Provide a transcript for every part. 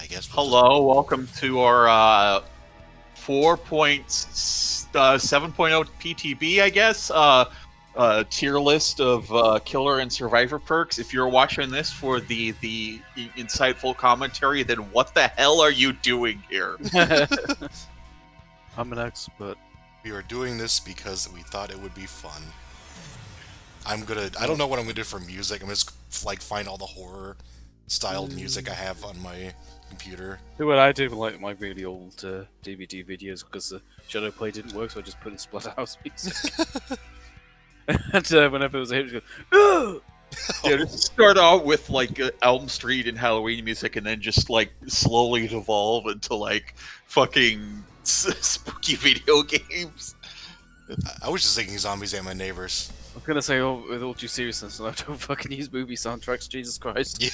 I guess we'll Hello, welcome to our 4.7.0 PTB, I guess, tier list of killer and survivor perks. If you're watching this for the insightful commentary, then what the hell are you doing here? I'm an expert. We are doing this because we thought it would be fun. I don't know what I'm gonna do for music. I'm just like find all the horror styled music I have on my computer. Do what I do with like my really old DVD videos because the shadow play didn't work, so I just put in Splatterhouse music. And whenever it was a hit, it just go, Yeah, just start out with like Elm Street and Halloween music, and then just like slowly devolve into like fucking spooky video games. I was just thinking Zombies Ate My Neighbors. I was gonna say, with all due seriousness, I don't fucking use movie soundtracks, Jesus Christ. Yeah.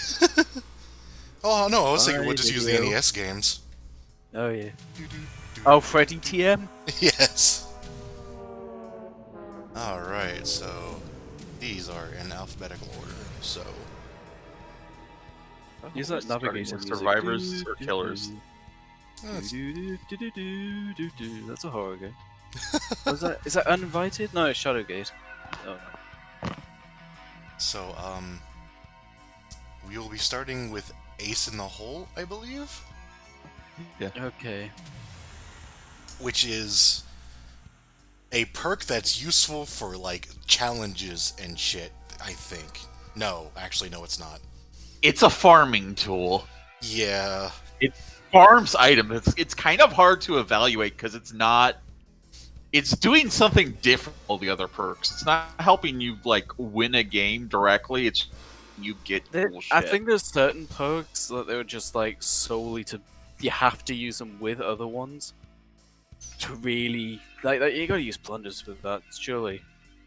Oh no, I was thinking we'll just use the Video. NES games. Oh yeah. Oh, Freddy TM? Yes. Alright, so these are in alphabetical order, so... Use that Starting navigator with music. survivors or killers. That's- That's a horror game. Is that Uninvited? No, it's Shadowgate. Oh no. So, we will be starting with Ace in the Hole, I believe? Okay. Which is a perk that's useful for, like, challenges and shit, I think. No, actually, no, it's not. It's a farming tool. Yeah. It farms items. It's kind of hard to evaluate because it's not. It's doing something different from all the other perks. It's not helping you like win a game directly. It's you get cool shit. I think there's certain perks that they were just like solely to. You have to use them with other ones to really like you gotta use plunders with that, surely.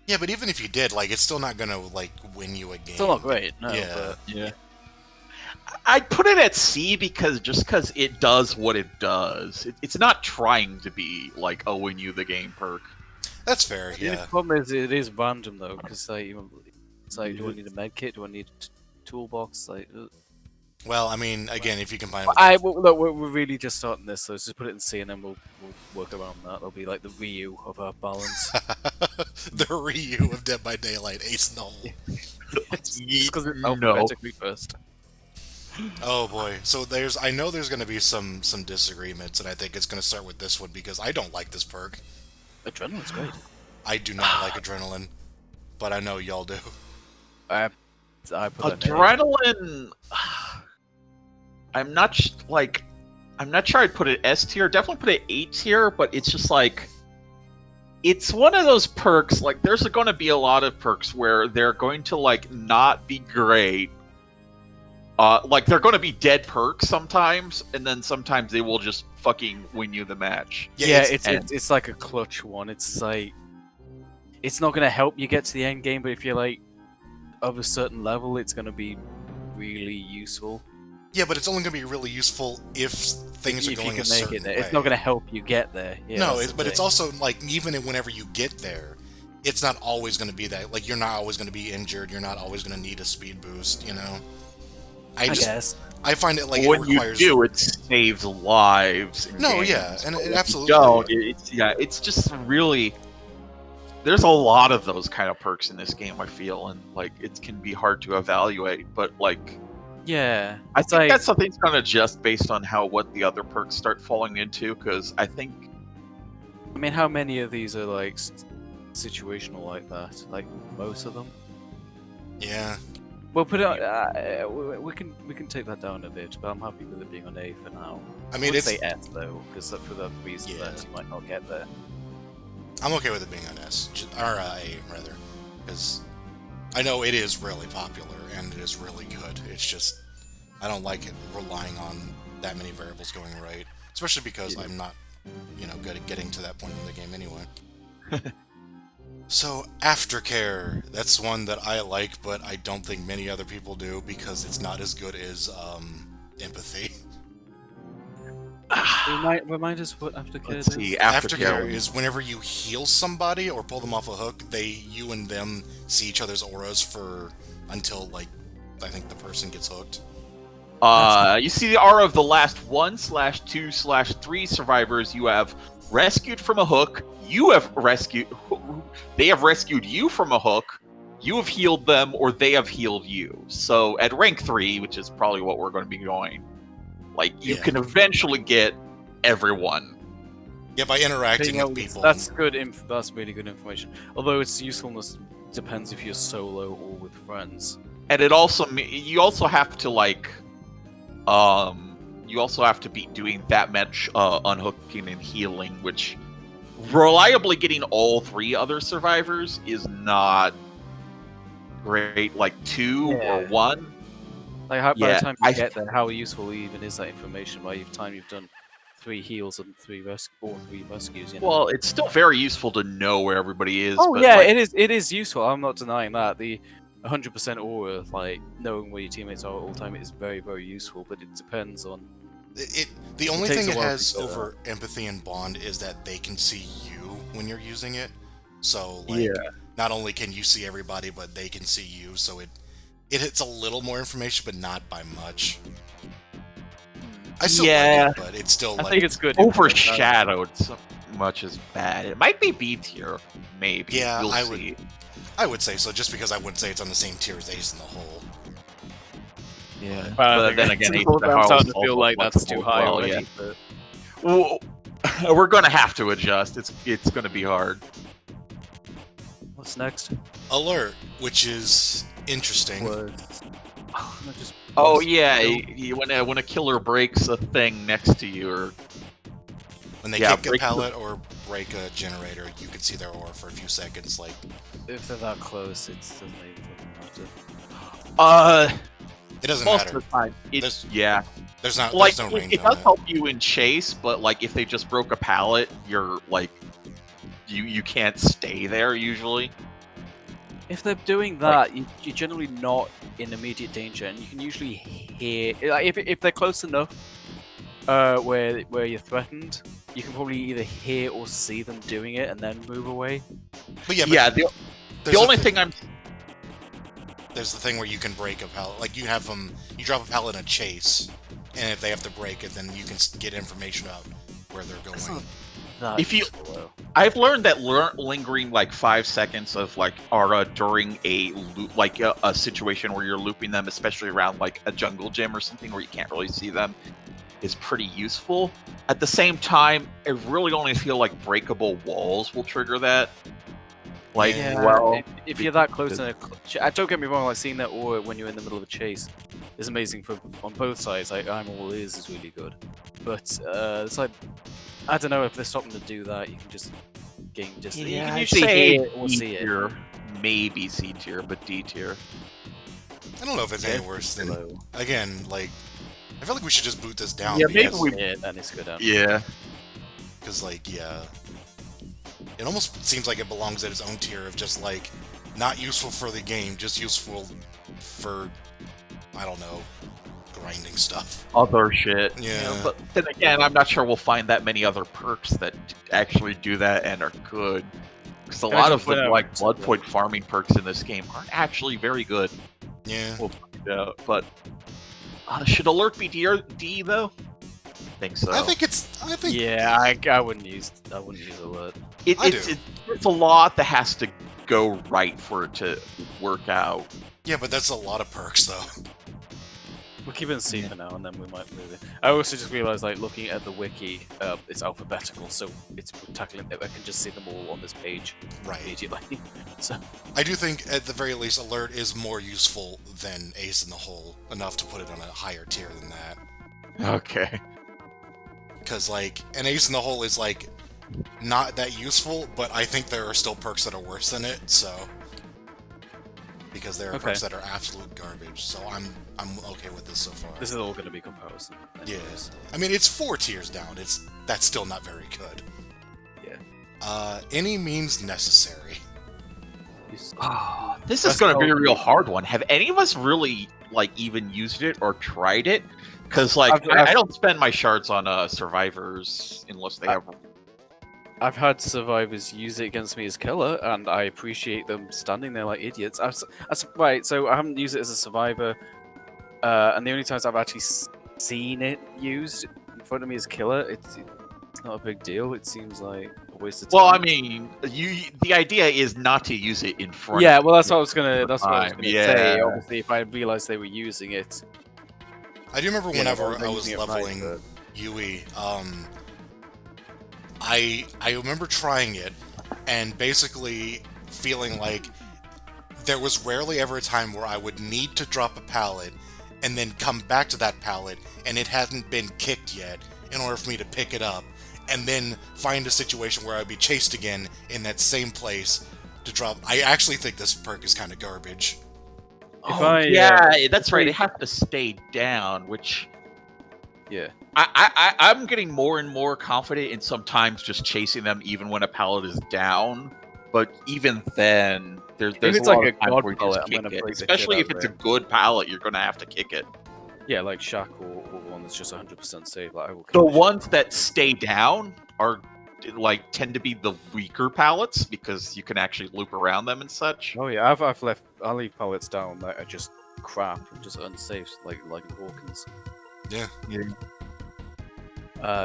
Yeah, but even if you did, like, it's still not gonna, like, win you a game. Still not great, no. Yeah. But Yeah. I'd put it at C because it does what it does. It's not trying to be like a win you the game perk. That's fair, the yeah. problem is it is random though, because like, it's like, do I need a med kit? Do I need a toolbox? Like, Well, I mean, again, if you combine it with... look, we're really just starting this, so let's just put it in C and then we'll work around that. It'll be like the Ryu of our balance. the Ryu of Dead by Daylight, Ace in the Hole. It's because it's No. alphabetically first. Oh boy. So I know there's gonna be some disagreements, and I think it's gonna start with this one because I don't like this perk. Adrenaline's great. I do not like adrenaline, but I know y'all do. I put that in A. Adrenaline. I'm not sure I'd put it S tier. Definitely put it A tier, but it's just like it's one of those perks. Like there's going to be a lot of perks where they're going to like not be great. Like they're going to be dead perks sometimes, and then sometimes they will just fucking win you the match. Yeah, it's like a clutch one. It's like it's not gonna help you get to the end game, but if you're like of a certain level, it's gonna be really useful. Yeah, but it's only gonna be really useful if things are If you going can a make certain it there. way. It's not gonna help you get there. Yeah, No, that's the but it's thing. also like even whenever you get there, it's not always gonna be that. Like you're not always gonna be injured. You're not always gonna need a speed boost. You know. I guess. I find it like when it requires. you do, it saves lives. in No, games. yeah, and it If you absolutely. don't. It's just really. There's a lot of those kind of perks in this game. I feel, and like it can be hard to evaluate. But like, Yeah, I it's think like that's something's gonna adjust based on what the other perks start falling into. Because I think I mean, how many of these are like situational like that? Like most of them. Yeah. We'll put it. We can take that down a bit, but I'm happy with it being on A for now. I mean, Would it's. say S though, because for that reason Yeah. that you might not get there. I'm okay with it being on S, or A rather, because I know it is really popular and it is really good. It's just I don't like it relying on that many variables going right, especially because I'm not, good at getting to that point in the game anyway. So Aftercare, that's one that I like, but I don't think many other people do because it's not as good as Empathy. Remind us what Aftercare let's is. see. Aftercare is whenever you heal somebody or pull them off a hook, you and them see each other's auras for until like I think the person gets hooked. You see the aura of the last 1/2/3 survivors you have rescued from a hook. You have rescued. They have rescued you from a hook. You have healed them, or they have healed you. So at rank 3, which is probably what we're going to be going, like you can eventually get everyone. Yeah, by interacting with people. That's good. That's really good information. Although its usefulness depends if you're solo or with friends. And it also you also have to like, you also have to be doing that much unhooking and healing, which reliably getting all 3 other survivors is not great. Like 2 or 1. Like by the time you get there, how useful even is that information? By the time you've done 3 heals and 3 rescues. You know? Well, it's still very useful to know where everybody is. Oh but yeah, like, it is useful. I'm not denying that. The 100% aura, like knowing where your teammates are all the time, is very, very useful. But it depends on. The only thing it has over empathy and bond is that they can see you when you're using it. So like, not only can you see everybody, but they can see you. So it hits a little more information, but not by much. I still like it, but it's still I think it's good. Overshadowed so much as bad. It might be B tier, maybe. Yeah, see. I would say so, just because I wouldn't say it's on the same tier as Ace in the Hole. Yeah, but then again, Ace in the I'm Hole starting is to feel also like that's too high well, already. yeah. Well, we're gonna have to adjust. It's gonna be hard. What's next? Alert, which is interesting. Oh yeah, when a killer breaks a thing next to you, or when they kick a pallet or break a generator, you can see their aura for a few seconds. Like if they're that close, it doesn't even matter. It doesn't most matter. Of the time, there's no like range it on does help you in chase, but like if they just broke a pallet, you're like you can't stay there usually. If they're doing that, you're generally not in immediate danger, and you can usually hear. Like, if they're close enough, where you're threatened, you can probably either hear or see them doing it, and then move away. But the only thing there's the thing where you can break a pallet. Like you have them, you drop a pallet in a chase, and if they have to break it, then you can get information about where they're going. I've learned that lingering like 5 seconds of like aura during a situation where you're looping them, especially around like a jungle gym or something where you can't really see them, is pretty useful. At the same time, I really only feel like breakable walls will trigger that. Like, if you're that close in don't get me wrong, like seeing that aura when you're in the middle of a chase is amazing on both sides. Like I'm all ears is really good, but it's like I don't know if they're stopping to do that. You can just gain distance. Yeah, you can usually hear it or see it. Maybe C tier, but D tier. I don't know if it's any worse than again. Like I feel like we should just boot this down. Yeah, maybe that needs to go down. Yeah, because it almost seems like it belongs at its own tier of just like not useful for the game, just useful for I don't know, grinding stuff. Other shit. Yeah. But then again, I'm not sure we'll find that many other perks that actually do that and are good. Because a lot of the like blood point farming perks in this game aren't actually very good. Yeah. We'll find out. But should alert be D though? I think so. I think. Yeah, I wouldn't use alert. It's a lot that has to go right for it to work out. Yeah, but that's a lot of perks though. We'll keep it in C for now, and then we might move it. I also just realized, like, looking at the wiki, it's alphabetical, so it's tackling. I can just see them all on this page immediately. So I do think, at the very least, Alert is more useful than Ace in the Hole, enough to put it on a higher tier than that. Okay. Because, like, an Ace in the Hole is, like, not that useful, but I think there are still perks that are worse than it, so... Because there are perks that are absolute garbage, so I'm okay with this so far. This is all going to be comparison. Yes. I mean, it's 4 tiers down. That's still not very good. Yeah. Any means necessary. This is going to be a real hard one. Have any of us really, like, even used it or tried it? Because, like, I don't spend my shards on survivors unless they have... I've had survivors use it against me as killer, and I appreciate them standing there like idiots. Right, so I haven't used it as a survivor And the only times I've actually seen it used in front of me as killer, it's not a big deal. It seems like a waste of time. Well, I mean, the idea is not to use it in front. Yeah, of well, that's you what I was gonna. That's what I was time, gonna yeah. say. Obviously, if I realized they were using it, I do remember Yeah, whenever well, I was using it right, leveling but- Yui, I remember trying it and basically feeling like there was rarely ever a time where I would need to drop a pallet and then come back to that pallet and it hadn't been kicked yet in order for me to pick it up, and then find a situation where I'd be chased again in that same place to drop. I actually think this perk is kind of garbage. Yeah, that's right. They have to stay down, which Yeah. I'm getting more and more confident in sometimes just chasing them even when a pallet is down. But even then, there's it's a lot like of a times god where you pallet, just I'm kick gonna it. break the shit Especially out if of it's a it. good pallet, you're gonna have to kick it. Yeah, like Shack or one that's just 100% safe. Like I will The kill shit. ones that stay down are tend to be the weaker pallets because you can actually loop around them and such. Oh yeah, I leave pallets down that are just crap and just unsafe, like in Hawkins. Yeah.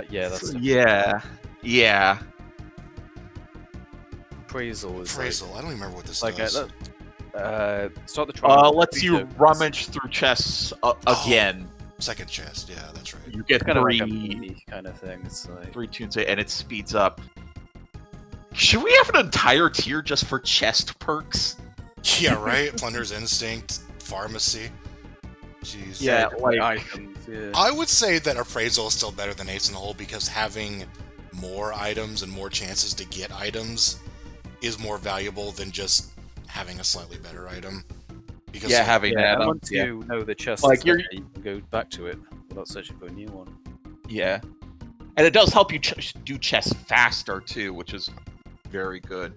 Yeah, that's Yeah. Appraisal is Appraisal. I don't even remember what this like does. start the trial. Lets you rummage through chests again. Second chest. Yeah, that's right. You get kind of like a three mini kind of thing. It's like tunes and it speeds up. Should we have an entire tier just for chest perks? Yeah, right? Plunder's Instinct, Pharmacy. Jeez. Yeah, like- items. Yeah. I would say that Appraisal is still better than Ace in the Hole because having more items and more chances to get items is more valuable than just having a slightly better item. Because having Yeah, that. and once you know the chest, Like, like you're- you can go back to it without searching for a new one. Yeah, and it does help you do chests faster too, which is very good.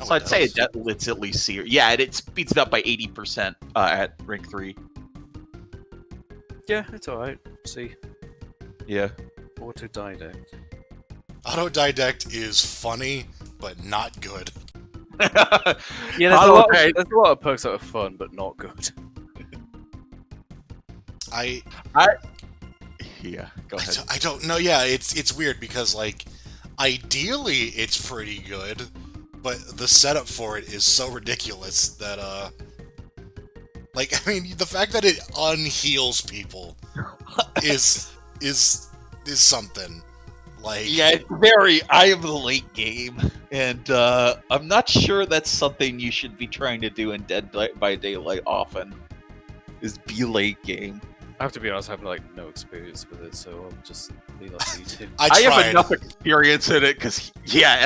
Oh, So it I'd say does. it's at least see. Yeah, it speeds it up by 80% at rank 3. Yeah, it's alright. See, Yeah. autodidact. Autodidact is funny, but not good. Yeah, there's Autodidact- there's a lot of perks that are fun but not good. Yeah. Go ahead. I don't know. Yeah, it's weird because like ideally it's pretty good, but the setup for it is so ridiculous that like I mean the fact that it unheals people is something. Like Yeah, it's very. I am the late game, and I'm not sure that's something you should be trying to do in Dead by Daylight often. Is be late game. I have to be honest, I have like no experience with it, so I'll just leave that to you two. I I have tried. enough experience in it because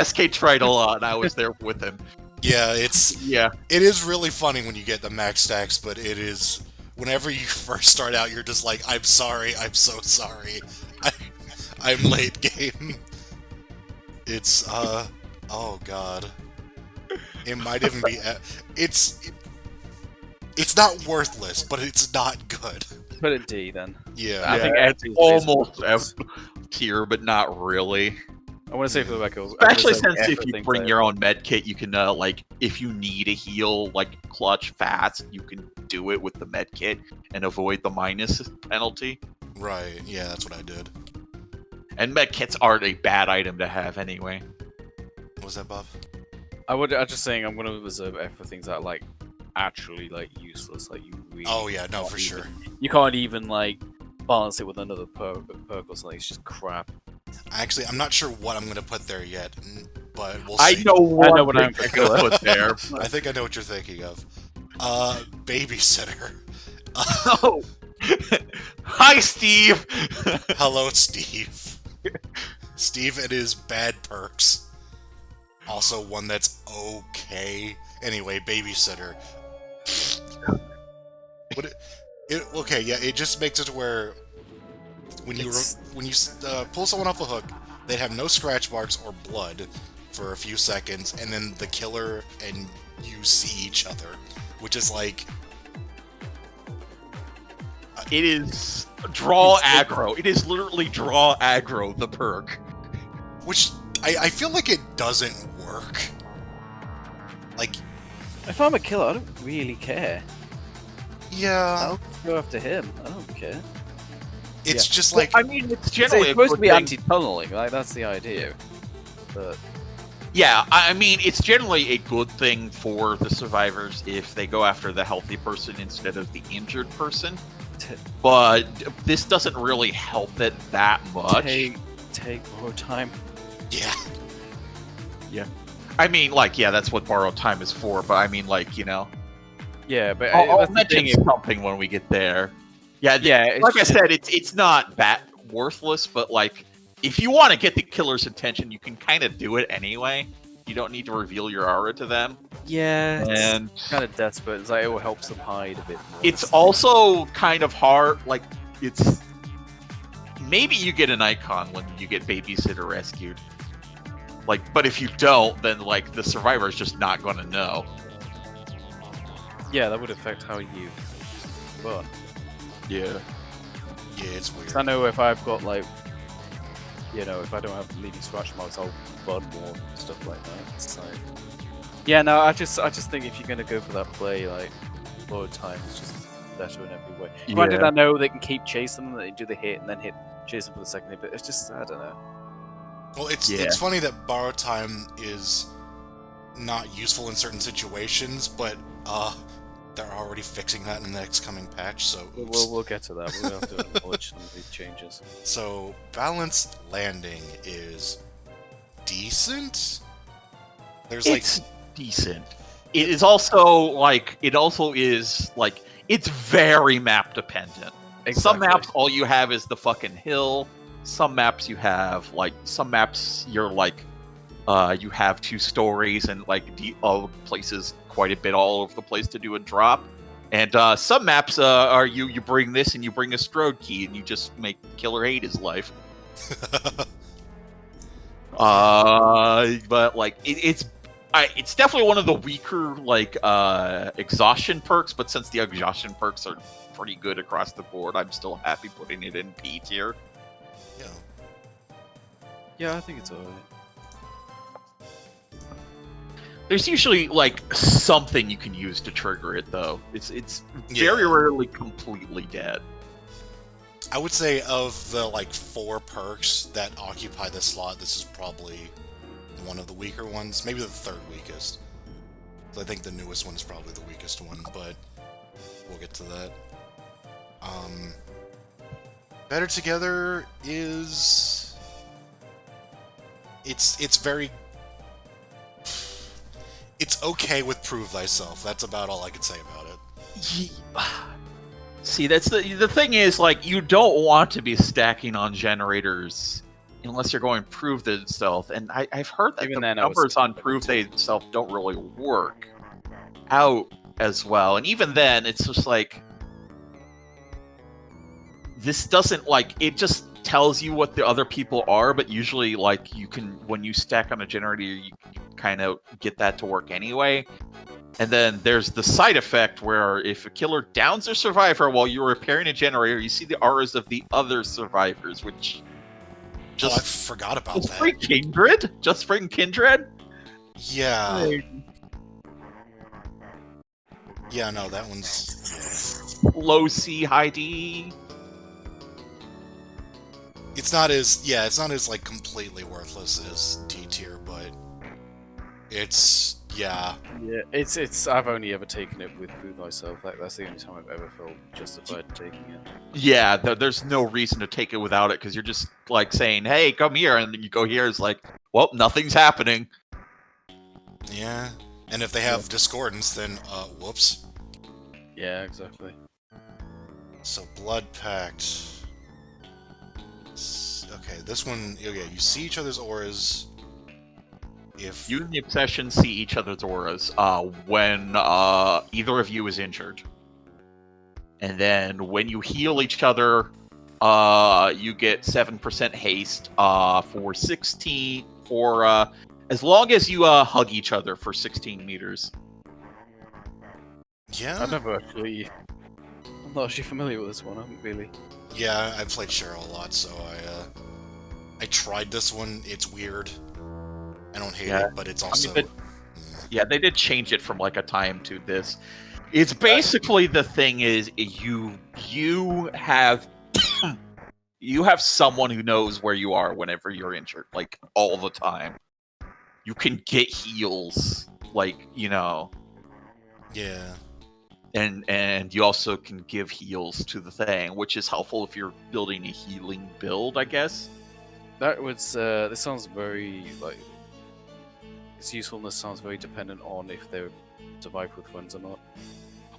SK tried a lot, and I was there with him. Yeah, it is really funny when you get the max stacks, but it is whenever you first start out, you're just like, I'm sorry, I'm so sorry. I'm late game. It's oh god. It might even be it's not worthless, but it's not good. Put it D then. Yeah. I think it's F is almost F tier, but not really. I want to say for the record, Especially since if you bring your own med kit, you can like if you need a heal like clutch fast, you can do it with the med kit and avoid the minus penalty. Right. Yeah, that's what I did. And med kits aren't a bad item to have anyway. What was that, buff? I'm just saying I'm gonna reserve F for things that are like actually like useless. Like you really Oh yeah, no, can't for even- sure. You can't even like balance it with another perk or something. It's just crap. Actually, I'm not sure what I'm gonna put there yet, but we'll see. I know what I'm gonna put there. I think I know what you're thinking of. Babysitter. Oh. Hi, Steve. Hello, Steve. Steve and his bad perks. Also one that's okay. Anyway, Babysitter. Okay, yeah, it just makes it to where when you pull someone off the hook, they'd have no scratch marks or blood for a few seconds, and then the killer and you see each other, which is like It is draw aggro. It is literally draw aggro, the perk. which I feel like it doesn't work. Like, If I'm a killer, I don't really care. Yeah, I'll go after him. I don't care. it's Yeah. just Well, like I mean, it's It's generally a supposed good to be thing. anti-tunneling, like that's the idea. But Yeah, I mean, it's generally a good thing for the survivors if they go after the healthy person instead of the injured person. But this doesn't really help it that much. take more time. yeah. I mean, like, yeah, that's what borrowed time is for. But I mean, like, you know, Yeah, but I'll that's the mention thing. something when we get there. Yeah, Yeah, it's like I just- said, it's not that worthless, but like, if you want to get the killer's attention, you can kind of do it anyway. You don't need to reveal your aura to them. Yeah, And it's kind of desperate. It's like it will help them hide a bit more. it's also kind of hard. Like, it's maybe you get an icon when you get Babysitter rescued. Like, but if you don't, then like the survivor is just not going to know. Yeah, that would affect how you run. Yeah. Yeah, it's weird. 'Cause I know if I've got like, you know, if I don't have leaving scratch marks, I'll run more and stuff like that. It's like, yeah, no, I just think if you're gonna go for that play, like, load time is just better in every way. Granted, Yeah. I know they can keep chasing them, they do the hit and then chase them for the second hit, but it's just I don't know. Well, it's Yeah. it's funny that borrow time is not useful in certain situations, but they're already fixing that in the next coming patch. So oops. We'll get to that. We'll have to acknowledge some of these changes. So balanced landing is decent. There's It's decent. It is also like it's very map dependent. Some maps all you have is the fucking hill. Some maps you have you're like you have 2 stories and like places quite a bit all over the place to do a drop. And some maps are you bring this and you bring a strode key and you just make killer hate his life. But like it's definitely one of the weaker like exhaustion perks, but since the exhaustion perks are pretty good across the board, I'm still happy putting it in P tier. yeah. Yeah, I think it's alright. There's usually like something you can use to trigger it though. It's very Yeah. rarely completely dead. I would say of the like 4 perks that occupy this slot, this is probably one of the weaker ones. Maybe the 3rd weakest. I think the newest one is probably the weakest one, but we'll get to that. Better Together is... It's very... It's okay with Prove Thyself. That's about all I can say about it. See, that's the thing is, like, you don't want to be stacking on generators unless you're going Prove Thyself, and I've heard that Even the then, I was numbers on thinking Prove about it. Thyself don't really work out as well, and even then, it's just like this doesn't like it just tells you what the other people are, but usually, like, you can when you stack on a generator, you kind of get that to work anyway. And then there's the side effect where if a killer downs a survivor while you're repairing a generator, you see the auras of the other survivors, which Oh, I just forgot about just that. bring Kindred. Just bring Kindred. Yeah. Yeah, no, that one's... Low C, high D. It's not as like completely worthless as D tier, but it's yeah. Yeah, it's. I've only ever taken it with myself. Like that's the only time I've ever felt justified taking it. Yeah, there's no reason to take it without it because you're just like saying, "Hey, come here," and then you go here. It's like, well, nothing's happening. Yeah. And if they have discordance, then whoops. Yeah, exactly. So Blood Pact. Okay, this one. Okay, you see each other's auras. If You and the Obsession see each other's auras when either of you is injured. And then when you heal each other, you get 7% haste for 16 for as long as you hug each other for 16 meters. yeah, I'm not actually familiar with this one. I haven't really. yeah, I played Cheryl a lot, so I tried this one. It's weird. I don't hate Yeah. it, but it's also they did change it from like a time to this. It's basically the thing is you have you have someone who knows where you are whenever you're injured, like all the time. You can get heals, like, you know, Yeah. and you also can give heals to the thing, which is helpful if you're building a healing build, I guess. That was. This sounds very like. Its usefulness sounds very dependent on if they're survived with friends or not.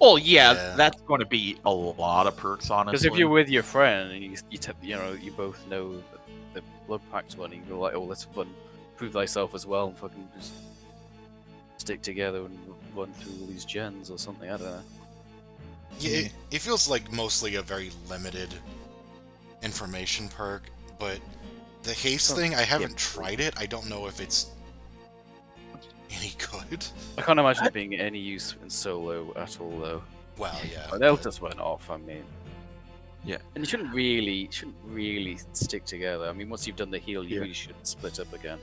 Oh yeah, Yeah. that's going to be a lot of perks, honestly. Because if you're with your friend and you both know that the blood pact's running, you're like, oh, let's prove thyself as well, and fucking just stick together and run through all these gens or something. I don't know. Yeah, it feels like mostly a very limited information perk, but the haste thing, I haven't tried it. I don't know if it's any good. I can't imagine it being any use in solo at all, though. Well, yeah. But they'll just run off. I mean, Yeah. and you shouldn't really stick together. I mean, once you've done the heal, you Yeah. really should split up again.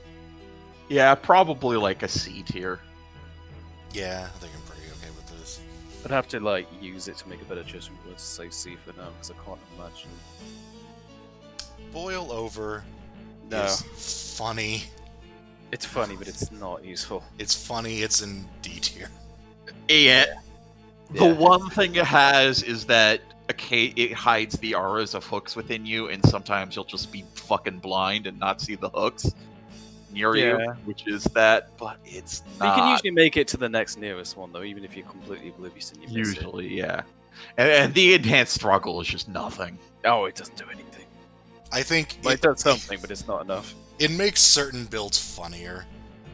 Yeah, probably like a C tier. Yeah, I think I'm pretty okay with this. I'd have to like use it to make a better judgment. Let's say C for now, because I can't imagine. Boil over No, is funny. it's funny, but it's not useful. It's funny. It's in D tier. Yeah. The Yeah. one thing it has is that it hides the auras of hooks within you, and sometimes you'll just be fucking blind and not see the hooks near Yeah. you, which is that, but it's You not. can usually make it to the next nearest one, though, even if you're completely oblivious and you miss it. Usually, yeah. And the enhanced struggle is just nothing. Oh, it doesn't do anything. I think Well, it does something, but it's not enough. it makes certain builds funnier.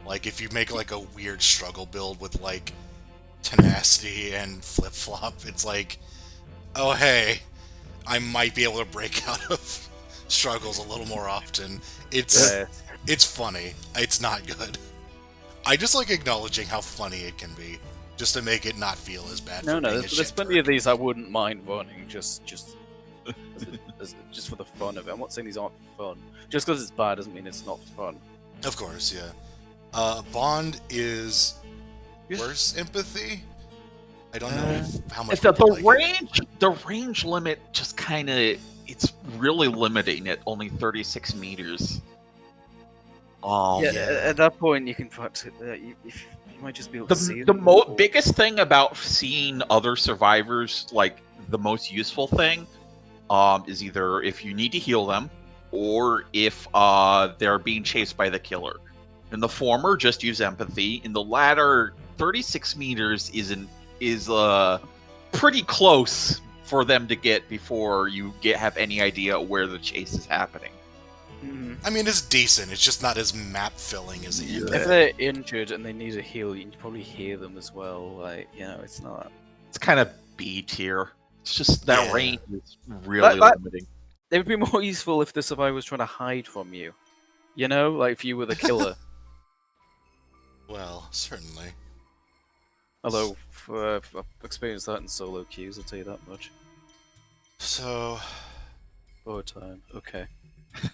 Like if you make like a weird struggle build with like tenacity and flip flop, it's like, oh hey, I might be able to break out of struggles a little more often. It's funny. It's not good. I just like acknowledging how funny it can be, just to make it not feel as bad. No, for no, being a there's shit plenty perk. of these I wouldn't mind running, just for the fun of it. I'm not saying these aren't fun. Just because it's bad doesn't mean it's not fun. Of course, yeah. Bond is worse empathy. I don't know how much. The people like it. range limit just kind of, it's really limiting at only 36 meters. Oh, yeah, yeah. at that point you can you might just be able to see The them, or- biggest thing about seeing other survivors, like the most useful thing, is either if you need to heal them, or if they're being chased by the killer. In the former, just use empathy. In the latter, 36 meters is pretty close for them to get before you have any idea where the chase is happening. Mhm. I mean, it's decent. It's just not as map filling as the If empathy. they're injured and they need a heal, you can probably hear them as well. Like, it's not. It's kind of B tier. It's just that Yeah. range is really That- limiting. They would be more useful if the survivor was trying to hide from you. You know, like if you were the killer. Well, certainly. Although, I've experienced that in solo queues, I'll tell you that much. So, Time. Okay.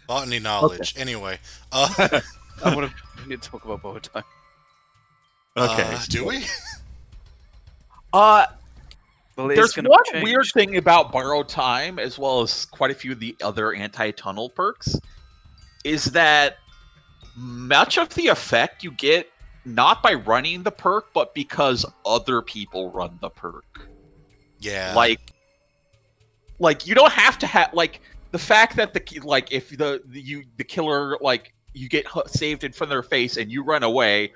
botany knowledge. Anyway, I want to need to talk about time. Okay. do we? Well, it There's is gonna one change. weird thing about borrowed time, as well as quite a few of the other anti-tunnel perks, is that much of the effect you get not by running the perk, but because other people run the perk. Yeah. Like you don't have to have the fact that if the killer you get saved in front of their face and you run away,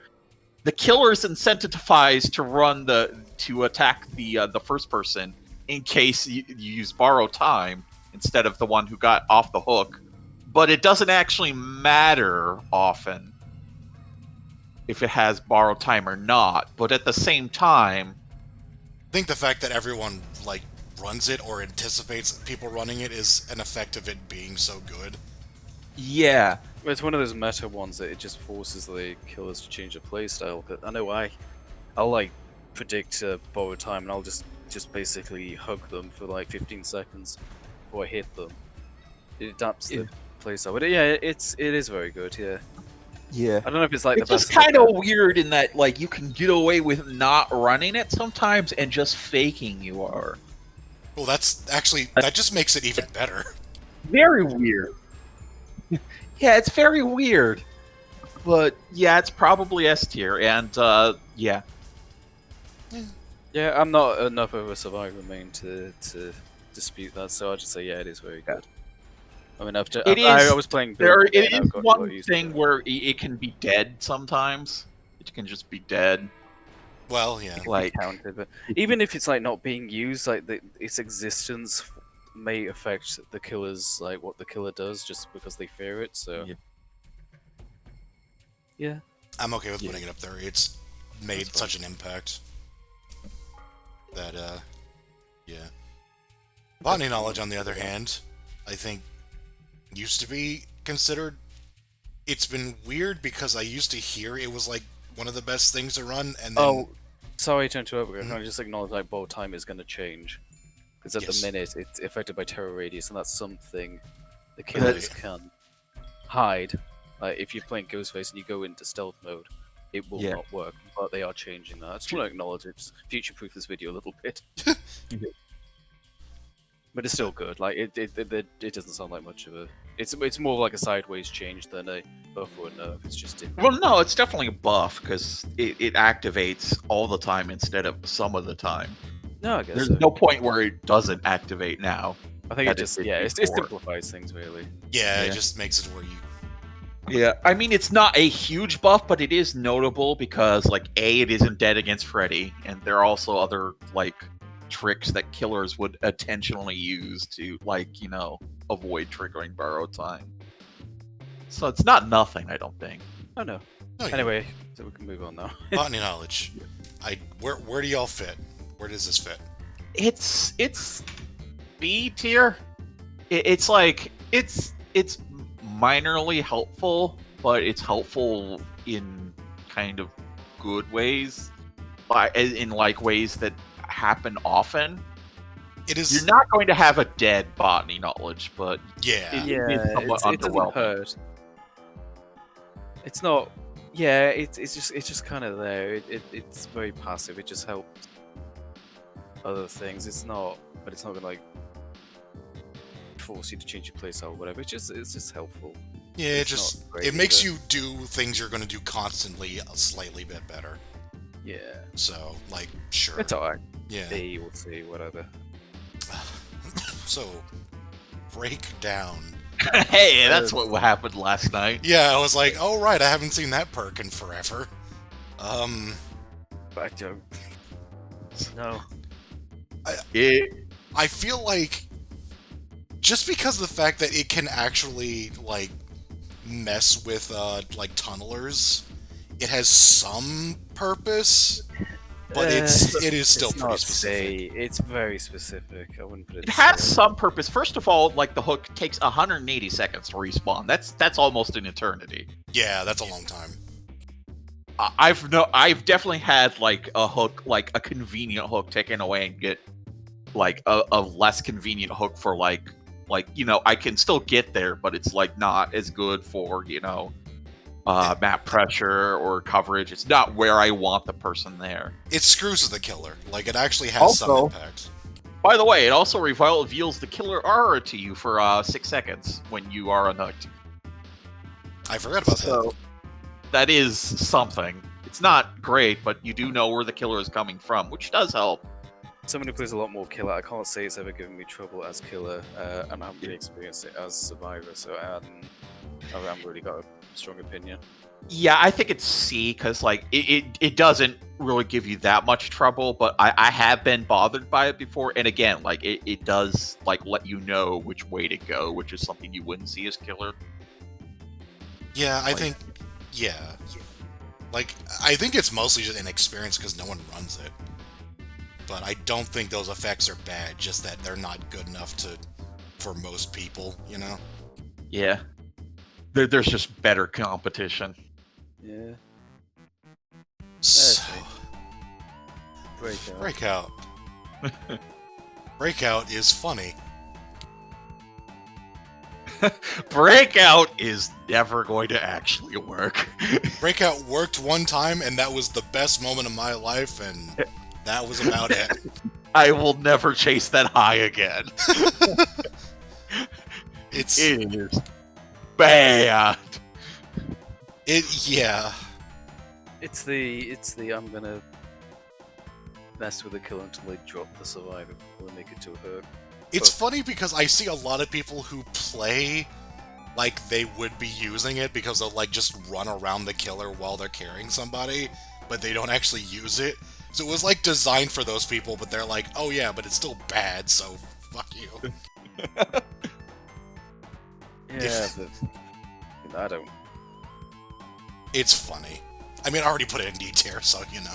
the killer is incentivized to attack the first person in case you use borrow time instead of the one who got off the hook. But it doesn't actually matter often if it has borrowed time or not. But at the same time, I think the fact that everyone runs it or anticipates people running it is an effect of it being so good. yeah, It's one of those meta ones that it just forces the killers to change their playstyle. I know I'll predict borrowed time and I'll just basically hug them for 15 seconds before I hit them. It adapts the playstyle, but it is very good. Yeah. Yeah. I don't know if it's like It's the just best. kind of weird in that, like, you can get away with not running it sometimes and just faking you are. Well, that just makes it even better. Very weird. Yeah, it's very weird. But yeah, it's probably S tier, and yeah. Yeah, I'm not enough of a survivor main to dispute that, so I'll just say yeah, it is very good. I mean, I was playing there. Build It and I've is got one used thing to it. where it can be dead sometimes. It can just be dead. Well, yeah. Like, Counted, but even if it's like not being used, like its existence may affect the killer's like what the killer does just because they fear it. So yeah. I'm okay with putting it up there. It's made such an impact that, yeah. Botany knowledge, on the other hand, I think used to be considered. It's been weird because I used to hear it was like one of the best things to run, and then. Oh, sorry to interrupt. Can I just acknowledge like bow time is going to change because at the minute it's affected by terror radius, and that's something the killers can hide. Like if you're playing Ghostface and you go into stealth mode, it will not work. But they are changing that. I just want to acknowledge it. Just future-proof this video a little bit. But it's still good. Like it doesn't sound like much of a. It's more like a sideways change than a buff or a nerf. It's just different. well, no, it's definitely a buff because it activates all the time instead of some of the time. No, I guess There's so. no point where it doesn't activate now. I think it just it before. simplifies things really. Yeah, it just makes it where you. Yeah, I mean it's not a huge buff, but it is notable because like it isn't dead against Freddy, and there are also other like tricks that killers would intentionally use to avoid triggering borrowed time. So it's not nothing, I don't think. Oh no. No, Anyway, so we can move on now. Botany knowledge. Where do y'all fit? Where does this fit? It's B tier. It's like it's minorly helpful, but it's helpful in kind of good ways, in like ways that happen often. It is. You're not going to have a dead botany knowledge, but yeah, it doesn't hurt. It's not. Yeah, it's just kind of there. It's very passive. It just helps other things. It's not gonna like force you to change your playstyle or whatever. It's just helpful. Yeah, it makes you do things you're going to do constantly a slightly bit better. Yeah. So, like, sure. It's alright. Yeah. We'll see, whatever. So, Breakdown. Hey, that's what happened last night. Yeah, I was like, oh right, I haven't seen that perk in forever. But I don't. No. I feel like just because of the fact that it can actually like mess with like tunnelers, it has some purpose, but it is still pretty specific. It's very specific. I wouldn't put it. It has some purpose. First of all, like the hook takes 180 seconds to respawn. That's almost an eternity. Yeah, that's a long time. I've definitely had like a hook, like a convenient hook taken away and get like a less convenient hook for like I can still get there, but it's like not as good for map pressure or coverage. It's not where I want the person there. It screws with the killer. Like, it actually has some impact. By the way, it also reveals the killer aura to you for 6 seconds when you are unhooked. I forgot about that. That is something. It's not great, but you do know where the killer is coming from, which does help. Someone who plays a lot more killer, I can't say it's ever given me trouble as killer, and I haven't really experienced it as survivor, so I haven't really got a strong opinion. Yeah, I think it's C, because like it doesn't really give you that much trouble, but I have been bothered by it before, and again, like it does like let you know which way to go, which is something you wouldn't see as killer. Yeah, I think it's mostly just inexperience because no one runs it. But I don't think those effects are bad, just that they're not good enough for most people, you know? Yeah. There's just better competition. Yeah. So, Breakout. Breakout is funny. Breakout is never going to actually work. Breakout worked one time, and that was the best moment of my life, and that was about it. I will never chase that high again. It is bad. Yeah. It's the I'm gonna mess with the killer until they drop the survivor before they make it to a hook. It's funny because I see a lot of people who play like they would be using it because they'll like just run around the killer while they're carrying somebody, but they don't actually use it. So it was like designed for those people, but they're like, oh yeah, but it's still bad, so fuck you. Yeah, but I don't. It's funny. I mean, I already put it in D tier, so you know.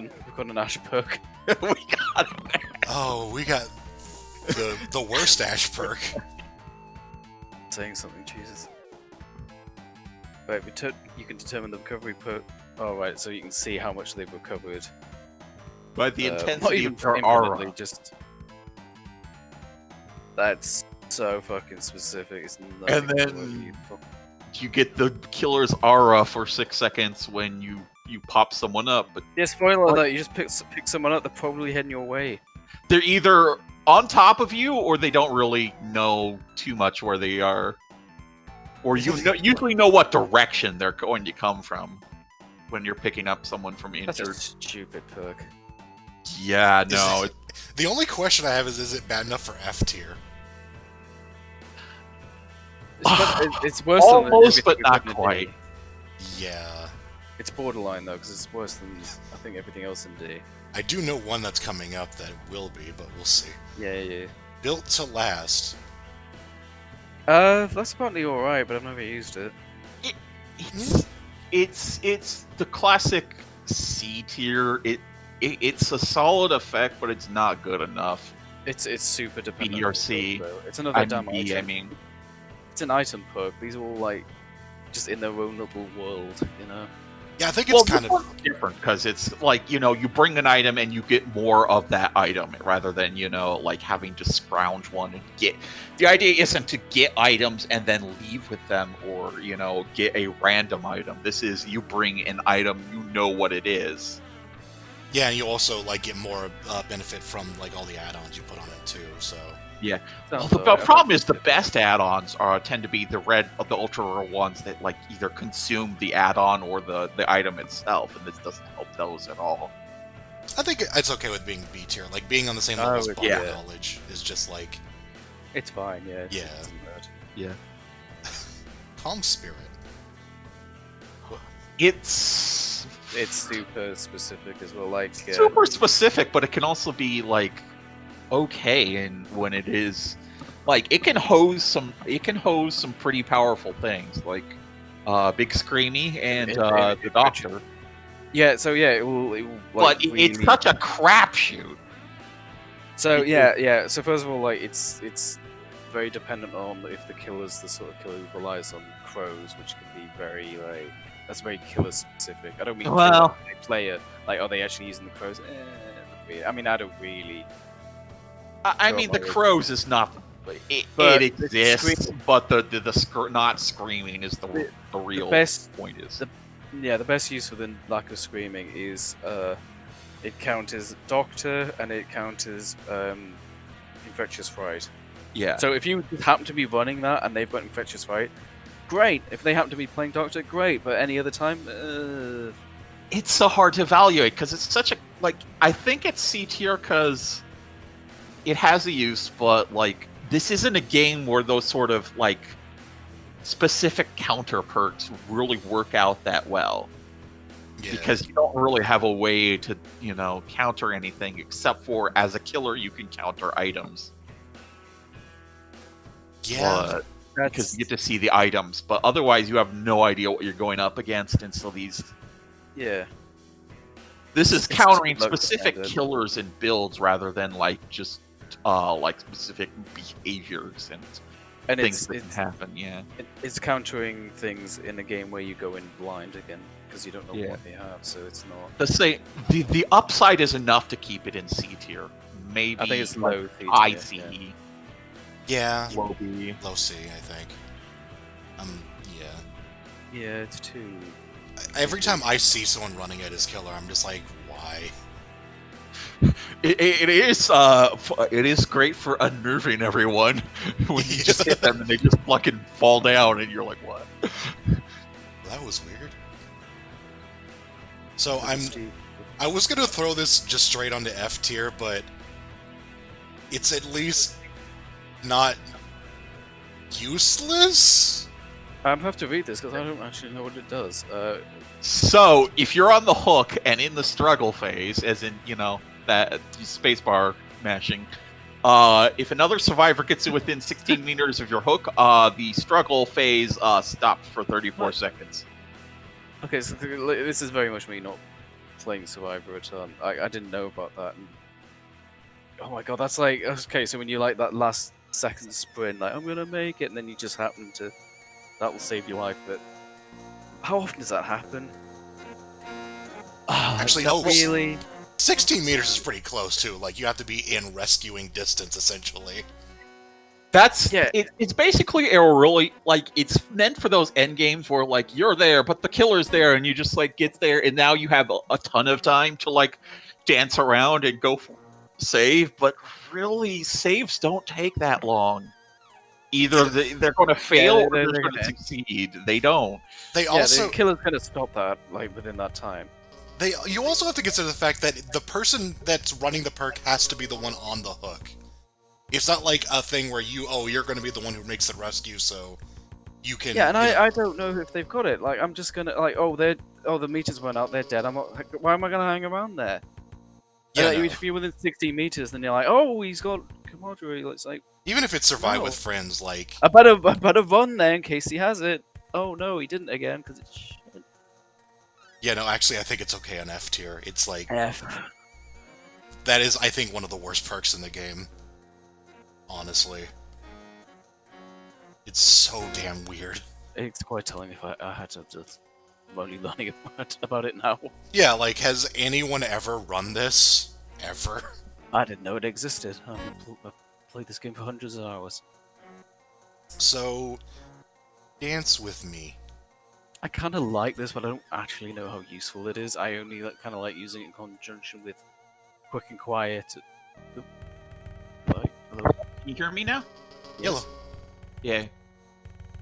We've got an Ash perk. We got it. Oh, we got the worst Ash perk. Saying something, Jesus. Right, you can determine the recovery perk. Oh, right, so you can see how much they've recovered. By the Not intensity even of their infinitely, aura. just... That's so fucking specific. It's nothing And then- to what you fuck- You get the killer's aura for 6 seconds when you pop someone up, but Yeah, spoiler alert, you just pick someone up, they're probably heading your way. they're either on top of you or they don't really know too much where they are. Or usually know what direction they're going to come from when you're picking up someone from That's a injured. stupid perk. Yeah, no. The only question I have is it bad enough for F tier? It's worse than Almost, everything but we've not done in quite. D. Yeah. It's borderline though, because it's worse than I think everything else in D. I do know one that's coming up that will be, but we'll see. Yeah. Built to last. That's apparently alright, but I've never used it. It's the classic C tier. It's a solid effect, but it's not good enough. It's super dependent. B or on the C. perk, though. It's another damn B, item. I mean, It's an item perk. These are all like just in their own little world, you know. Yeah, I think it's kind this of... one's different because it's like, you bring an item and you get more of that item rather than, like having to scrounge one and get. The idea isn't to get items and then leave with them or, get a random item. This is you bring an item, you know what it is. Yeah, and you also like get more benefit from like all the add-ons you put on it too, so... Yeah. Sounds The alright. problem is the best add-ons tend to be the ultra rare ones that like either consume the add-on or the item itself, and this doesn't help those at all. I think it's okay with being B tier. Like, being on the same level as Body yeah. Knowledge is just like... It's fine, yeah. Yeah. It doesn't hurt. Yeah. Calm Spirit. It's It's super specific as well. Like super specific, but it can also be like okay, and when it is like it can hose some pretty powerful things like Big Screamy and the Doctor. yeah. So yeah, it will. Like, But it's really- such a crapshoot. So yeah. So first of all, like it's very dependent on if the killer's the sort of killer who relies on crows, which can be very like that's very killer specific. I don't mean Well- killer, player. Like, are they actually using the crows? Not really. I mean, I don't really. I mean, the Like- crows is not. It But exists, but the not screaming is the real best- point. Is The best use for the lack of screaming is it counters Doctor and it counters Infectious Fright. yeah. So if you happen to be running that and they've got Infectious Fright, great. If they happen to be playing Doctor, great. But any other time, It's so hard to evaluate because it's such a I think it's C tier because it has a use, but this isn't a game where those sort of specific counter perks really work out that well Yeah. because you don't really have a way to counter anything except for as a killer you can counter items. Yeah. Because you get to see the items, but otherwise you have no idea what you're going up against, and so this is It's countering just local specific standard. killers and builds rather than just specific behaviors and and things it's that can happen. Yeah, it's countering things in a game where you go in blind again because you don't know Yeah. what they have. So it's not. let's say the upside is enough to keep it in C tier. Maybe I think it's low. high tier, C. yeah. Yeah, Low B. low C, I think. Yeah. Yeah, it's 2. Every time I see someone running at his killer, I'm just like, why? It is great for unnerving everyone when you just hit them and they just fucking fall down and you're like, what? That was weird. So I was gonna throw this just straight onto F tier, but it's at least not useless? I have to read this because I don't actually know what it does. So, if you're on the hook and in the struggle phase, as in, that spacebar mashing, if another survivor gets to within 16 meters of your hook, the struggle phase stops for 34 seconds. Okay, so this is very much me not playing Survivor a ton. I didn't know about that. And, oh my god, that's like, okay, so when you like that last second sprint, like, I'm gonna make it, and then you just happen to, that will save your life, but how often does that happen? Actually, Not really. 16 meters is pretty close, too. Like, you have to be in rescuing distance, essentially. That's Yeah. It's basically a really it's meant for those end games where you're there, but the killer's there, and you just get there, and now you have a ton of time to dance around and go save. But really, saves don't take that long. Either they're going to fail or they're going to succeed. They don't. The killer's gonna stop that within that time. You also have to consider the fact that the person that's running the perk has to be the one on the hook. It's not like a thing where you're going to be the one who makes the rescue, so you can. Yeah, and I don't know if they've got it. I'm just gonna the meters went out, they're dead. Why am I gonna hang around there? Yeah, if you're within 60 meters, then you're like, oh, he's got camaraderie. It's like, even if it's survive with friends, I better run there in case he has it. Oh no, he didn't again because it's shit. Yeah, no, actually, I think it's okay on F tier. It's like F. That is, I think, one of the worst perks in the game. Honestly. It's so damn weird. It's quite telling if I had to just only learning about it now. Yeah, has anyone ever run this? Ever? I didn't know it existed. I've played this game for hundreds of hours. So, dance with me. I kind of like this, but I don't actually know how useful it is. I only kind of like using it in conjunction with Quick and Quiet. Hello? Can you hear me now? Yellow. Yeah.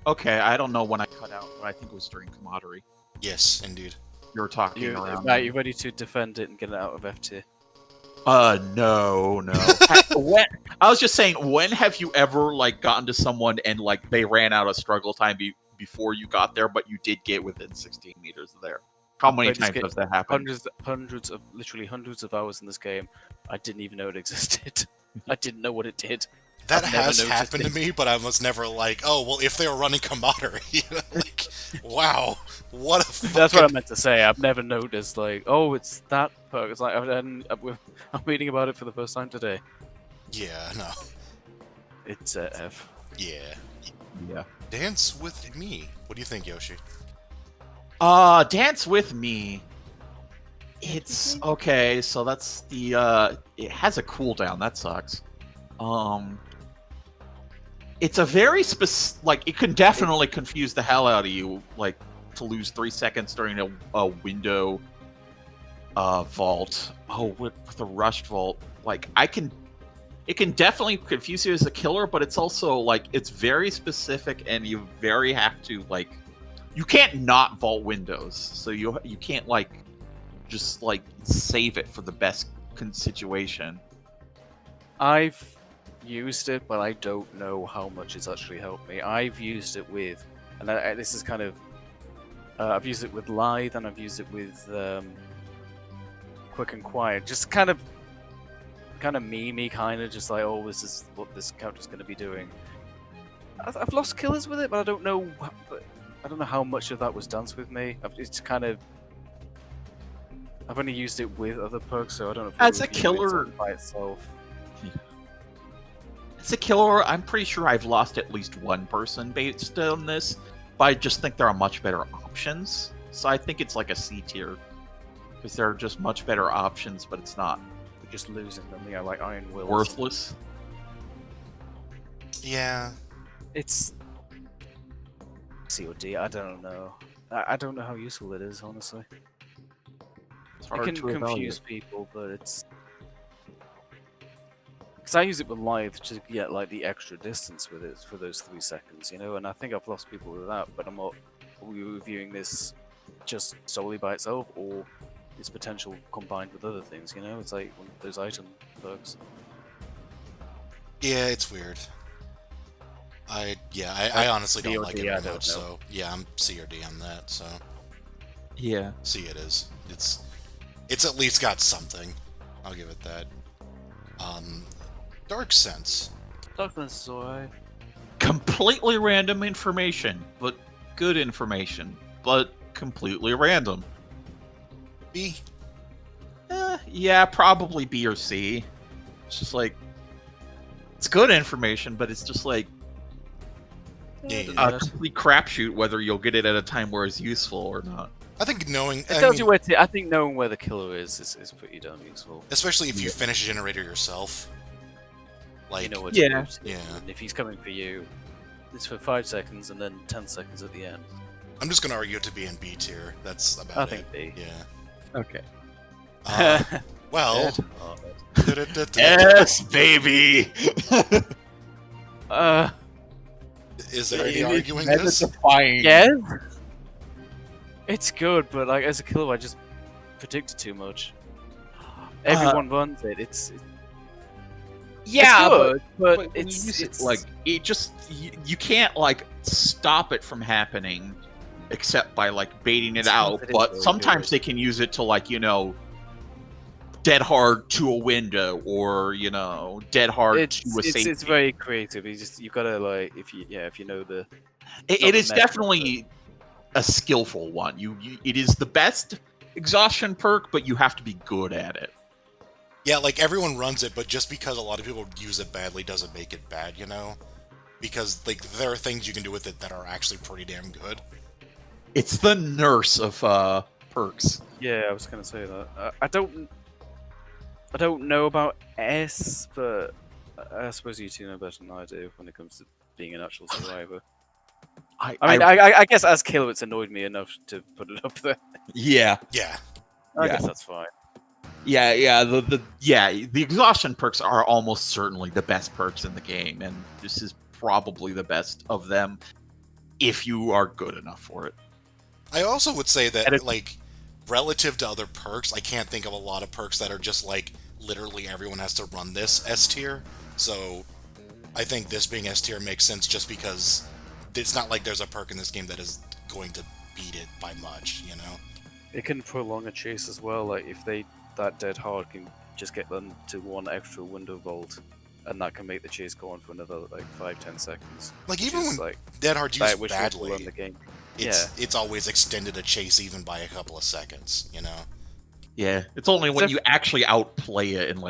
Okay, I don't know when I cut out, but I think it was during camaraderie. Yes, indeed. You were talking around. Matt, you ready to defend it and get it out of F tier? No. I was just saying, when have you ever gotten to someone and they ran out of struggle time before you got there, but you did get within 16 meters of there? How many times does that happen? Literally hundreds of hours in this game. I didn't even know it existed. I didn't know what it did. That has happened to me, but I was never like, oh, well, if they were running camaraderie, wow, what a fucking... That's what I meant to say. I've never noticed, oh, it's that perk. It's I'm reading about it for the first time today. Yeah, no. It's F. Yeah. Dance with me. What do you think, Yoshi? Dance with me. It's okay, so that's the it has a cooldown, that sucks. It's a very it can definitely confuse the hell out of you, to lose 3 seconds during a window vault. Oh, with a rushed vault, it can definitely confuse you as a killer, but it's also it's very specific, and you very have to you can't not vault windows, so you can't just save it for the best situation. I've used it, but I don't know how much it's actually helped me. I've used it with, and this is kind of, I've used it with Lithe, and I've used it with Quick and Quiet. Just kind of memey, just oh, this is what this character's going to be doing. I've lost killers with it, but I don't know how much of that was done with me. I've only used it with other perks, so I don't know if as a killer by itself. As a killer, I'm pretty sure I've lost at least one person based on this, but I just think there are much better options. So I think it's a C tier, because there are just much better options, but it's not We're just losing them, like Iron Will. worthless. Yeah. It's COD. I don't know. I don't know how useful it is, honestly. It's It hard can to confuse evaluate. people, but it's because I use it with live to get like the extra distance with it for those 3 seconds, you know. And I think I've lost people with that, but I'm not. Are we reviewing this just solely by itself, or its potential combined with other things? You know, it's like one of those item perks. Yeah, it's weird. I honestly don't like it COD, I very don't much, know. so yeah, I'm C or D on that, so Yeah. C it is. It's at least got something. I'll give it that. Dark Sense. Darkness is alright. Completely random information, but good information, but completely random. B. Yeah, probably B or C. It's just like it's good information, but it's just like Yeah. a complete crapshoot whether you'll get it at a time where it's useful or not. I think knowing, It tells you where to. I think knowing where the killer is pretty damn useful. especially if you Yeah. finish a generator yourself. Like, You know what Yeah. to do. Yeah. And if he's coming for you, it's for 5 seconds and then 10 seconds at the end. I'm just gonna argue it to be in B tier. That's about I it. think B. Yeah. Okay. Well. Yes, baby. Is there any arguing this? Yes. It's good, but like as a killer, I just predicted too much. Everyone runs it. It's Yeah, good, but when you it's use it, like it just you can't like stop it from happening except by like baiting it It's out. good, But it's sometimes good. they can use it to like dead hard to a window or dead hard to a safety. it's very creative. You gotta like if you know the It not the is method, definitely a skillful one. It is the best exhaustion perk, but you have to be good at it. Yeah, like everyone runs it, but just because a lot of people use it badly doesn't make it bad, you know? Because like there are things you can do with it that are actually pretty damn good. It's the nurse of perks. Yeah, I was gonna say that. I don't know about S, but I suppose you two know better than I do when it comes to being an actual survivor. I guess as killer, it's annoyed me enough to put it up there. yeah. Yeah. I Yeah. guess that's fine. The exhaustion perks are almost certainly the best perks in the game, and this is probably the best of them if you are good enough for it. I also would say that, And it- like, relative to other perks, I can't think of a lot of perks that are just, like, literally everyone has to run this S tier. So, I think this being S tier makes sense just because it's not like there's a perk in this game that is going to beat it by much, you know? It can prolong a chase as well. Like if that dead hard can just get them to one extra window vault, and that can make the chase go on for another like 5-10 seconds. Like, which even is, when like Dead Hard by used which way to run badly, the game. it's always extended a chase even by a couple of seconds, you know? Yeah, it's only when Def- you actually outplay it and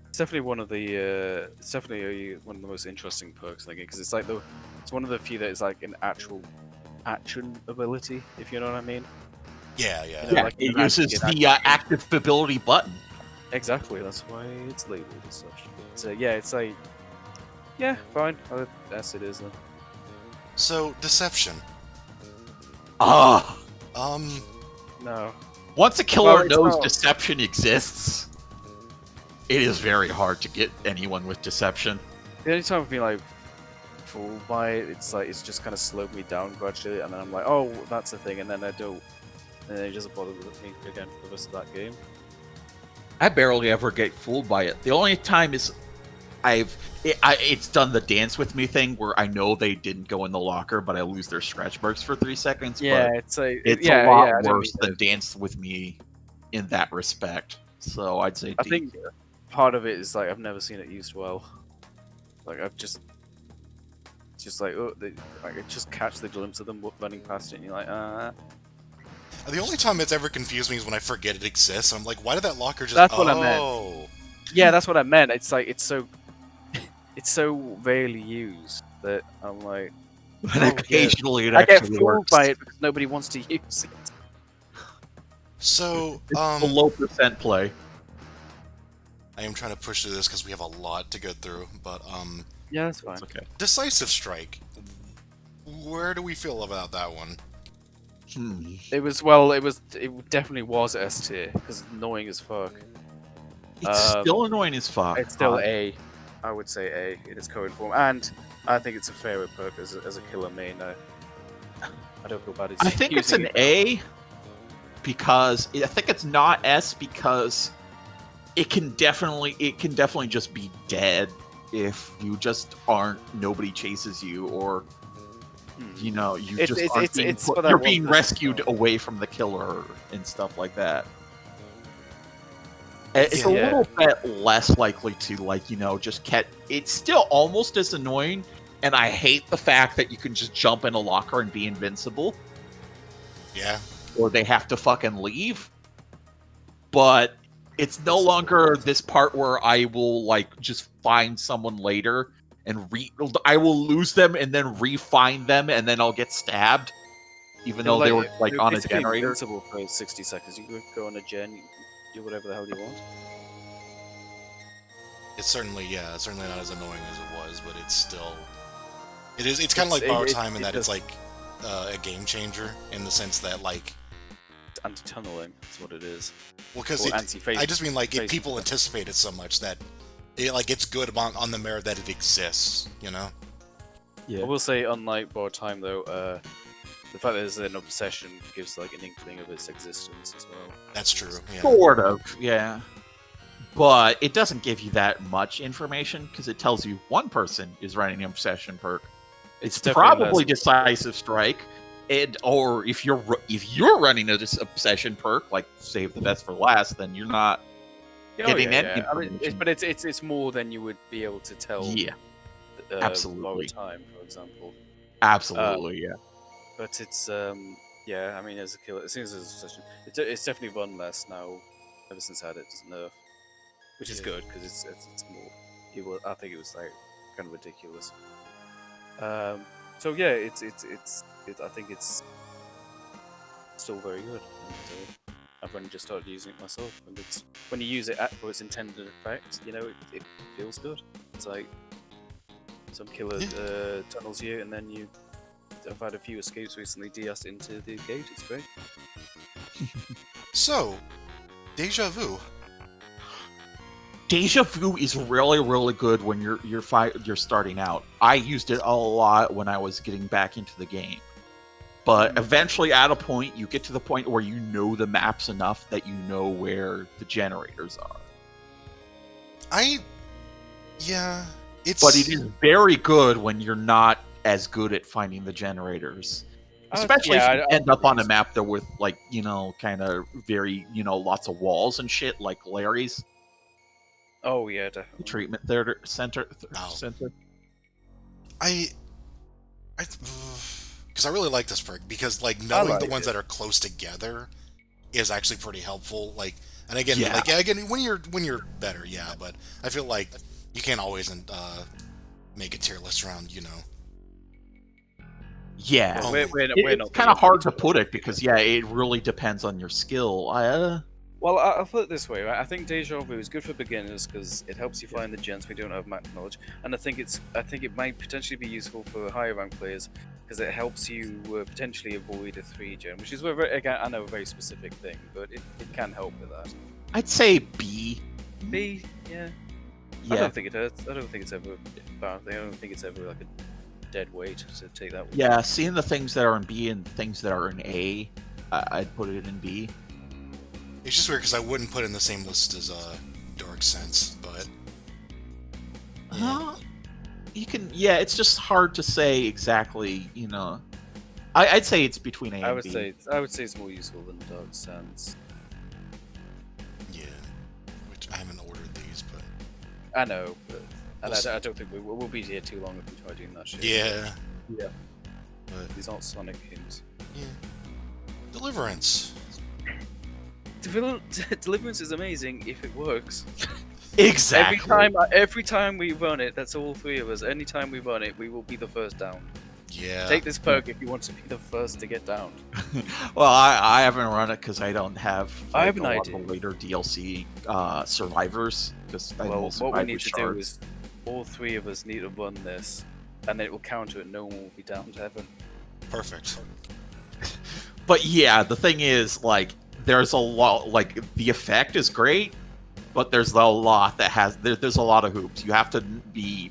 It's definitely one of the one of the most interesting perks in the game because it's like it's one of the few that is like an actual action ability, if you know what I mean. Yeah, yeah. You know, like, it you can actually uses get the active ability button. Exactly, that's why it's labeled as such. So yeah, it's like fine. Yes, it is then. So, Deception. Ah, No. once a killer Well, it's knows not- deception exists, it is very hard to get anyone with deception. The only time I've been like fooled by it, it's like it's just kind of slowed me down gradually, and then I'm like, oh, that's a thing, and then I don't, and then it doesn't bother with me again for the rest of that game. I barely ever get fooled by it. The only time is it's done the dance with me thing where I know they didn't go in the locker, but I lose their scratch marks for 3 seconds. Yeah, but it's like it's yeah, a lot yeah, I don't worse either. than dance with me in that respect. So I'd say I D. think part of it is like I've never seen it used well. Like I've just like I could just catch the glimpse of them running past it, and you're like, The only time it's ever confused me is when I forget it exists. I'm like, why did that locker just... That's what I meant. Oh. yeah, that's what I meant. It's like it's so rarely used that I'm like, But occasionally it I get actually fooled works. by it because nobody wants to use it. So, It's a low percent play. I am trying to push through this because we have a lot to go through. But Yeah, that's fine. Okay. Decisive Strike. Where do we feel about that one? It definitely was S tier because annoying as fuck. It's still annoying as fuck. It's still A. I would say A in its current form, and I think it's a fairer perk as a killer main. I don't feel bad. I think it's an A because I think it's not S because it can definitely just be dead if you just nobody chases you or you you're being rescued away from the killer and stuff like that. It's a little bit less likely to just catch. It's still almost as annoying, and I hate the fact that you can just jump in a locker and be invincible. Yeah. Or they have to fucking leave. But it's no longer this part where I will just find someone later and I will lose them and then re-find them and then I'll get stabbed, even though they were on a generator. Invincible for 60 seconds. You could go on a gen, do whatever the hell you want. It's certainly not as annoying as it was, but it's still. It's kind of like Borrowed Time in that it's like a game changer in the sense that Anti-tunneling is what it is. Well, because I just mean people anticipate it so much that it's good on the merit that it exists, you know. Yeah. I will say, unlike Borrowed Time, though, the fact that there's an obsession gives an inkling of its existence as well. That's true. Yeah. Sort of, yeah. But it doesn't give you that much information because it tells you one person is running an obsession perk. It's probably Decisive Strike, or if you're running an obsession perk, like Save the Best for Last, then you're not getting any information. But it's more than you would be able to tell. Yeah, absolutely. Time, for example. Absolutely, yeah. But it's yeah. I mean, as a killer, as soon as there's a obsession, it's definitely run less now. Ever since I had it, nerf, which is good because it's more. I think it was kind of ridiculous. So yeah, I think it's still very good. And, I've only just started using it myself, and it's when you use it for its intended effect, it feels good. It's like some killer tunnels you, and then I've had a few escapes recently. DS into the gate. It's great. So, Deja Vu. Deja Vu is really, really good when you're starting out. I used it a lot when I was getting back into the game. But eventually, at a point, you get to the point where you know the maps enough that you know where the generators are. But it is very good when you're not as good at finding the generators. Especially if you end up on a map that with kind of very, lots of walls and shit, like Larry's. Oh yeah, definitely. Treatment center. Because I really like this perk because knowing the ones that are close together is actually pretty helpful. And again, when you're better, but I feel like you can't always make a tier list around, Yeah, it's kind of hard to put it because it really depends on your skill. Well, I'll put it this way, right? I think Deja Vu is good for beginners because it helps you find the gens we don't have max knowledge, and I think it might potentially be useful for higher rank players because it helps you potentially avoid a 3-gen, which is again I know a very specific thing, but it can help with that. I'd say B. B, yeah. I don't think it hurts. I don't think it's ever a bad thing. I don't think it's ever a dead weight to take that one. Yeah, seeing the things that are in B and things that are in A, I'd put it in B. It's just weird because I wouldn't put it in the same list as Dark Sense, but you can. Yeah, it's just hard to say exactly. I'd say it's between A and B. I would say it's more useful than Dark Sense. Yeah, which I haven't ordered these, but I know, but I don't think we'll be here too long if we try doing that shit. Yeah. But these aren't Sonic games. Yeah. Deliverance. Deliverance is amazing if it works. Exactly. Every time we run it, that's all three of us. Anytime we run it, we will be the first down. Yeah. Take this perk if you want to be the first to get down. Well, I haven't run it because I don't have. I have an a lot idea. of the later DLC survivors. Because Well, what we need to do is all three of us need to run this, and then it will counter it. No one will be down to heaven. Perfect. But yeah, the thing is, like, there's a lot. Like, the effect is great, but there's a lot that has. There's a lot of hoops. You have to be,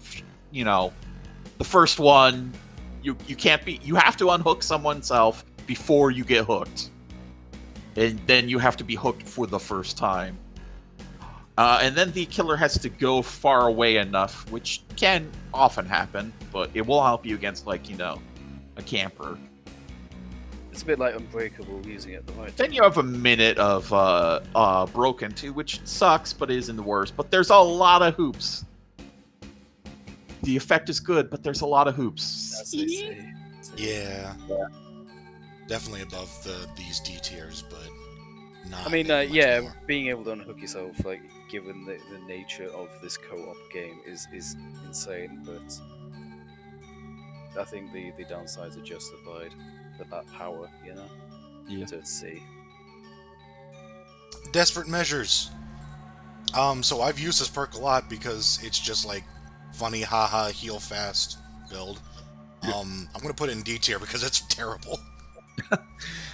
the first one. You can't be. You have to unhook someone's self before you get hooked, and then you have to be hooked for the first time. And then the killer has to go far away enough, which can often happen, but it will help you against, like, a camper. It's a bit like Unbreakable using it at the right time. Then you have a minute of Broken too, which sucks, but isn't the worst. But there's a lot of hoops. The effect is good, but there's a lot of hoops. As they say. Yeah. Definitely above these D tiers, but not. I mean, much yeah, more. being able to unhook yourself, like, given the nature of this co-op game, is insane. But I think the downsides are justified for that power, Yeah. So let's see. Desperate measures. So I've used this perk a lot because it's just like funny, haha, heal fast build. I'm gonna put it in D tier because it's terrible.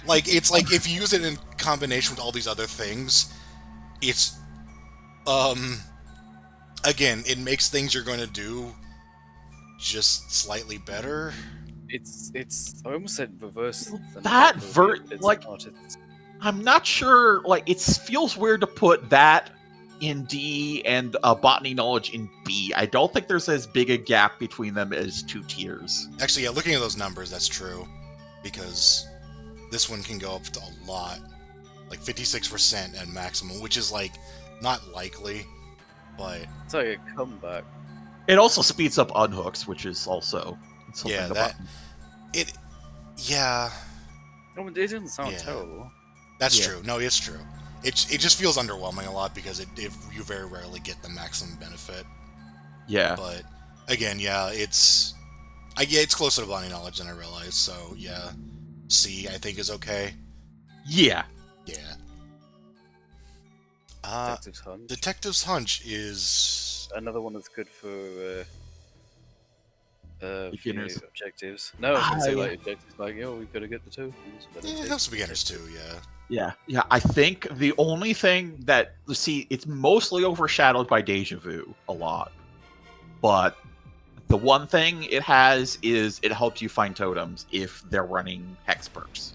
Like, it's like if you use it in combination with all these other things, it's again, it makes things you're going to do just slightly better. It's I almost said reverse. That it's like not, it's, I'm not sure. Like, it feels weird to put that in D and botany knowledge in B. I don't think there's as big a gap between them as 2 tiers. Actually, yeah, looking at those numbers, that's true. Because this one can go up to a lot. Like 56% at maximum, which is, like, not likely, but... it's like a comeback. It also speeds up unhooks, which is also something Yeah, about... Yeah, Oh, it doesn't sound Yeah. terrible. that's Yeah. true. No, it's true. It just feels underwhelming a lot because you very rarely get the maximum benefit. Yeah. But, again, yeah, it's closer to Botany Knowledge than I realized, so, yeah. C, I think, is okay. Yeah. Yeah. Detective's Hunch. Detective's Hunch is... Another one that's good for Beginners. objectives. No, I was gonna say yeah. like objectives, like, we've got to get the tokens. but Yeah, it's- it helps beginners too, yeah. Yeah. I think the only thing that... See, it's mostly overshadowed by Deja Vu a lot. But the one thing it has is it helps you find totems if they're running hex perks.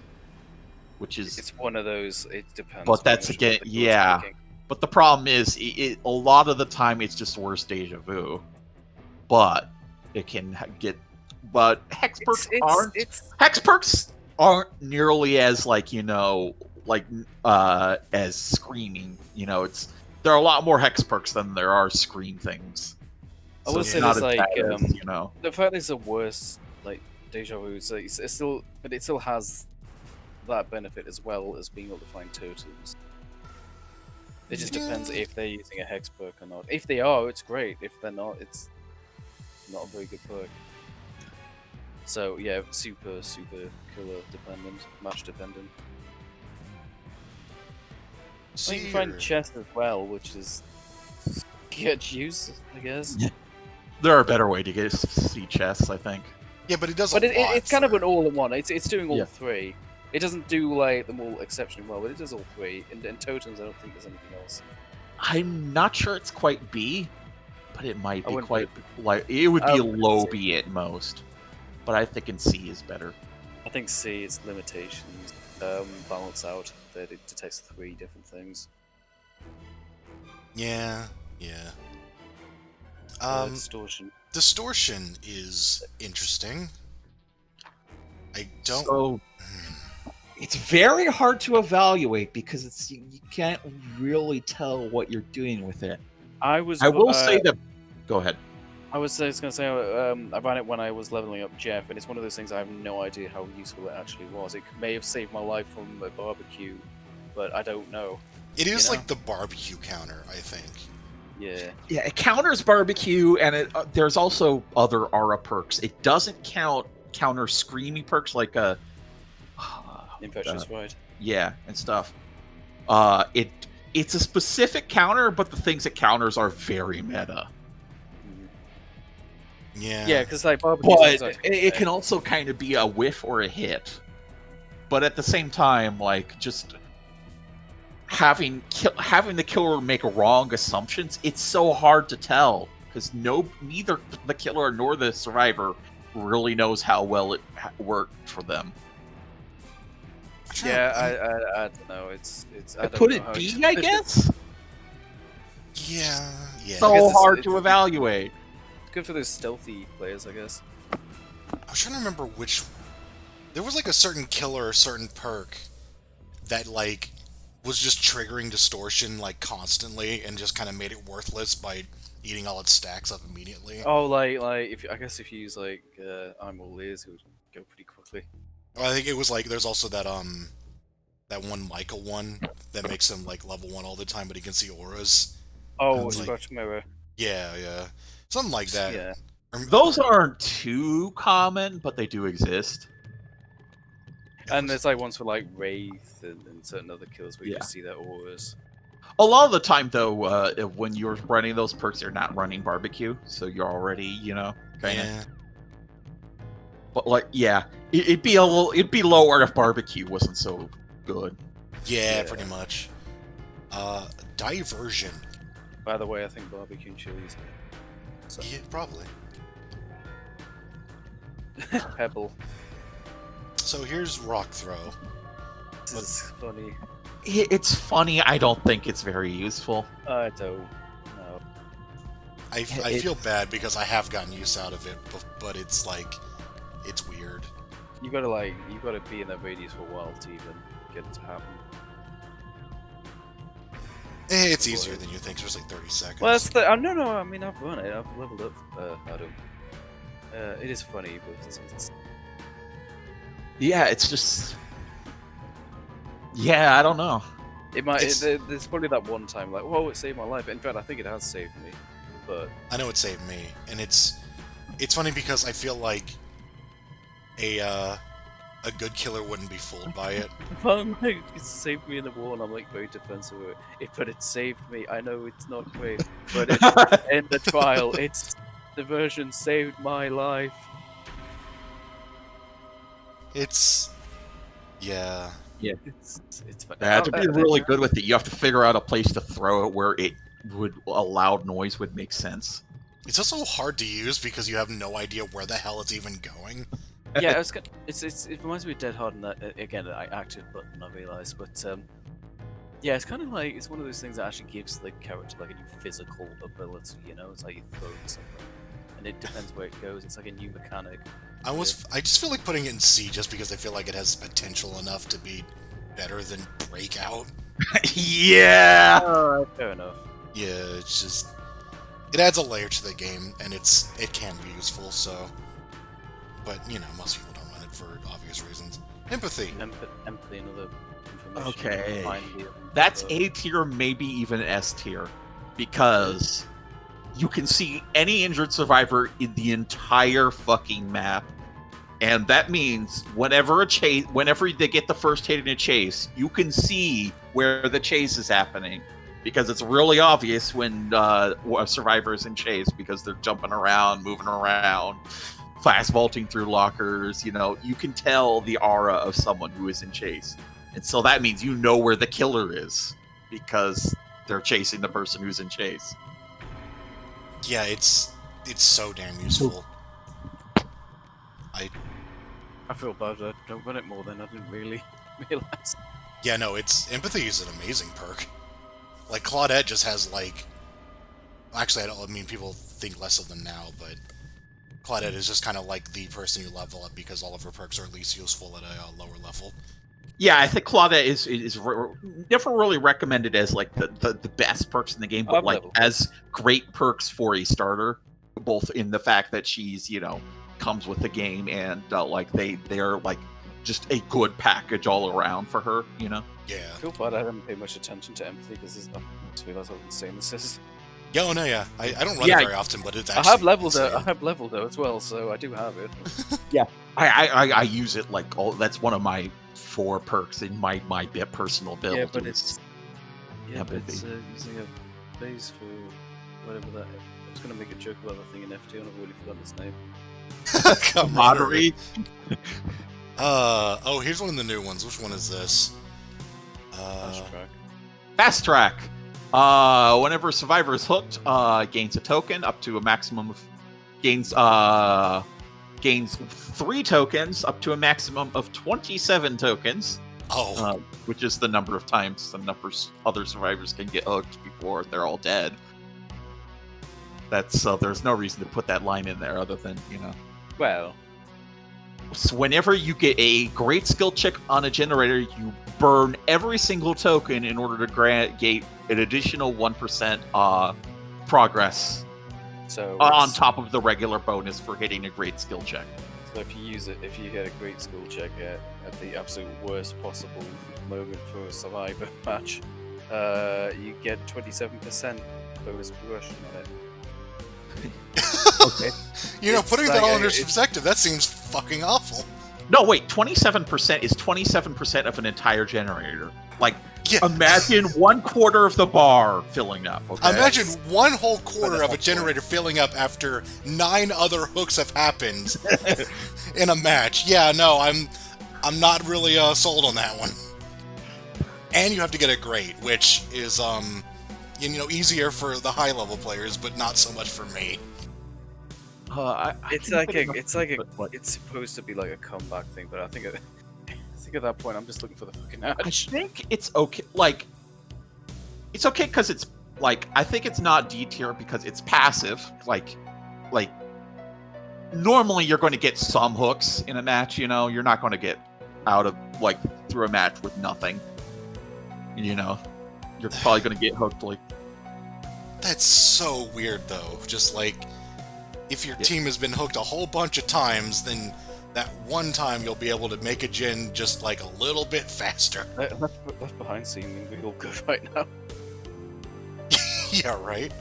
Which is... It's one of those. It depends. But that's pretty much again- what the guild's yeah. picking. But the problem is, a lot of the time it's just worse Deja Vu. But it can get... But hex perks aren't... Hex perks aren't nearly as, like, as screaming. There are a lot more hex perks than there are scream things. I would it's say not there's as like bad as, the fact is the worst like deja vu. So it's still, but it still has that benefit as well as being able to find totems. It just depends if they're using a hex perk or not. If they are, it's great. If they're not, it's not a very good perk. So yeah, super killer dependent, match dependent. C, You can find or- chest as well, which is get use, I guess. There are better way to get see chests, I think. Yeah, but it does But a lot it's kind of for- an all-in-one. It's doing all Yeah. three. It doesn't do like them all exceptionally well, but it does all three. And totems, I don't think there's anything else. I'm not sure it's quite B, but it might I be wouldn't quite like it would I be a wouldn't low say- B at most. But I think in C is better. I think C, its limitations balance out that it detects 3 different things. Yeah. Distortion. Distortion is interesting. I don't... So it's very hard to evaluate because you can't really tell what you're doing with it. I will say that. Go ahead. I was just gonna say I ran it when I was leveling up Jeff, and it's one of those things I have no idea how useful it actually was. It may have saved my life from a barbecue, but I don't know. It is you know? like the barbecue counter, I think. Yeah. Yeah, it counters barbecue, and there's also other aura perks. It doesn't count counter screamy perks like Infectious Ride. yeah, and stuff. It's a specific counter, but the things it counters are very meta. Yeah. Yeah, because like But it can also kind of be a whiff or a hit. But at the same time, like just having the killer make wrong assumptions, it's so hard to tell because neither the killer nor the survivor really knows how well it worked for them. Yeah, I don't know. It's I don't Put know it how B, I guess. Yeah. So hard to evaluate. It's good for those stealthy players, I guess. I was trying to remember which. There was like a certain killer or certain perk that like was just triggering distortion like constantly and just kind of made it worthless by eating all its stacks up immediately. Oh, like if you use like I'm all ears, it would go pretty quickly. Well, I think it was like there's also that one Michael one that makes him like level 1 all the time, but he can see auras. Oh, It's like- Scratch Mirror. Yeah, something like that. Yeah. Those aren't too common, but they do exist. And there's like ones for like Wraith and certain other kills where you Yeah. can see their auras. A lot of the time, though, when you're running those perks, you're not running barbecue, so you're already, kind of. Yeah. But like, yeah, it'd be lower if barbecue wasn't so good. Yeah, pretty much. Diversion. By the way, I think barbecue and chilies. So. Yeah, probably. Pebble. So here's rock throw. This is funny. It's funny. I don't think it's very useful. I don't know. I feel bad because I have gotten use out of it, but it's like, it's weird. You gotta be in that radius for a while to even get it to happen. It's easier than you think. There's like 30 seconds. Well, that's the no. I mean, I've run it. I've leveled up. Adam. It is funny, but it's Yeah, it's just. Yeah, I don't know. it might. There's probably that one time like, whoa, it saved my life. In fact, I think it has saved me. But I know it saved me, and it's funny because I feel like a good killer wouldn't be fooled by it. I'm like, it saved me in the war, and I'm like very defensive of it. But it saved me. I know it's not great, but in the trial, the version saved my life. It's yeah. It's fun. To be really good with it, you have to figure out a place to throw it where a loud noise would make sense. It's also hard to use because you have no idea where the hell it's even going. Yeah, it reminds me of Dead Hard, and that again, I active button, I realised, but yeah, it's kind of like it's one of those things that actually gives the character like a new physical ability. It's like you throw something, and it depends where it goes. It's like a new mechanic. I just feel like putting it in C just because I feel like it has potential enough to be better than Breakout. Yeah. Fair enough. Yeah, it's just it adds a layer to the game, and it can be useful. So, but most people don't run it for obvious reasons. Empathy. Empathy, another information. Okay. Finally, That's A tier, maybe even S tier, because you can see any injured survivor in the entire fucking map. And that means whenever they get the first hit in a chase, you can see where the chase is happening. Because it's really obvious when a survivor is in chase because they're jumping around, moving around, fast vaulting through lockers. You can tell the aura of someone who is in chase. And so that means you know where the killer is because they're chasing the person who's in chase. Yeah, it's so damn useful. I feel bad. I don't run it more than I didn't really realize. Yeah, no, empathy is an amazing perk. Like Claudette just has actually I mean people think less of them now, but Claudette is just kind of like the person you level up because all of her perks are least useful at a lower level. Yeah, I think Claudette is never really recommended as like the best perks in the game, but like as great perks for a starter, both in the fact that she's comes with the game and like they're like just a good package all around for her. Yeah. I feel bad I haven't paid much attention to empathy because I just realised how insane this is. Yeah, oh no, yeah. I don't run Yeah, it very often, but it's I actually have leveled it. insane. I have leveled it as well, so I do have it. I use it like all. That's one of my 4 perks in my personal build. Yeah, but is- using a base for whatever that. I was gonna make a joke about the thing in FT, and I've already forgotten its name. Camaraderie. Oh, here's one of the new ones. Which one is this? Fast track. Fast track. Whenever a survivor is hooked, gains a token up to a maximum of gains 3 tokens up to a maximum of 27 tokens. Oh, Which is the number of times some other survivors can get hooked before they're all dead. That's there's no reason to put that line in there other than Well, So whenever you get a great skill check on a generator, you burn every single token in order to get an additional 1% progress so on top of the regular bonus for hitting a great skill check. So if you hit a great skill check at the absolute worst possible moment for a survivor match, you get 27% bonus progression on it. Okay. Putting that all into perspective, that seems fucking awful. No, wait, 27% is 27% of an entire generator. Like, Yeah. imagine 1/4 of the bar filling up. Okay? Imagine one whole quarter of a generator filling up after 9 other hooks have happened in a match. Yeah, no, I'm not really sold on that one. And you have to get a great, which is easier for the high level players, but not so much for me. It's supposed to be like a comeback thing, but I think at that point I'm just looking for the fucking I match. think it's okay. Like, it's okay because it's like I think it's not D tier because it's passive. Like normally you're going to get some hooks in a match. You're not going to get out of through a match with nothing. You're probably going to get hooked That's so weird, though. Just if your team has been hooked a whole bunch of times, then that one time you'll be able to make a gen just a little bit faster. Left behind seeming real good right now. Yeah, right?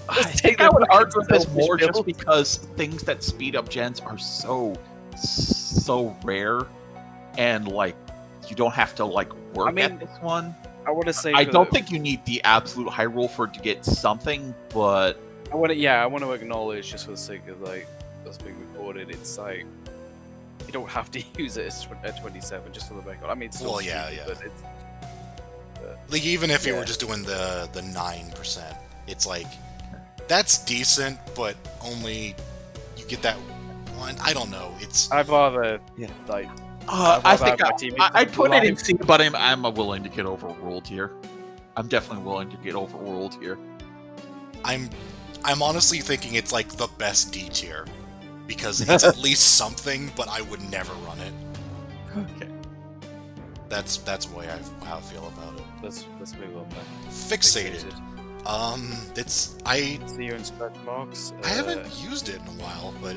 I think I would argue this more build. just because things that speed up gens are so rare, and you don't have to work at this one. I want to say I don't think you need the absolute high roll for it to get something, but I want to acknowledge, just for the sake of us being recorded, it's you don't have to use it at 27 just for the record. I mean, it's still Yeah. but it's Even if you were just doing the 9%, it's that's decent, but only you get that one. I don't know. I'd rather I think my team I'd put it in C, but I'm willing to get overruled here. I'm definitely willing to get overruled here. I'm honestly thinking it's the best D tier because it's at least something, but I would never run it. Okay. That's the way how I feel about it. Let's move on then. Fixated. It's See your inspect marks. I haven't used it in a while, but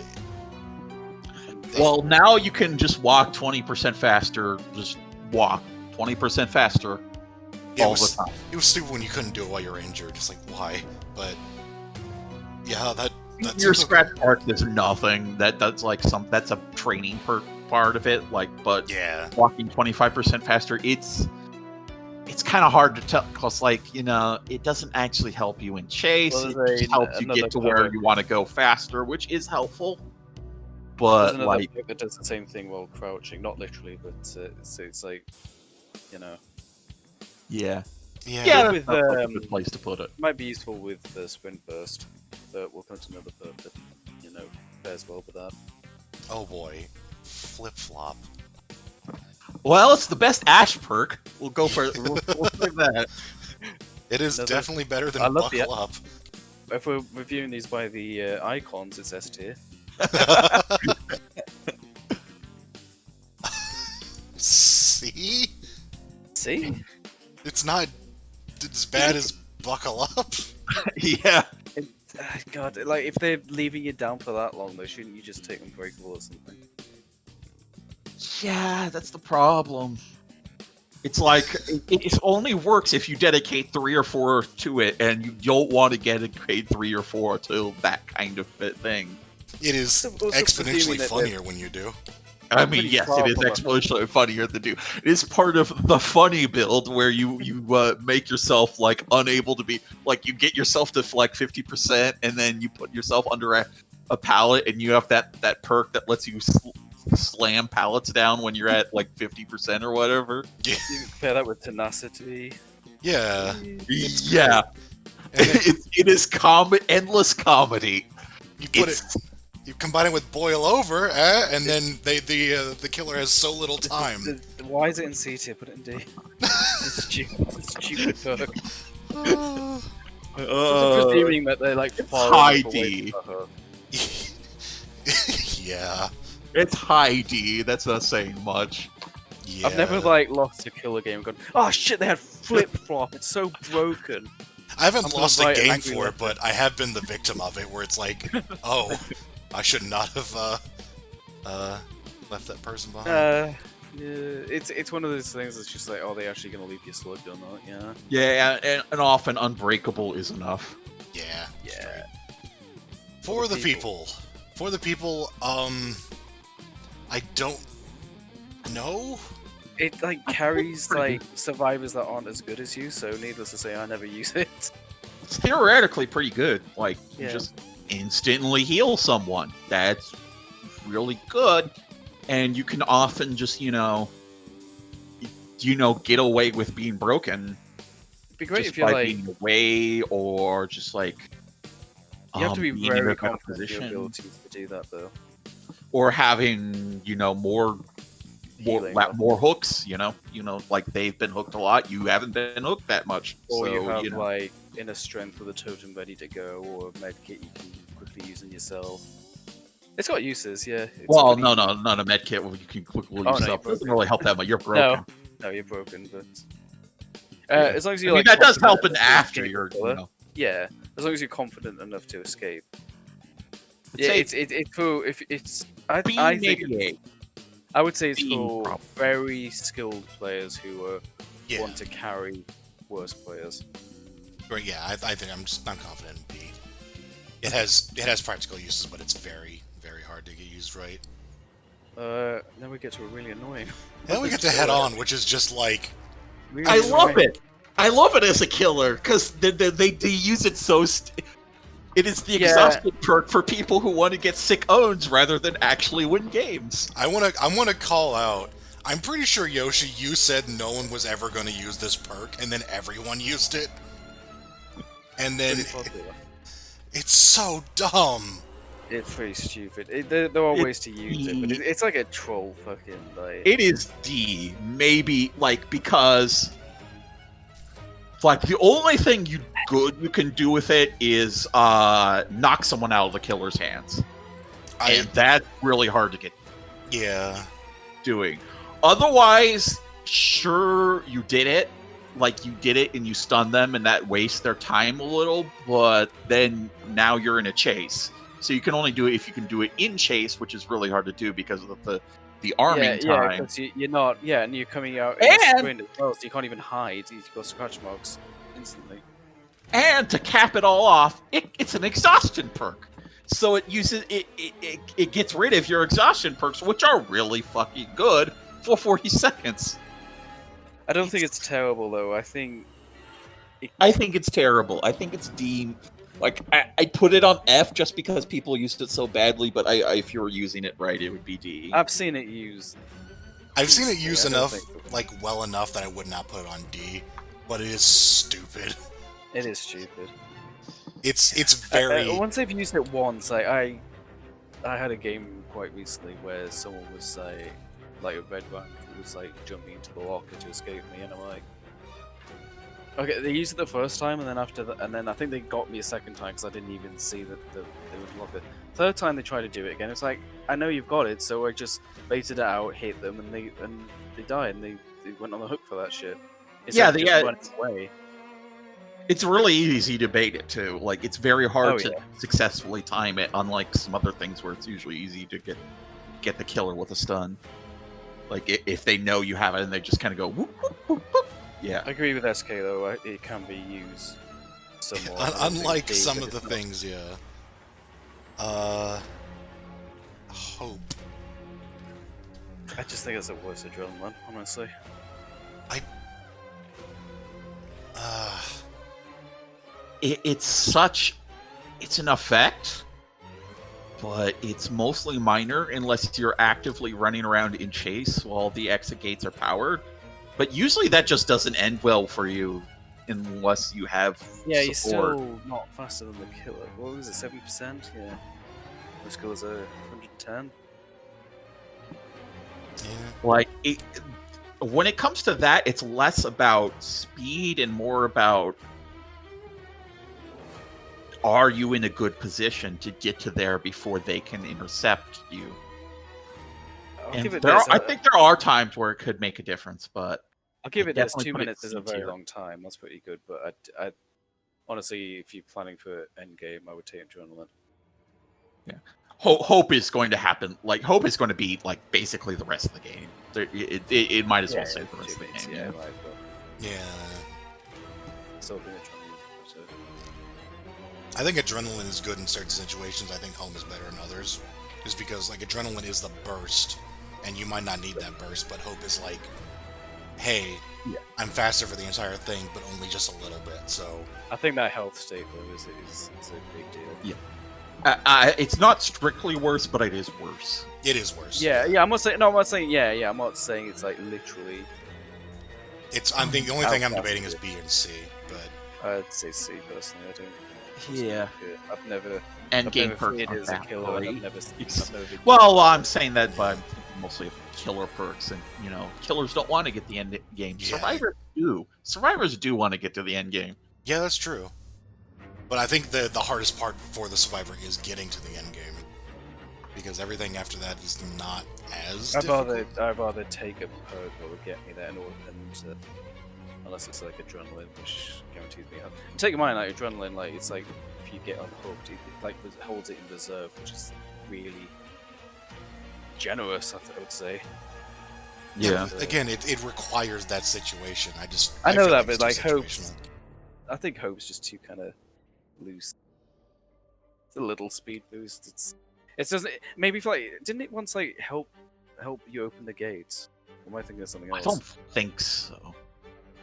Well, now you can just walk 20% faster. Just walk 20% faster all the time. It was stupid when you couldn't do it while you were injured. Just why? But yeah, that's Your scratch mark is nothing. That's that's a training part of it. But yeah, walking 25% faster, it's kind of hard to tell because it doesn't actually help you in chase. Well, it just helps you get to where you want to go faster, which is helpful. There's But another book that does the same thing while crouching, not literally, but it's yeah, with, that's a good place to put it. might be useful with sprint burst, but we'll come to another book that pairs well with that. Oh boy, flip flop. Well, it's the best Ash perk. We'll go for we'll that. It is Another- definitely better than I love the- buckle up. If we're reviewing these by the icons, it's S tier. See, See? it's not as bad as buckle up. Yeah. God, if they're leaving you down for that long, though, shouldn't you just take Unbreakable or something? Yeah, that's the problem. It's like it only works if you dedicate 3 or 4 to it, and you don't want to dedicate 3 or 4 to that kind of thing. It is Also exponentially presuming that funnier when you do. I mean, pretty yes, far it is from it. exponentially funnier to do. It is part of the funny build where you make yourself like unable to be like you get yourself to like 50%, and then you put yourself under a pallet, and you have that perk that lets you slam pallets down when you're at like 50% or whatever. You compare that with tenacity. Yeah. Yeah, And then it is endless comedy. you put it, you combine it with boil over, and then the killer has so little time. Why is it in C tier? Put it in D. It's stupid perk. Presuming that they're like far high enough away D. from her. Yeah. It's high D. That's not saying much. Yeah. I've never like lost a killer game and gone, oh shit, they had flip flop. It's so broken. I haven't I'm gonna lost a write an game angry for it, letter. but I have been the victim of it, where it's like, oh, I should not have left that person behind. Yeah, it's one of those things that's just like, oh, they actually gonna leave you slugged or not? Yeah. Yeah, and often unbreakable is enough. Yeah. Yeah. For the people. For the people, I don't know. It like carries like survivors that aren't as good as you, so needless to say, I never use it. It's theoretically pretty good. Like, Yeah. you just instantly heal someone. That's really good. And you can often just, get away with being broken. It'd be great just if you're by like, being away or just like you have to be being in a very better confident in your abilities to do that, though. or having more Healing, more hooks, like they've been hooked a lot, you haven't been hooked that much. or So, you have like inner strength with a totem ready to go, or a medkit you can quickly use in yourself. It's got uses, yeah. It's well, pretty- no, not a med kit where you can quickly Oh, no, yourself. you're It doesn't broken. really help that much. You're broken. No, you're broken, but Yeah. as long as I you're mean, like that does confident help in enough to after escape you're, the killer. Yeah, as long as you're confident enough to escape. Yeah, say it's for if it's I B think maybe A. I would say it's B, for probably. very skilled players who Yeah. want to carry worse players. Right, yeah, I think I'm confident in B. It has practical uses, but it's very, very hard to get used right. Then we get to a really annoying. Then we get to head on, which is just like, Really I love annoying. it. I love it as a killer because they use it so. It is the Yeah. exhaustion perk for people who want to get sick owns rather than actually win games. I wanna call out. I'm pretty sure, Yoshi, you said no one was ever going to use this perk, and then everyone used it. And then Pretty popular. it's so dumb. It's pretty stupid. There are ways to use it, but D. it's like a troll fucking like. It is D, maybe because like the only thing you can do with it is knock someone out of the killer's hands, and that's really hard to get Yeah. doing. Otherwise, sure, you did it. Like, you did it and you stun them, and that wastes their time a little, but then now you're in a chase. So you can only do it if you can do it in chase, which is really hard to do because of the arming time. Yeah, because you're not. Yeah, and you're coming out in And- a sprint as well, so you can't even hide. You've got scratch marks instantly. And to cap it all off, it's an exhaustion perk. So it uses it gets rid of your exhaustion perks, which are really fucking good for 40 seconds. I don't think it's terrible though. I think it's terrible. I think it's D. Like, I put it on F just because people used it so badly, but if you were using it right, it would be D. I've seen it used. I've seen it used I don't enough, think so. like, well enough that I would not put it on D, but it is stupid. It is stupid. It's very... Once they've used it once, I had a game quite recently where someone was like a red rank who was like jumping into the locker to escape me, and I'm like, okay, they used it the first time, and then and then I think they got me a second time because I didn't even see that they would lock it. Third time they tried to do it again. It's like, I know you've got it, so I just baited it out, hit them, and they died, and they went on the hook for that shit. Yeah, Instead of just running away. It's really easy to bait it too. Like, it's very hard Oh, to yeah. successfully time it, unlike some other things where it's usually easy to get the killer with a stun. Like if they know you have it and they just kind of go whoop, whoop, whoop, whoop. Yeah. I agree with SK though. It can be used somewhat. Unlike some of the things, yeah. Hope. I just think it's a worse adrenaline, honestly. It's an effect, but it's mostly minor unless you're actively running around in chase while the exit gates are powered. But usually that just doesn't end well for you unless you have Yeah, you're support. still not faster than the killer. What was it, 7%? Yeah. Which kills a 110. Yeah. Like when it comes to that, it's less about speed and more about are you in a good position to get to there before they can intercept you. I'll give it I think there are times where it could make a difference, but I'll give it this. definitely 2 put it minutes is a very C-tier. long time. That's pretty good. But I honestly, if you're planning for endgame, I would take adrenaline. Yeah, hope is going to happen. Like hope is going to be like basically the rest of the game. It might as well say the rest of the game. Yeah, Yeah. right, but Yeah. still think adrenaline. So. I think adrenaline is good in certain situations. I think home is better in others. Just because, like, adrenaline is the burst, and you might not need that burst, but hope is like, hey, Yeah. I'm faster for the entire thing, but only just a little bit, so... I think that health state though is a big deal. Yeah. It's not strictly worse, but it is worse. It is worse. Yeah. I'm not saying. No, I'm not saying. Yeah. I'm not saying it's like literally. I'm thinking the only thing I'm debating is B and C, but... I'd say C personally. I don't. Yeah. I've never. Endgame I've perks never aren't as a that killer. great. I've never been- Well, I'm saying that, but I'm thinking mostly of killer perks, and killers don't want to get the end game. Yeah. Survivors do. Survivors do want to get to the end game. Yeah, that's true. But I think the hardest part for the survivor is getting to the end game. Because everything after that is not as difficult. I'd rather take a perk that would get me there, unless it's like adrenaline, which guarantees me help. Take in mind, like adrenaline, like it's like if you get unhooked, it like holds it in reserve, which is really generous, I would say. Yeah. Again, it requires that situation. I know feel that, it's but like too Hope's, situational. I think Hope's just too kind of loose. It's a little speed boost. It's just maybe for like didn't it once like help you open the gates? Or am I thinking of something I else? don't think so.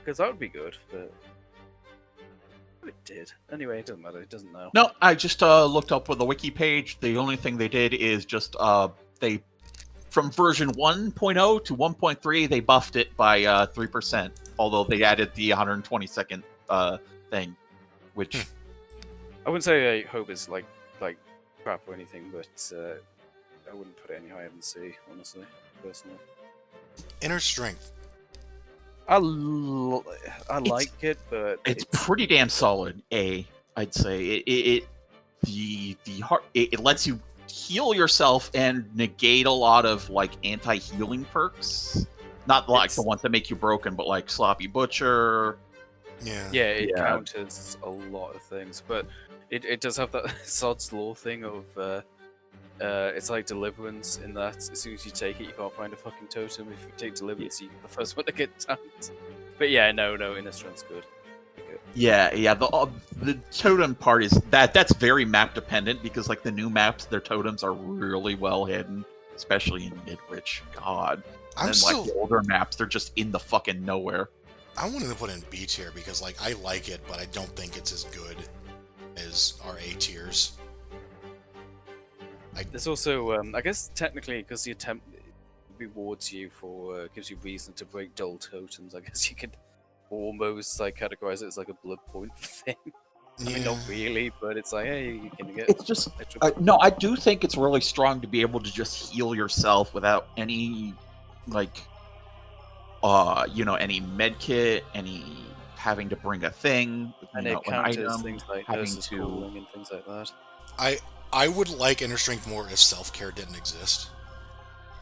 Because that would be good, but it did. Anyway, it doesn't matter. It doesn't know. No, I just looked up with the wiki page. The only thing they did is just they from version 1.0 to 1.3 they buffed it by 3%. Although they added the 120-second thing, which I wouldn't say Hope is like crap or anything, but I wouldn't put it any higher than C, honestly, personally. Inner strength. I like it, but it's pretty damn solid. I'd say it lets you heal yourself and negate a lot of like anti-healing perks. Not like the ones that make you broken, but like Sloppy Butcher. Yeah. Yeah, it counters a lot of things, but it does have that Sod's Law thing of it's like Deliverance in that as soon as you take it, you can't find a fucking totem. If you take Deliverance, you're the first one to get tapped. But yeah, no, Inner Strength's good. Yeah. The totem part is that's very map dependent because like the new maps, their totems are really well hidden, especially in Midwich. God, and like the older maps, they're just in the fucking nowhere. I wanted to put in B tier because like I like it, but I don't think it's as good as our A tiers. There's also, I guess technically, because the attempt rewards you for, gives you reason to break dull totems, I guess you could almost like categorize it as like a blood point thing. I mean, not really, but it's like, hey, you can get. It's just no. I do think it's really strong to be able to just heal yourself without any, like, any med kit, any having to bring a thing, and it counters things like nurses calling and things like that. I would like Inner Strength more if self-care didn't exist.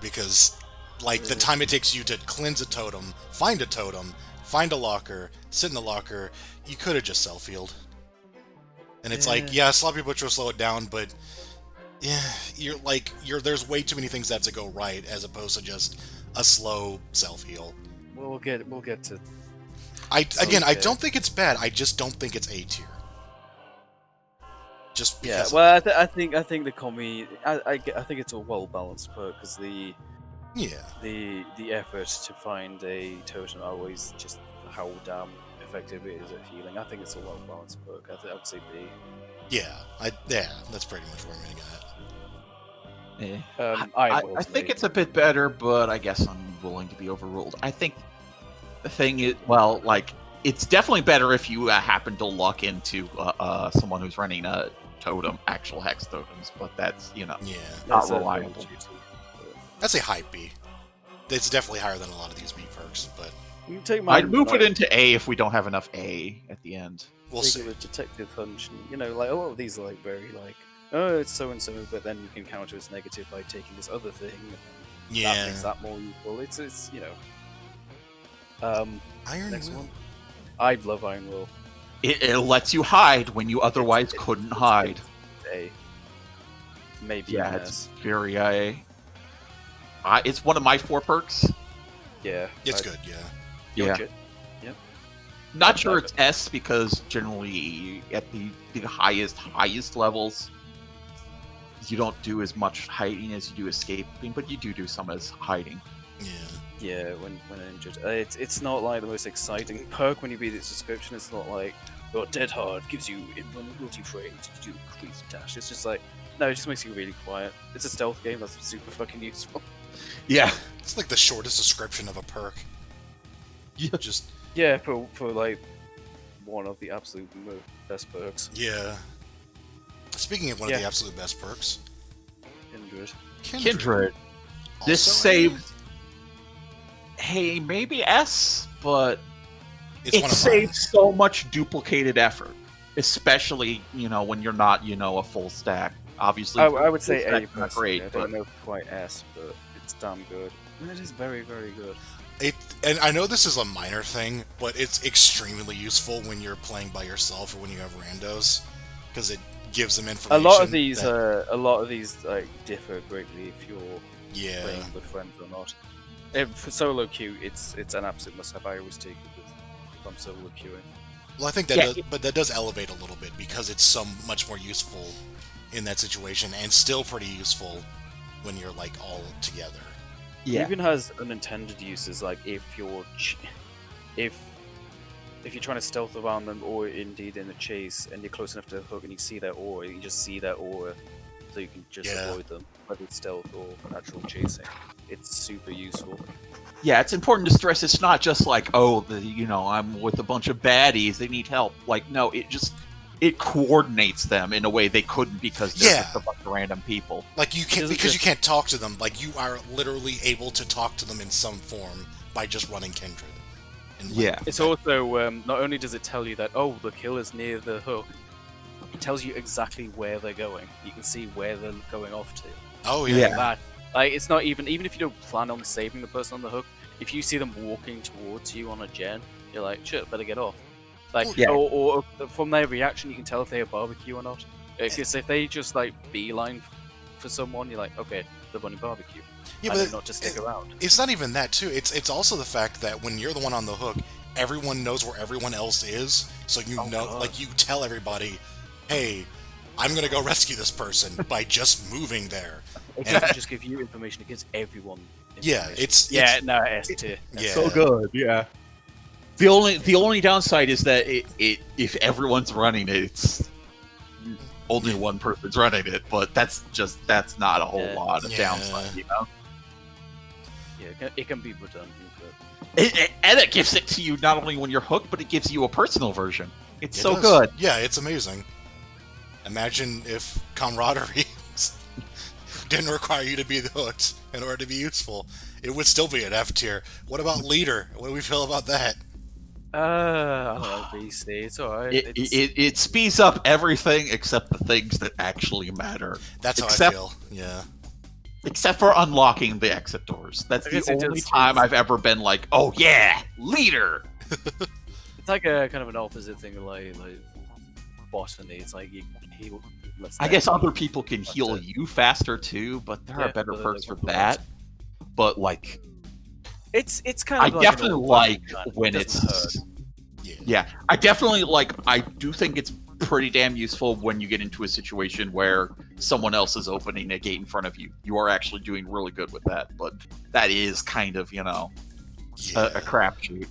Because, like, the time it takes you to cleanse a totem, find a locker, sit in the locker, you could have just self-healed. And it's like, yeah, Sloppy Butcher will slow it down, but yeah, there's way too many things that have to go right, as opposed to just, a slow self-heal. We'll get to. I don't think it's bad. I just don't think it's A tier. Just Yeah, because. well, I think the combi. I think it's a well balanced perk because the effort to find a totem always just how damn effective it is at healing. I think it's a well balanced perk. I would say B. Yeah, that's pretty much where I'm gonna get. I think it's a bit better, but I guess I'm willing to be overruled. I think the thing is, well, like, it's definitely better if you happen to luck into someone who's running a totem, actual hex totems, but that's, not reliable. That's a high B. It's definitely higher than a lot of these B perks, but I'd move it into A if we don't have enough A at the end. We'll see. With detective hunch, and, like a lot of these are like very like, oh, it's so and so, but then you can counter its negative by taking this other thing. That makes that more useful. It's Iron next Will. one. I love Iron Will. It lets you hide when you otherwise couldn't hide. A. Maybe Yeah, an it's S. very A. It's one of my 4 perks. Yeah. It's good, yeah. Yeah. Yep. Not sure it's S because generally at the highest levels, you don't do as much hiding as you do escaping, but you do some as hiding. Yeah. Yeah, when injured. It's not like the most exciting perk when you beat its description. It's not like, oh, Dead Hard gives you invulnerability frames if you do a crazy dash. It's just like, no, it just makes you really quiet. It's a stealth game that's super fucking useful. Yeah. It's like the shortest description of a perk. Yeah. Just Yeah, for like one of the absolute best perks. yeah. Speaking of one of the absolute best perks, Kindred. This Also saved. Hey, maybe S, but It's one it of saves so much duplicated effort, especially when you're not a full stack. Obviously, I would say full A. stack's not Personally. great, I but don't know if quite S, but it's damn good. And it is very, very good. And I know this is a minor thing, but it's extremely useful when you're playing by yourself or when you have randos, because it gives them information. A lot of these like differ greatly if you're playing with friends or not. For solo queue, it's an absolute must-have. I always take it if I'm solo queuing. Well, I think that does elevate a little bit because it's so much more useful in that situation, and still pretty useful when you're like all together. Yeah. It even has unintended uses, like if you're trying to stealth around them, or indeed in a chase, and you're close enough to the hook, and you see their aura, you just see their aura, so you can just avoid them, whether it's stealth or actual chasing. It's super useful. Yeah, it's important to stress it's not just like, oh, I'm with a bunch of baddies, they need help. Like, no, it coordinates them in a way they couldn't because they're just a bunch of random people. Like you can't you can't talk to them. Like you are literally able to talk to them in some form by just running Kindred. It's also not only does it tell you that the killer's near the hook, it tells you exactly where they're going. You can see where they're going off to. Oh yeah. Like it's not even if you don't plan on saving the person on the hook, if you see them walking towards you on a gen, you're like, shit, better get off. Like, or from their reaction, you can tell if they have barbecue or not. Because if they just like beeline for someone, you're like, okay, they're running barbecue. Yeah, but not to stick around. It's not even that too. It's also the fact that when you're the one on the hook, everyone knows where everyone else is. So like you tell everybody, hey, I'm gonna go rescue this person by just moving there. It doesn't just give you information; it gives everyone. Yeah, it's S tier. Yeah, so good. Yeah. The only downside is that if everyone's running it, it's only one person's running it. But that's not a whole lot of downside, Yeah, it can be redundant, but and it gives it to you not only when you're hooked, but it gives you a personal version. It's so does. good. Yeah, it's amazing. Imagine if camaraderie didn't require you to be hooked in order to be useful. It would still be an F tier. What about leader? What do we feel about that? I don't know, BC. It's alright. It speeds up everything except the things that actually matter. That's how I feel. Yeah. Except for unlocking the exit doors. That's the only time I've ever been like, oh yeah, leader. It's like a kind of an opposite thing, like botany. It's like you heal. I guess other people can heal you faster too, but there are better perks for that. But like, It's kind I of like definitely like when it doesn't it's. hurt. Yeah, I definitely like. I do think it's pretty damn useful when you get into a situation where someone else is opening a gate in front of you. You are actually doing really good with that, but that is kind of a crapshoot.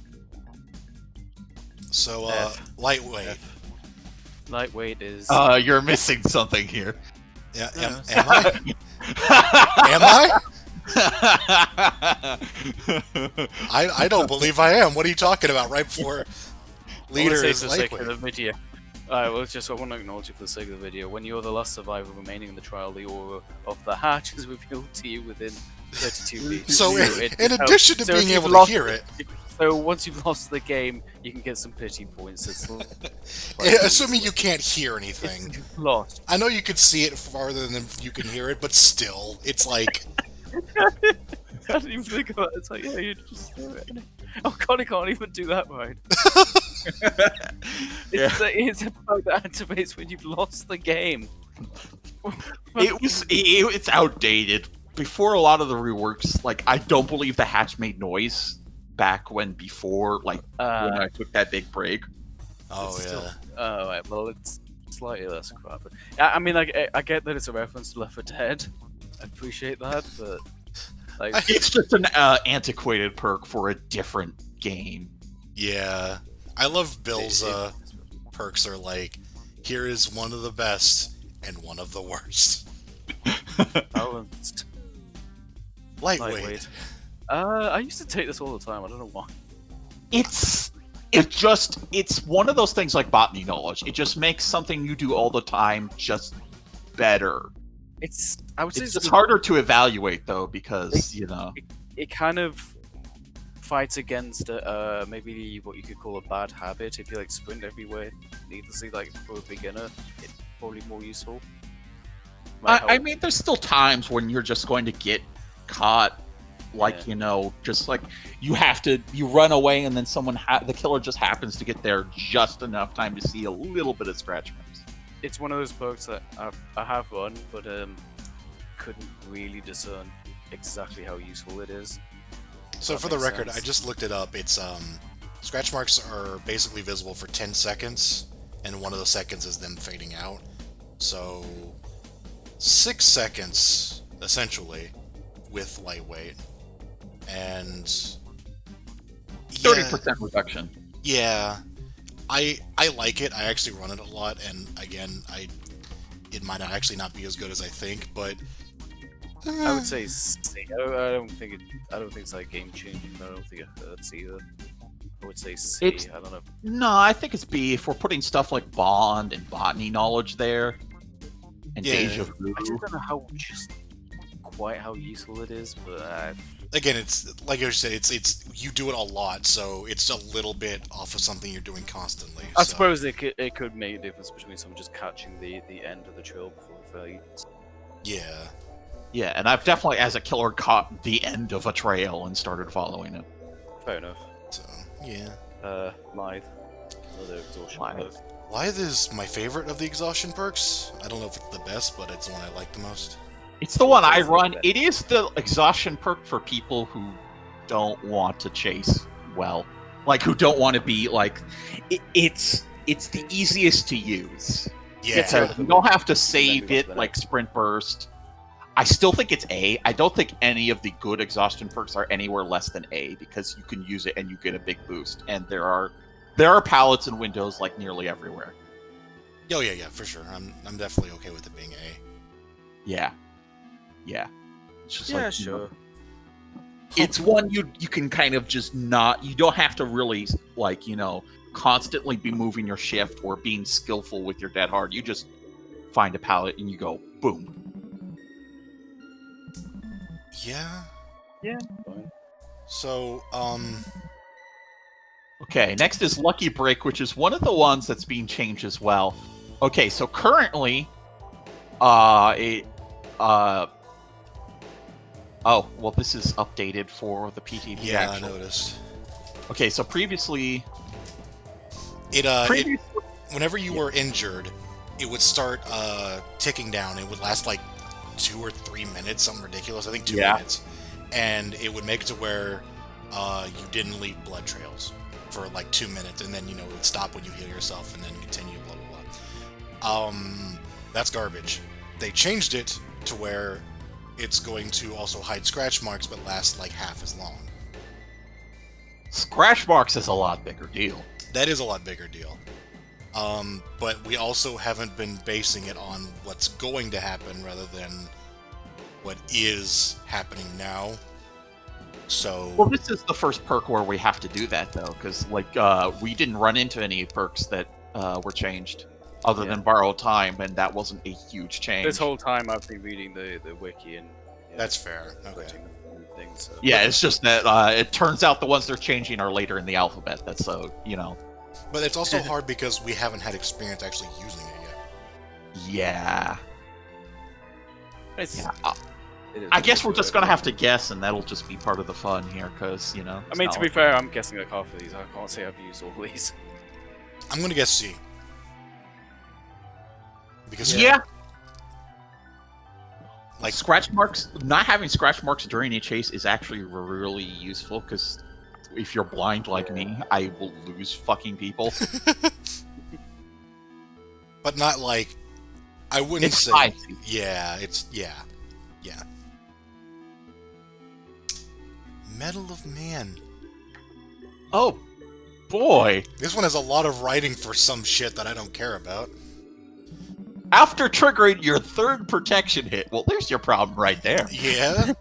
So, lightweight. Lightweight is. You're missing something here. Yeah, No, am it's- I? Am I? I don't believe I am. What are you talking about? Right before leader for is the sake of lightweight. the video. Alright, well, I want to acknowledge it for the sake of the video. When you are the last survivor remaining in the trial, the aura of the hatch is revealed to you within 32 feet. So, it in helps. addition to So if being you've able lost- to hear it, So once you've lost the game, you can get some pity points. assuming you can't hear anything. Lost. I know you could see it farther than you can hear it, but still, it's like I didn't even think about it. It's like, yeah, you just do it. Oh god, I can't even do that right. It's a bug that activates when you've lost the game. It's outdated. Before a lot of the reworks, like I don't believe the hatch made noise back before when I took that big break. oh yeah. Still- Oh, right, well, it's slightly less crap. But, I mean, I get that it's a reference to Left 4 Dead. I appreciate that, but like, It's just an antiquated perk for a different game. Yeah. I love Bill's perks are like, here is one of the best and one of the worst. balanced, Lightweight. I used to take this all the time. I don't know why. It's one of those things like botany knowledge. It just makes something you do all the time just better. I would say It's harder to evaluate though because it kind of fights against maybe what you could call a bad habit. If you like sprint everywhere needlessly, like for a beginner, it's probably more useful. I mean, there's still times when you're just going to get caught. Like, just like you run away and then the killer just happens to get there just enough time to see a little bit of scratch marks. It's one of those perks that I have run, but couldn't really discern exactly how useful it is. So That for the makes record, sense. I just looked it up. It's scratch marks are basically visible for 10 seconds, and one of those seconds is them fading out. So 6 seconds essentially with lightweight. And 30% reduction. Yeah, I like it. I actually run it a lot, and again, it might not actually not be as good as I think, but I would say C. I don't think it's like game changing. I don't think it hurts either. I would say C. It's- I don't know. No, I think it's B. If we're putting stuff like bond and botany knowledge there, and Yeah. deja vu. I just don't know quite how useful it is, but again, it's like I said, it's you do it a lot, so it's a little bit off of something you're doing constantly. I so. suppose it could make a difference between someone just catching the end of the trail before it fades. Yeah. Yeah, and I've definitely, as a killer, caught the end of a trail and started following it. Fair enough. So yeah. Lithe. Another exhaustion Lithe. perk. Lithe is my favorite of the exhaustion perks. I don't know if it's the best, but it's the one I like the most. It's the one I It's the run. best. It is the exhaustion perk for people who don't want to chase well. Like, who don't want to be, like... It's the easiest to use. Yeah. Because you don't have to save it like Sprint Burst. I still think it's A. I don't think any of the good exhaustion perks are anywhere less than A, because you can use it and you get a big boost. And there are palettes and windows like nearly everywhere. Oh yeah, for sure. I'm definitely okay with it being A. Yeah. It's just Yeah, like, sure. It's one you can kind of just not. You don't have to really constantly be moving your shift or being skillful with your dead hard. You just find a palette and you go boom. Yeah. Yeah. Fine. So Okay, next is Lucky Break, which is one of the ones that's being changed as well. Okay, so currently, oh, well, this is updated for the PTB. yeah, actual. I noticed. Okay, so previously, It whenever you were injured, it would start ticking down. It would last like 2 or 3 minutes, something ridiculous. I think 2 Yeah. minutes, and it would make it to where you didn't leave blood trails for like 2 minutes, and then it would stop when you heal yourself, and then continue. Blah blah blah. That's garbage. They changed it to where it's going to also hide scratch marks, but last like half as long. Scratch marks is a lot bigger deal. That is a lot bigger deal. But we also haven't been basing it on what's going to happen rather than what is happening now. So... Well, this is the first perk where we have to do that, though, because, like, we didn't run into any perks that were changed, other than borrow time, and that wasn't a huge change. This whole time I've been reading the wiki and... That's fair. Okay. Things, so. Yeah, it's just that it turns out the ones they're changing are later in the alphabet. That's so, But it's also hard because we haven't had experience actually using it yet. Yeah. It's, I guess we're just gonna have to guess, and that'll just be part of the fun here, because, I mean, to be fair, I'm guessing like half of these. I can't say I've used all these. I'm gonna guess C. Because like scratch marks, not having scratch marks during a chase is actually really useful, because if you're blind like me, I will lose fucking people. But not like, I wouldn't say. Yeah, yeah. Medal of Man. Oh, boy. This one has a lot of writing for some shit that I don't care about. After triggering your third protection hit, well, there's your problem right there. Yeah.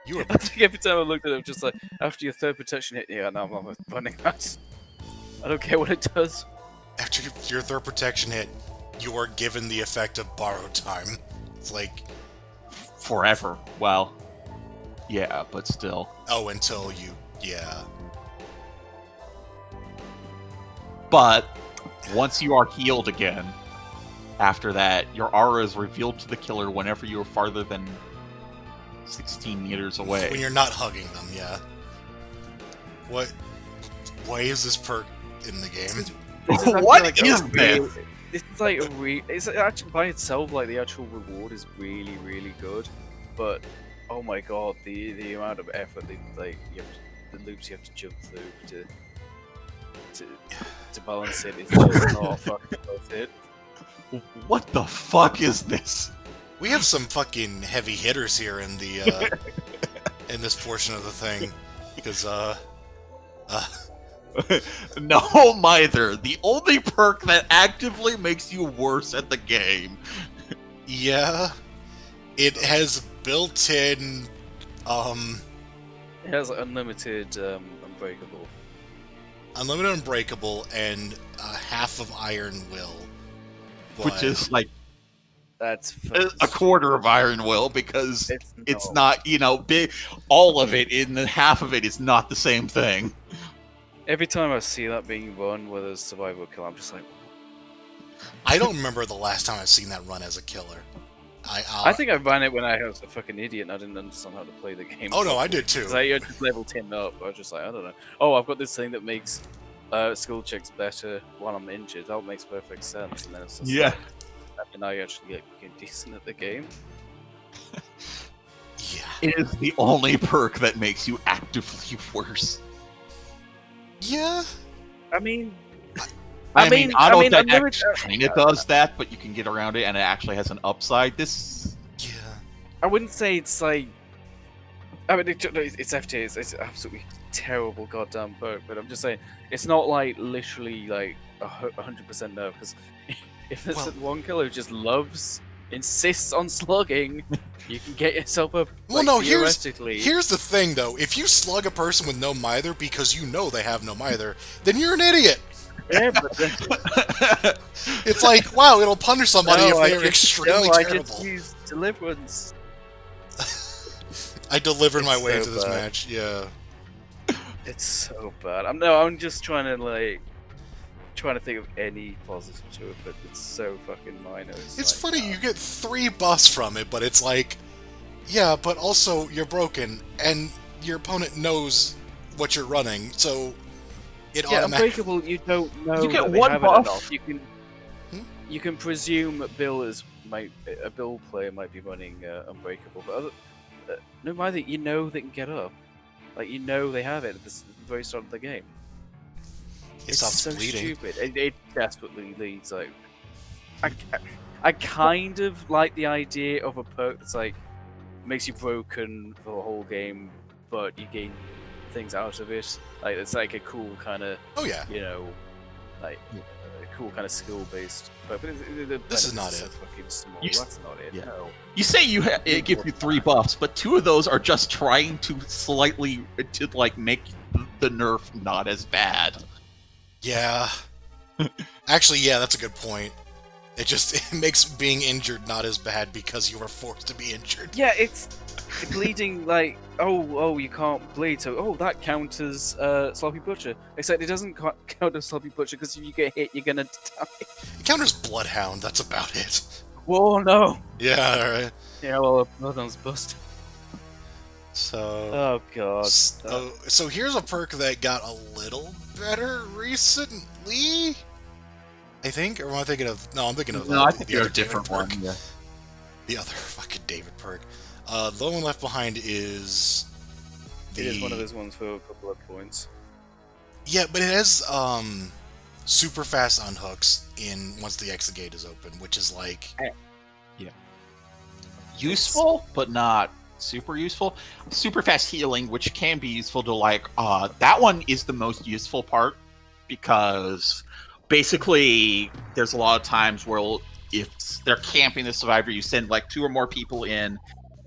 You were. I think every time I looked at it, I'm just like, after your third protection hit, yeah, no, I'm running that. I don't care what it does. After your third protection hit, you are given the effect of borrow time. It's like... Forever. Well, yeah, but still. Oh, until you... Yeah. But, once you are healed again, after that, your aura is revealed to the killer whenever you are farther than 16 meters away. When you're not hugging them, yeah. What? Why is this perk in the game? What is this? It's like it's actually by itself, like the actual reward is really, really good, but oh my god, the amount of effort the loops you have to jump through to balance it is just not fucking worth it. What the fuck is this? We have some fucking heavy hitters here in the in this portion of the thing, because No, Mither. The only perk that actively makes you worse at the game. Yeah, it has built-in It has unlimited unbreakable. Unlimited unbreakable and half of iron will, which is like that's a quarter of iron will, because it's not, big. All of it in the half of it is not the same thing. Every time I see that being run with a survival kill, I'm just like, I don't remember the last time I've seen that run as a killer. I think I ran it when I was a fucking idiot and I didn't understand how to play the game. Oh no, I did too. I just level 10 up. I was just like, I don't know. Oh, I've got this thing that makes skill checks better while I'm injured. That makes perfect sense. And then it's just like, and now you actually get decent at the game. Yeah. It is the only perk that makes you actively worse. Yeah. I mean, I think it does that, but you can get around it, and it actually has an upside. Yeah. I wouldn't say it's like... I mean, it's FT, it's absolutely terrible goddamn perk, but I'm just saying, it's not like literally like 100% nerf, because if there's one killer who just insists on slugging, you can get yourself up. Well, no, here's the thing though. If you slug a person with no mither because you know they have no mither, then you're an idiot. Yeah, but it's like, wow, it'll punish somebody if they're extremely terrible. I just used deliverance. I delivered my way to this match. Yeah. It's so bad. I'm just trying to think of any positive to it, but it's so fucking minor. It's funny, you get 3 buffs from it, but it's like, yeah, but also you're broken, and your opponent knows what you're running, so it Unbreakable, you don't know. You get 1 buff. You can presume a Bill player might be running Unbreakable, but no matter, you know they can get up. Like you know they have it at the very start of the game. It It's stops so bleeding. stupid. It desperately leads like. I kind of like the idea of a perk that's like makes you broken for the whole game, but you gain things out of it. Like it's like a cool kind of, Oh yeah, like a cool kind of skill based. But This is not so it. fucking small. You s- That's not it. yeah. No. You say it gives you 3 buffs, but 2 of those are just trying to slightly to like make the nerf not as bad. yeah. Actually, yeah, that's a good point. It makes being injured not as bad because you were forced to be injured. Yeah, it's bleeding like you can't bleed, so that counters sloppy butcher. Except it doesn't count as sloppy butcher because if you get hit, you're gonna die. It counters bloodhound. That's about it. Whoa, no. Yeah, all right. Yeah, well, bloodhound's busted. So, Oh god. so here's a perk that got a little better recently. I think, or am I thinking of? No, I'm thinking of. No, I think the you're other a different David perk. one. Yeah. The other fucking David perk. The only one left behind is. It is one of those ones for blood points. Yeah, but it has super fast unhooks in once the exit gate is open, which is like. Useful, but not super useful. Super fast healing, which can be useful to like. That one is the most useful part because basically there's a lot of times where if they're camping the survivor, you send like 2 or more people in,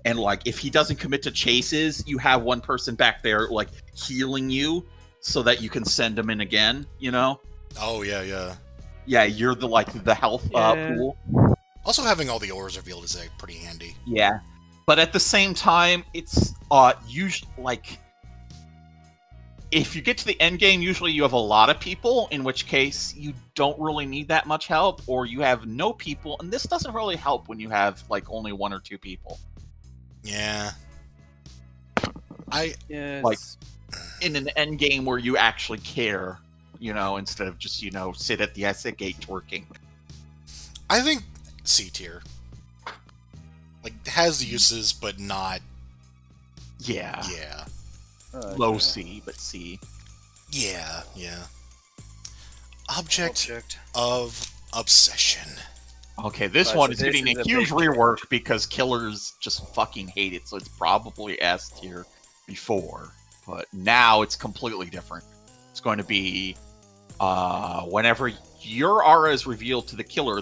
and like if he doesn't commit to chases, you have one person back there like healing you so that you can send him in again. You know? Oh yeah. Yeah, you're the health Yeah. pool. Also, having all the ores revealed is like pretty handy. Yeah, but at the same time, it's usually like if you get to the end game, usually you have a lot of people, in which case you don't really need that much help, or you have no people, and this doesn't really help when you have like only 1 or 2 people. Yeah. Yeah. Like in an end game where you actually care, instead of just sit at the exit gate twerking. I think C tier. Like has uses, but not. Yeah. Yeah. Low C, but C. Yeah. Object of obsession. Okay, this Right, one so is this getting is a a huge big- rework because killers just fucking hate it, so it's probably S tier before. But now it's completely different. It's going to be whenever your aura is revealed to the killer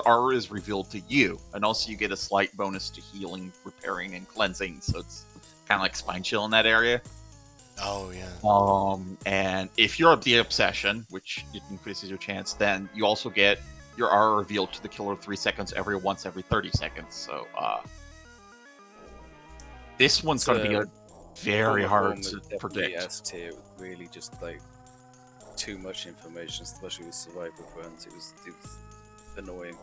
aura is revealed to you. And also you get a slight bonus to healing, repairing, and cleansing, so it's kind of like Spine Chill in that area. Oh yeah. And if you're the obsession, which it increases your chance, then you also get your aura revealed to the killer 3 seconds once every 30 seconds. So this one's going to be very hard to predict. S tier, really just like too much information, especially with survivor friends. It was annoying.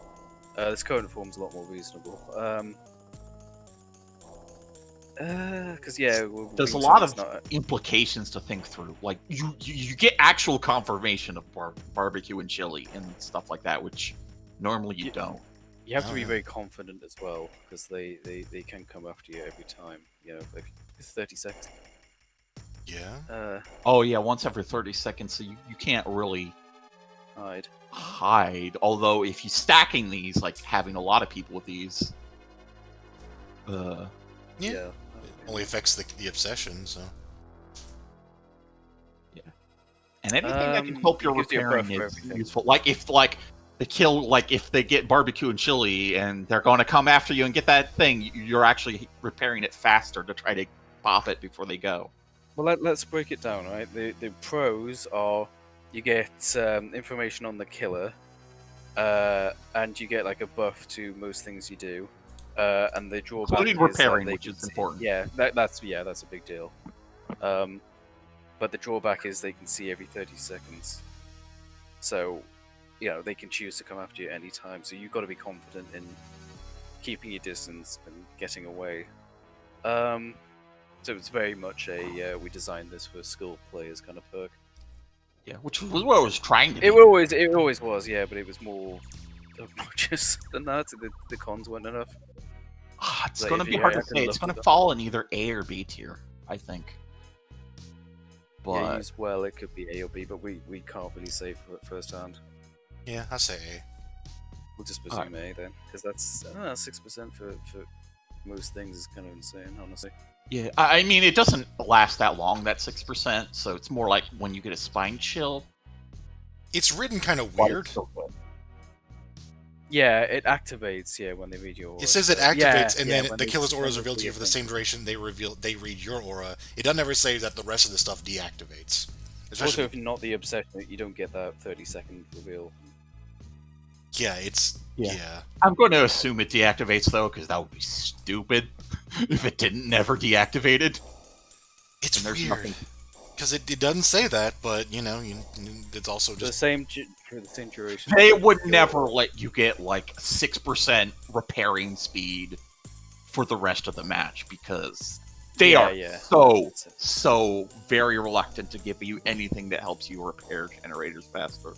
This current form's a lot more reasonable. Because There's a lot of implications to think through. Like you get actual confirmation of barbecue and chili and stuff like that, which normally you don't. You have to Oh, be yeah. very confident as well, because they can come after you every time. Like it's 30 seconds. Yeah. Oh yeah, once every 30 seconds, so you can't really hide. Although if you're stacking these, like having a lot of people with these, Yeah. Only affects the obsession, so. and anything that can help your it gives you a repairing buff for is everything. useful. Like if if they get barbecue and chili and they're going to come after you and get that thing, you're actually repairing it faster to try to pop it before they go. Well, let's break it down, right? The pros are you get information on the killer, and you get like a buff to most things you do, and the drawback Including is repairing, that they which can is see- important. Yeah, that's a big deal. But the drawback is they can see every 30 seconds, so they can choose to come after you at any time. So you've got to be confident in keeping your distance and getting away. So it's very much a we designed this for skilled players kind of perk. Yeah, which was what I was trying to do. It always was, yeah, but it was more obnoxious than that. The cons weren't enough. It's Like, going to if be you hard to had to say. It's look going at to them. fall in either A or B tier, I think. But used well, it could be A or B, but we can't really say for first hand. Yeah, I say A. We'll just presume A then, because that's 6% for most things is kind of insane, honestly. yeah, I mean, it doesn't last that long, that 6%, so it's more like when you get a spine chill. It's written kind of but weird. it's still good. Yeah, it activates. Yeah, when they read your aura. It says it So- activates, yeah, and yeah, then when the they killer's aura is send revealed to you the for the thing. same duration they read your aura. It doesn't ever say that the rest of the stuff deactivates. Also, Especially, if you're not the obsession, you don't get that 30-second reveal. yeah, it's yeah. I'm going to assume it deactivates, though, because that would be stupid if it didn't never deactivated. It's And there's weird nothing- because it doesn't say that, but it's also For the just same for the same duration. They as would your never aura. let you get like 6% repairing speed for the rest of the match because they Yeah, are yeah. so very reluctant to give you anything that helps you repair generators faster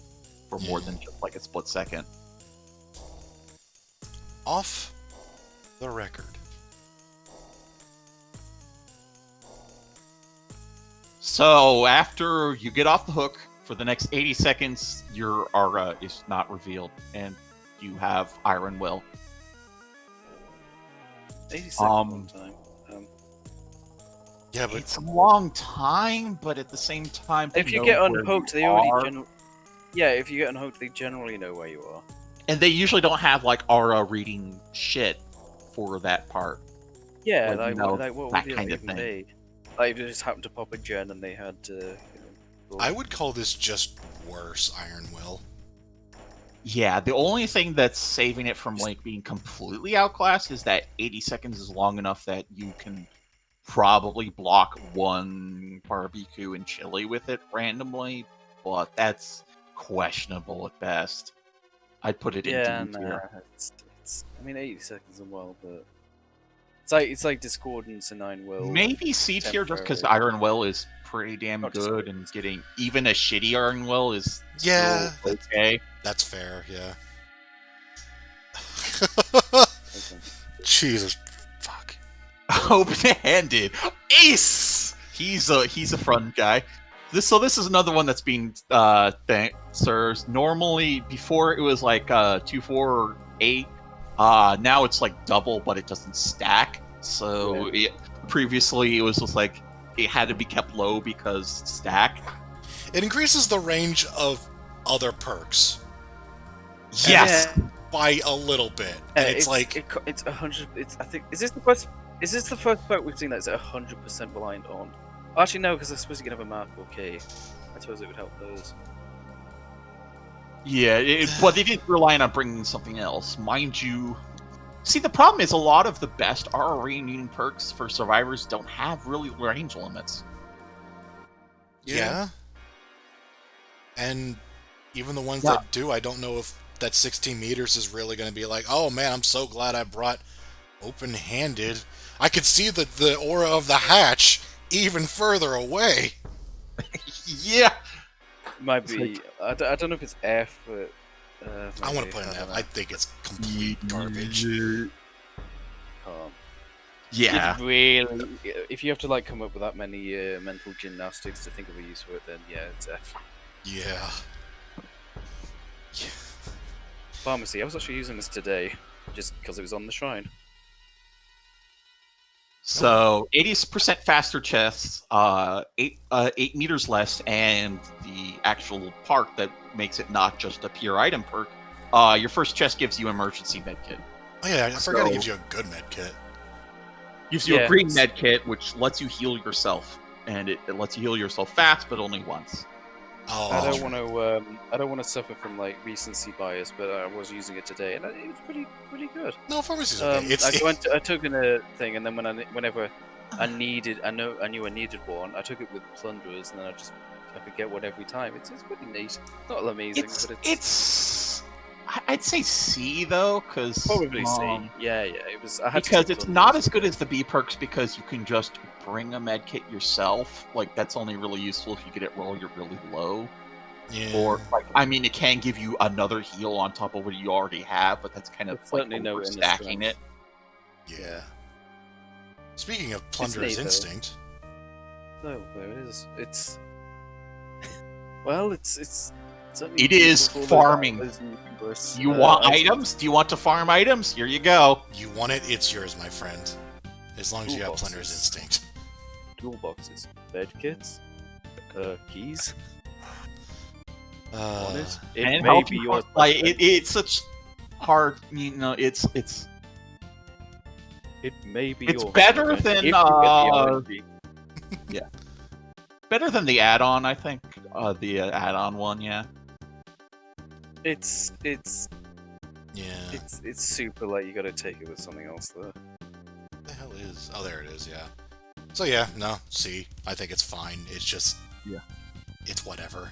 for more than just like a split second. off the record. So after you get off the hook for the next 80 seconds, your aura is not revealed and you have Iron Will. 80 seconds Um, time. Yeah, but It's a long time, but at the same time, If they you know get where unhooked, you they already are. Yeah, if you get unhooked, they generally know where you are. And they usually don't have like aura reading shit for that part. Yeah, Like, like, you know, what would that it kind of even thing. be? Like if it just happened to pop a gen and they had I would call this just worse Iron Will. Yeah, the only thing that's saving it from like being completely outclassed is that 80 seconds is long enough that you can probably block one barbecue and chili with it randomly, but that's questionable at best. I'd put it Yeah, in D tier. it's I mean 80 seconds as well, but it's like Discordance and Nine Will. Maybe C tier just because temporary. Iron Will is pretty damn Not good, and getting even a shitty Iron Will is Yeah, still okay. That's fair, yeah. Okay. Jesus, fuck. Open-handed Ace. He's a fun guy. This is another one that's being served. Normally, before it was like 2, 4, or 8. Now it's like double, but it doesn't stack. So previously it was just like it had to be kept low because stack. It increases the range of other perks Yes. Yeah. by a little bit, and it's like it's 100. It's I think is this the first perk we've seen that's 100% reliant on? Actually, no, because I suppose you can have a map or key. I suppose it would help those. Yeah, but they didn't rely on bringing something else, mind you. See, the problem is a lot of the best RRE perks for survivors don't have really range limits. yeah. And even the ones Yeah. that do, I don't know if that 16 meters is really going to be like, oh man, I'm so glad I brought open-handed. I could see the aura of the hatch even further away. Yeah. Might It's be. I don't know if it's F, but. I want maybe, to put an don't F. know. I think it's complete garbage. Can't. Yeah. It's really, if you have to like come up with that many mental gymnastics to think of a use for it, then yeah, it's F. Yeah. Pharmacy. I was actually using this today, just because it was on the shrine. So 80% faster chests, 8 meters less, and the actual part that makes it not just a pure item perk. Your first chest gives you emergency med kit. Oh yeah, I forgot it So- gives you a good med kit. Gives you Yeah. a green med kit, which lets you heal yourself, and it lets you heal yourself fast, but only once. Oh, I that's don't want to. I don't want to suffer from like recency bias, but I was using it today, and it was pretty good. no, pharmacy's okay. I took in a thing, and then whenever I knew I needed one, I took it with plunderers, and then I could get one every time. It's pretty neat. Not amazing, but it's I'd say C though, because probably C. Yeah, it was. I had to because take it's plunderers. not as good as the B perks because you can just bring a med kit yourself. Like that's only really useful if you get it while you're really low. yeah. Or like, I mean, it can give you another heal on top of what you already have, but that's kind of It's like certainly no stacking it. Yeah. Speaking of Plunderer's neat, though. Instinct, No, there it is. It's Well, it's only It is useful for farming. those numerous, You want items. items? Do you want to farm items? Here you go. You want it, it's yours, my friend. As long as you have Toolboxes. Plender's instinct. Toolboxes, bed kits, keys. On it. It And may help be you yours. like it's such hard. It's It may be It's yours. better if than, you get the RNG. better than the add-on. I think the add-on one. Yeah. It's Yeah. it's super late. You got to take it with something else though. What the hell is? Oh, there it is. Yeah. So yeah, no. See, I think it's fine. It's just. Yeah. It's whatever.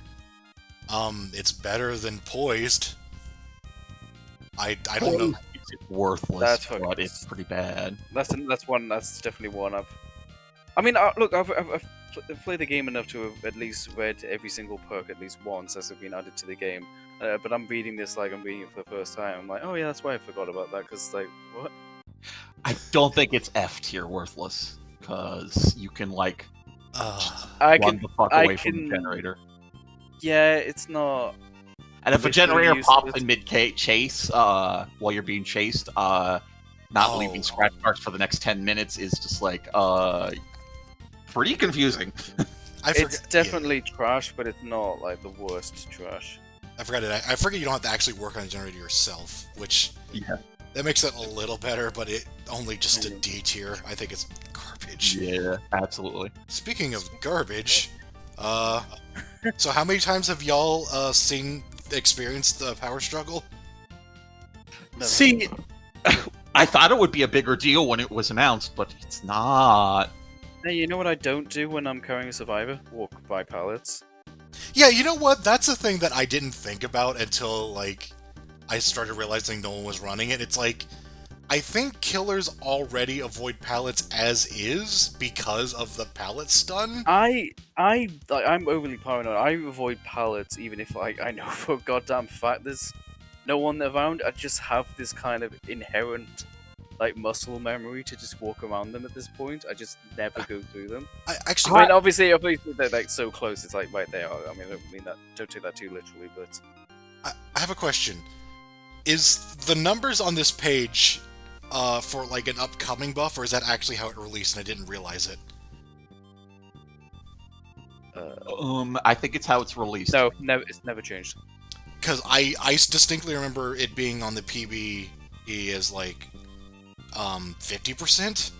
It's better than Poised. I don't know. It's worthless, That's fucking- but it's pretty bad. That's one. That's definitely one. I mean, look, I've played the game enough to have at least read every single perk at least once as it's been added to the game. But I'm reading this like I'm reading it for the first time. I'm like, oh yeah, that's why I forgot about that. Because like, what? I don't think it's F tier worthless because you can like I run can. the fuck I away from the can- generator. Yeah, it's not. And if a Literally generator pops useless. in mid chase, while you're being chased, not leaving scratch marks for the next 10 minutes is just like pretty confusing. It's definitely trash, but it's not like the worst trash. I forgot it. I forget you don't have to actually work on a generator yourself, which Yeah. that makes it a little better, but it only just a D tier. I think it's garbage. Yeah, absolutely. Speaking of garbage, so how many times have y'all experienced the power struggle? Never. See, I thought it would be a bigger deal when it was announced, but it's not. Hey, you know what I don't do when I'm carrying a survivor? Walk by pallets. Yeah, you know what? That's a thing that I didn't think about until like I started realizing no one was running it. It's like I think killers already avoid pallets as is because of the pallet stun. I'm overly paranoid. I avoid pallets even if I know for a goddamn fact there's no one around. I just have this kind of inherent like muscle memory to just walk around them at this point. I just never go through them. Actually, I mean, obviously they're like so close. It's like right there. I mean, I don't mean that. Don't take that too literally, but I have a question. Is the numbers on this page for like an upcoming buff, or is that actually how it released and I didn't realize it? I think it's how it's released. no, it's never changed. Because I distinctly remember it being on the PBE as like 50%.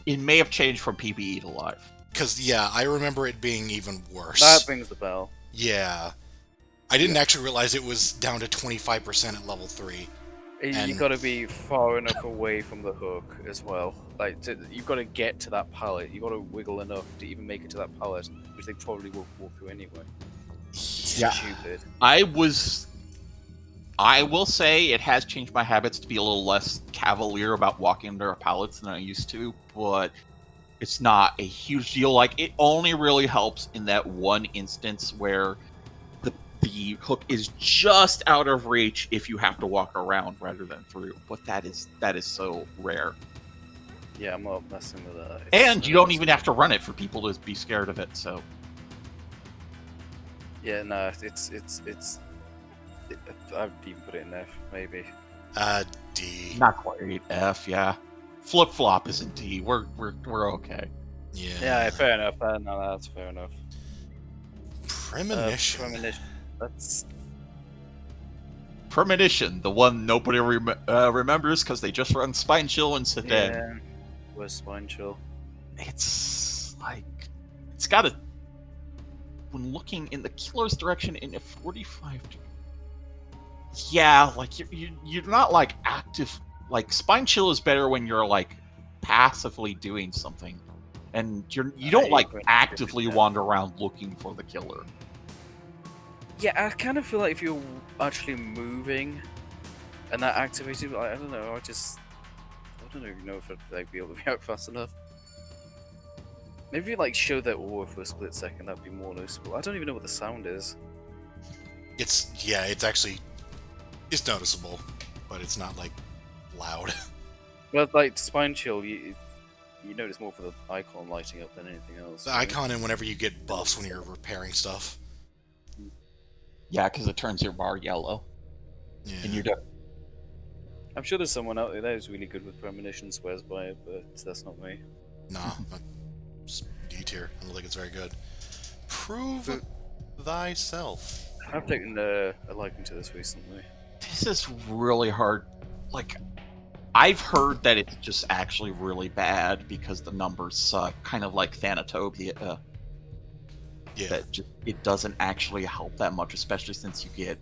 It may have changed from PBE to live. Because yeah, I remember it being even worse. That rings the bell. Yeah, I didn't actually realize it was down to 25% at level 3. You And- got to be far enough away from the hook as well. Like you've got to get to that pallet. You got to wiggle enough to even make it to that pallet, which they probably will walk through anyway. It's Yeah. stupid. I will say it has changed my habits to be a little less cavalier about walking under pallets than I used to, but it's not a huge deal. Like, it only really helps in that one instance where the hook is just out of reach if you have to walk around rather than through. But that is so rare. Yeah, I'm not messing with that. And you don't even have to run it for people to be scared of it, so... Yeah, no, it's I'd even put it in F, maybe. D. Not quite F, yeah. Flip-flop is in D. We're okay. Yeah. Yeah, fair enough. No, that's fair enough. Premonition. Premonition. That's Premonition, the one nobody remembers because they just run Spine Chill and sit dead. yeah. Where's Spine Chill? It's like it's got a. When looking in the killer's direction in a 45. Yeah, like you're not like active. Like Spine Chill is better when you're like passively doing something, and you don't like actively wander around looking for the killer. Yeah, I kind of feel like if you're actually moving and that activated, like, I don't know, I don't even know if I'd like, be able to react fast enough. Maybe if you like show that aura for a split second, that'd be more noticeable. I don't even know what the sound is. It's noticeable, but it's not like loud. But like Spine Chill, you notice more for the icon lighting up than anything else. The icon and whenever you get buffs when you're repairing stuff. Yeah, because it turns your bar yellow, Yeah. and you're done. I'm sure there's someone out there that is really good with premonition, swears by it, but that's not me. Nah, it's D tier. I don't think it's very good. Prove But- thyself. I've taken a liking to this recently. This is really hard. Like, I've heard that it's just actually really bad because the numbers suck, kind of like Thanatopia. Yeah. That just, it doesn't actually help that much, especially since you get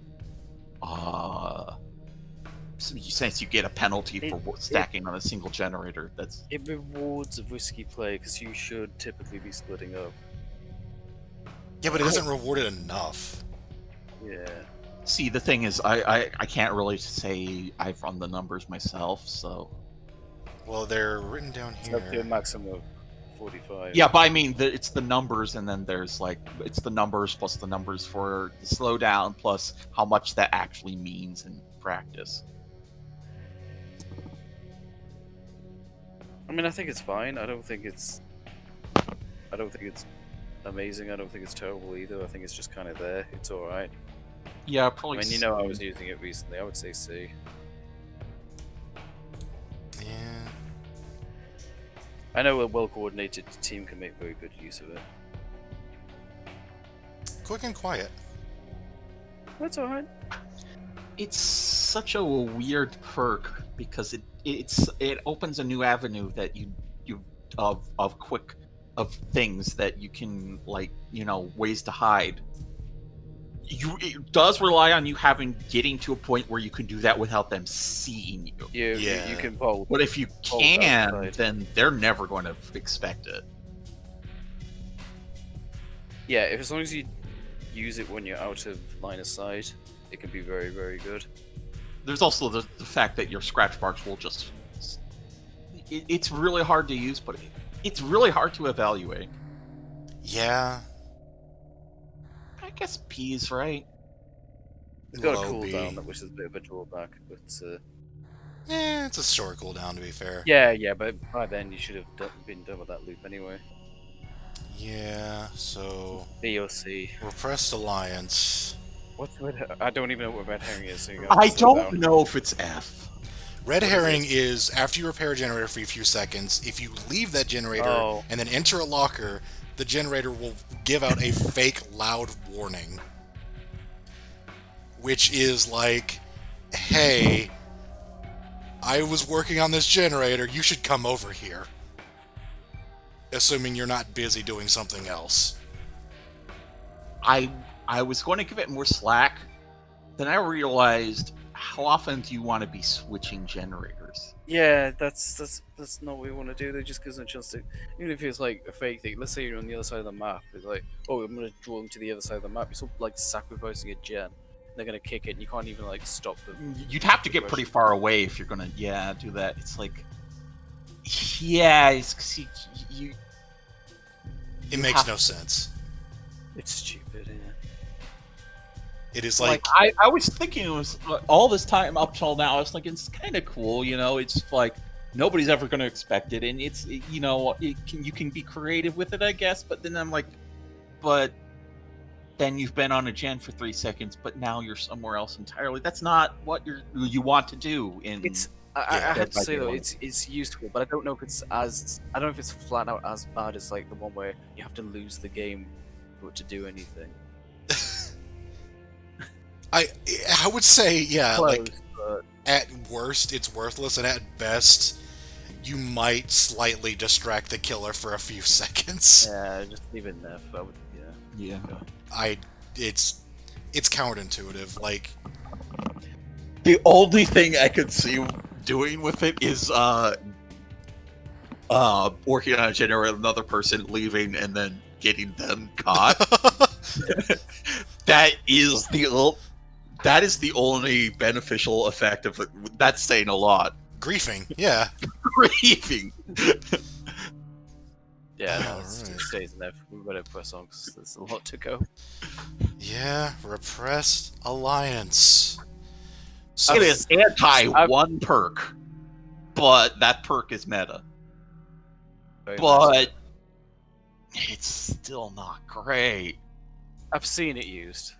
a penalty for stacking on a single generator. It rewards risky play because you should typically be splitting up. Yeah, but it doesn't reward it enough. Yeah. See, the thing is, I can't really say I've run the numbers myself, so. Well, they're written down It's up to a here. maximum of 45. Yeah, but I mean, it's the numbers, and then there's it's the numbers plus the numbers for the slowdown, plus how much that actually means in practice. I mean, I think it's fine. I don't think it's amazing. I don't think it's terrible either. I think it's just kind of there. It's all right. Yeah, I probably. mean, I was using it recently. I would say C. Yeah. I know a well-coordinated team can make very good use of it. Quick and quiet. That's all right. It's such a weird perk because it opens a new avenue that you of things that you can ways to hide. It does rely on you getting to a point where you can do that without them seeing you. You can bolt. But if you Bolt can, outside. then they're never going to expect it. Yeah, as long as you use it when you're out of line of sight, it can be very, very good. There's also the fact that your scratch marks will just. It's really hard to use, but it's really hard to evaluate. Yeah. I guess P's right. It's got a Low B. cooldown, which is a bit of a drawback, but It's a short cooldown, to be fair. yeah, but by then you should have been done with that loop anyway. Yeah, so... B or C. Repressed Alliance. What's red? I don't even know what red herring is. So you I slow don't down. know if it's F. Red herring is after you repair a generator for a few seconds, if you leave that generator Oh. and then enter a locker, the generator will give out a fake loud warning. Which is like, hey, I was working on this generator, you should come over here. Assuming you're not busy doing something else. I was going to give it more slack. Then I realized, how often do you want to be switching generators? Yeah, that's not what we want to do. That just gives them a chance to, even if it's like a fake thing. Let's say you're on the other side of the map. It's like, oh, I'm gonna draw them to the other side of the map. You're sort of like sacrificing a gen. They're gonna kick it, and you can't even like stop them. You'd have to get pretty far away if you're gonna, do that. It's like, it's 'cause you It makes no sense. It's stupid. Yeah. It is like I was thinking it was all this time up till now. I was like, it's kind of cool, It's like nobody's ever going to expect it, and you can be creative with it, I guess. But then I'm like, but then you've been on a gen for 3 seconds, but now you're somewhere else entirely. That's not what you want to do. I have Dead to by say though, Daylight. it's useful, but I don't know if it's I don't know if it's flat out as bad as like the one where you have to lose the game for it to do anything. I would say, Close, like but at worst it's worthless, and at best you might slightly distract the killer for a few seconds. yeah, just leave it in there. I would, yeah. It's counterintuitive. Like, The only thing I could see doing with it is working on a generator, another person leaving, and then getting them caught. That is the only beneficial effect of it. That's saying a lot. griefing, yeah. Grieving. Yeah, no, Alright. it stays in there. We've got to press on because there's a lot to go. Yeah, Repressed Alliance. So, It is anti-one perk, but that perk is meta. Very But nice. it's still not great. I've seen it used.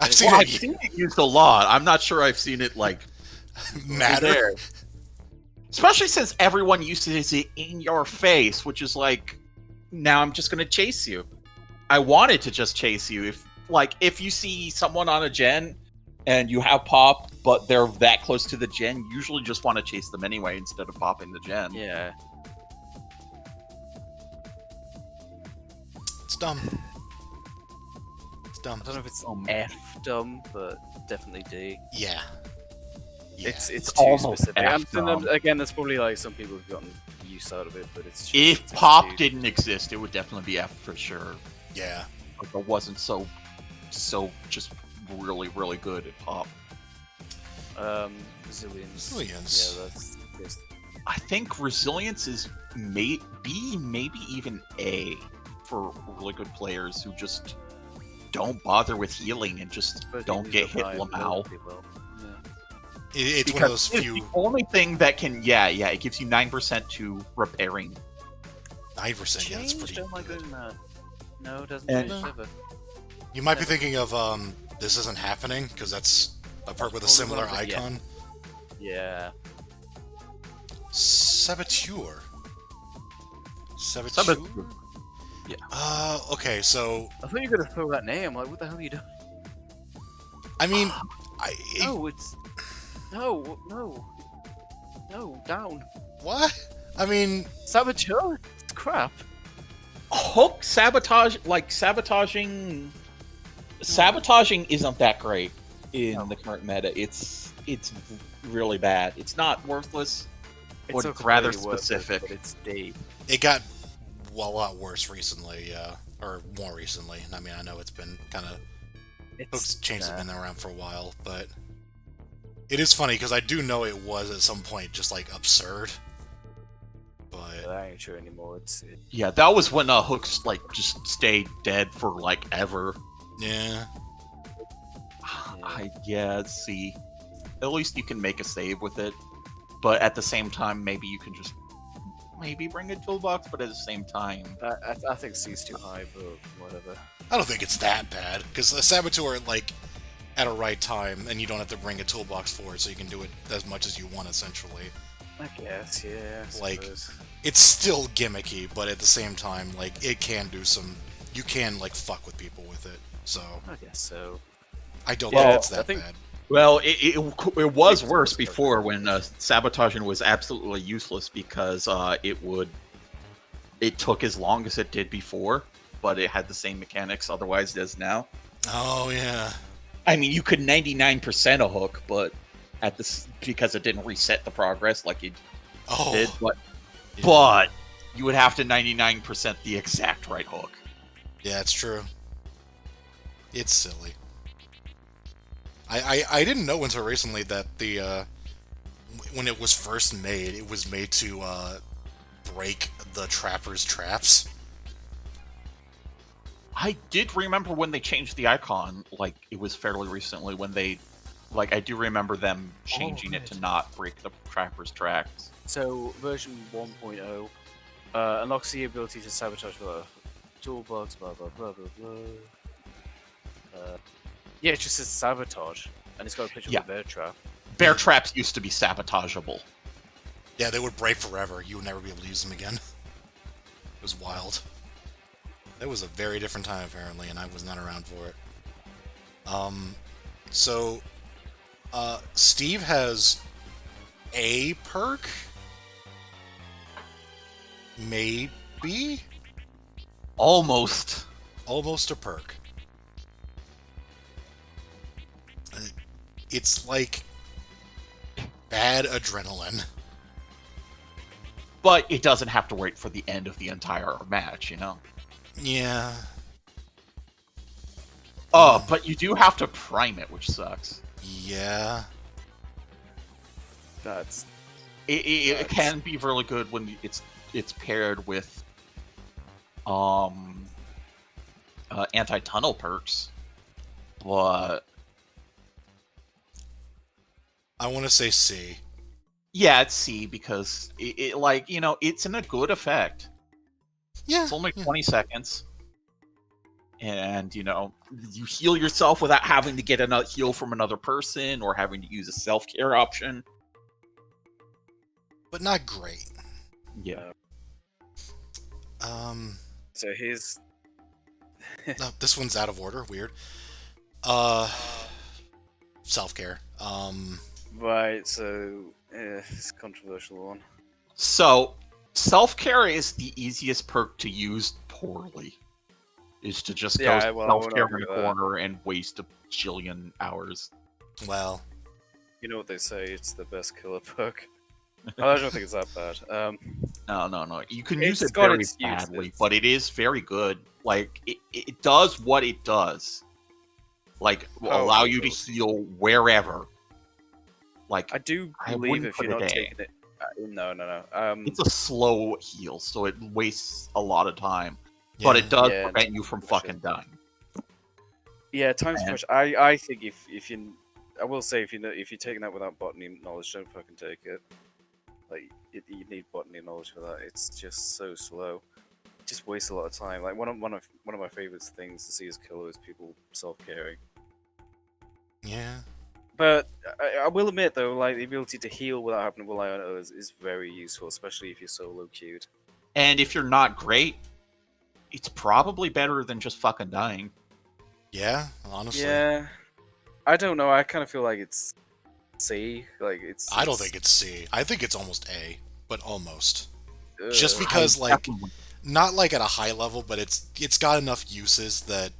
I've seen Well, it I've seen it used a lot. I'm not sure I've seen it like matter. there. Especially since everyone uses it in your face, which is like, now I'm just gonna chase you. I wanted to just chase you. If you see someone on a gen and you have pop, but they're that close to the gen, you usually just want to chase them anyway instead of popping the gen. Yeah. It's dumb. It's dumb. I don't know if it's F dumb, but definitely D. Yeah. Yeah. It's too almost specific. F And then, dumb. again, there's probably like some people who've gotten use out of it, but it's just, If it's pop too- didn't exist, it would definitely be F for sure. Yeah. Like, it wasn't so just really, really good at pop. Resilience. Resilience. Yeah, that's good. I think resilience is B, maybe even A for really good players who just don't bother with healing and just But don't you get lose hit your vibe Lamau. pretty well. Yeah. It's one of those It's few the only thing that can, it gives you 9% to repairing. 9%. Yeah, that's Changed? pretty Oh my good. goodness. No, it doesn't And- change ever. You might be thinking of This Isn't Happening, because that's a part with a Hold on, similar but yeah. icon. Yeah. Saboteur. Saboteur? Saboteur. Okay, so I thought you were gonna throw that name. Like, what the hell are you doing? I mean, No, it's no, down. what? I mean, Saboteur. It's crap. Hook sabotaging isn't that great in the current meta. It's really bad. It's not worthless, It's but it's rather completely worth it, specific. but it's D. it got a lot worse recently, or more recently. I mean, I know it's been kind of Hook's changes have been around for a while, but it is funny because I do know it was at some point just like absurd. But That ain't true anymore. Yeah, that was when Hooks like just stayed dead for like ever. yeah, See, at least you can make a save with it, but at the same time, maybe you can just bring a toolbox. But at the same time, I think C's too high, but whatever. I don't think it's that bad because a saboteur like at a right time, and you don't have to bring a toolbox for it, so you can do it as much as you want essentially. I guess, yeah. I Like, suppose. It's still gimmicky, but at the same time, like it can do some. You can like fuck with people with it, so I guess so. I don't Well, think it's I that think- bad. well, it was worse before when sabotaging was absolutely useless because it took as long as it did before, but it had the same mechanics otherwise it does now. Oh yeah. I mean, you could 99% a hook, but because it didn't reset the progress like it Oh. did, but you would have to 99% the exact right hook. Yeah, it's true. It's silly. I didn't know until recently that when it was first made, it was made to break the trapper's traps. I did remember when they changed the icon, like it was fairly recently when they, like I do remember them changing it to not break the trapper's tracks. So, version 1.0 unlocks the ability to sabotage the toolbox, blah blah blah blah blah. Yeah, it just says sabotage, and it's got a picture Yeah. of a bear trap. Bear traps used to be sabotageable. Yeah, they would break forever. You would never be able to use them again. It was wild. That was a very different time, apparently, and I was not around for it. So, Steve has a perk? Maybe? Almost. Almost a perk. It's like bad adrenaline. But it doesn't have to wait for the end of the entire match, you know? Yeah. Oh, but you do have to prime it, which sucks. Yeah. That's It can be really good when it's paired with anti-tunnel perks, but I want to say C. yeah, it's C because it like, you know, it's in a good effect. Yeah. It's only yeah. 20 seconds. and you heal yourself without having to get a heal from another person or having to use a self-care option. But not great. Yeah. So here's No, this one's out of order. Weird. Self-care. right. So it's a controversial one. So self-care is the easiest perk to use poorly. Is to just go self-care in a corner and waste a jillion hours. Well, you know what they say, it's the best killer perk. I don't think it's that bad. No. You can use it very badly, but it is very good. Like, it does what it does. Like, will allow you to heal wherever. Like, I do believe if you're not taking it... No. it's a slow heal, so it wastes a lot of time. Yeah. But it does prevent you from fucking dying. Yeah, time's too much. I think if you... I will say, if you're taking that without botany knowledge, don't fucking take it. Like, you need botany knowledge for that. It's just so slow. It just wastes a lot of time. Like, one of my favorite things to see as killer is people self-caring. Yeah. But I will admit, though, like, the ability to heal without having to rely on others is very useful, especially if you're solo queued. And if you're not great, it's probably better than just fucking dying. Yeah, honestly. Yeah. I don't know. I kind of feel like it's C. Like I don't think it's C. I think it's almost A, but almost. Just because, like, not like at a high level, but it's got enough uses that,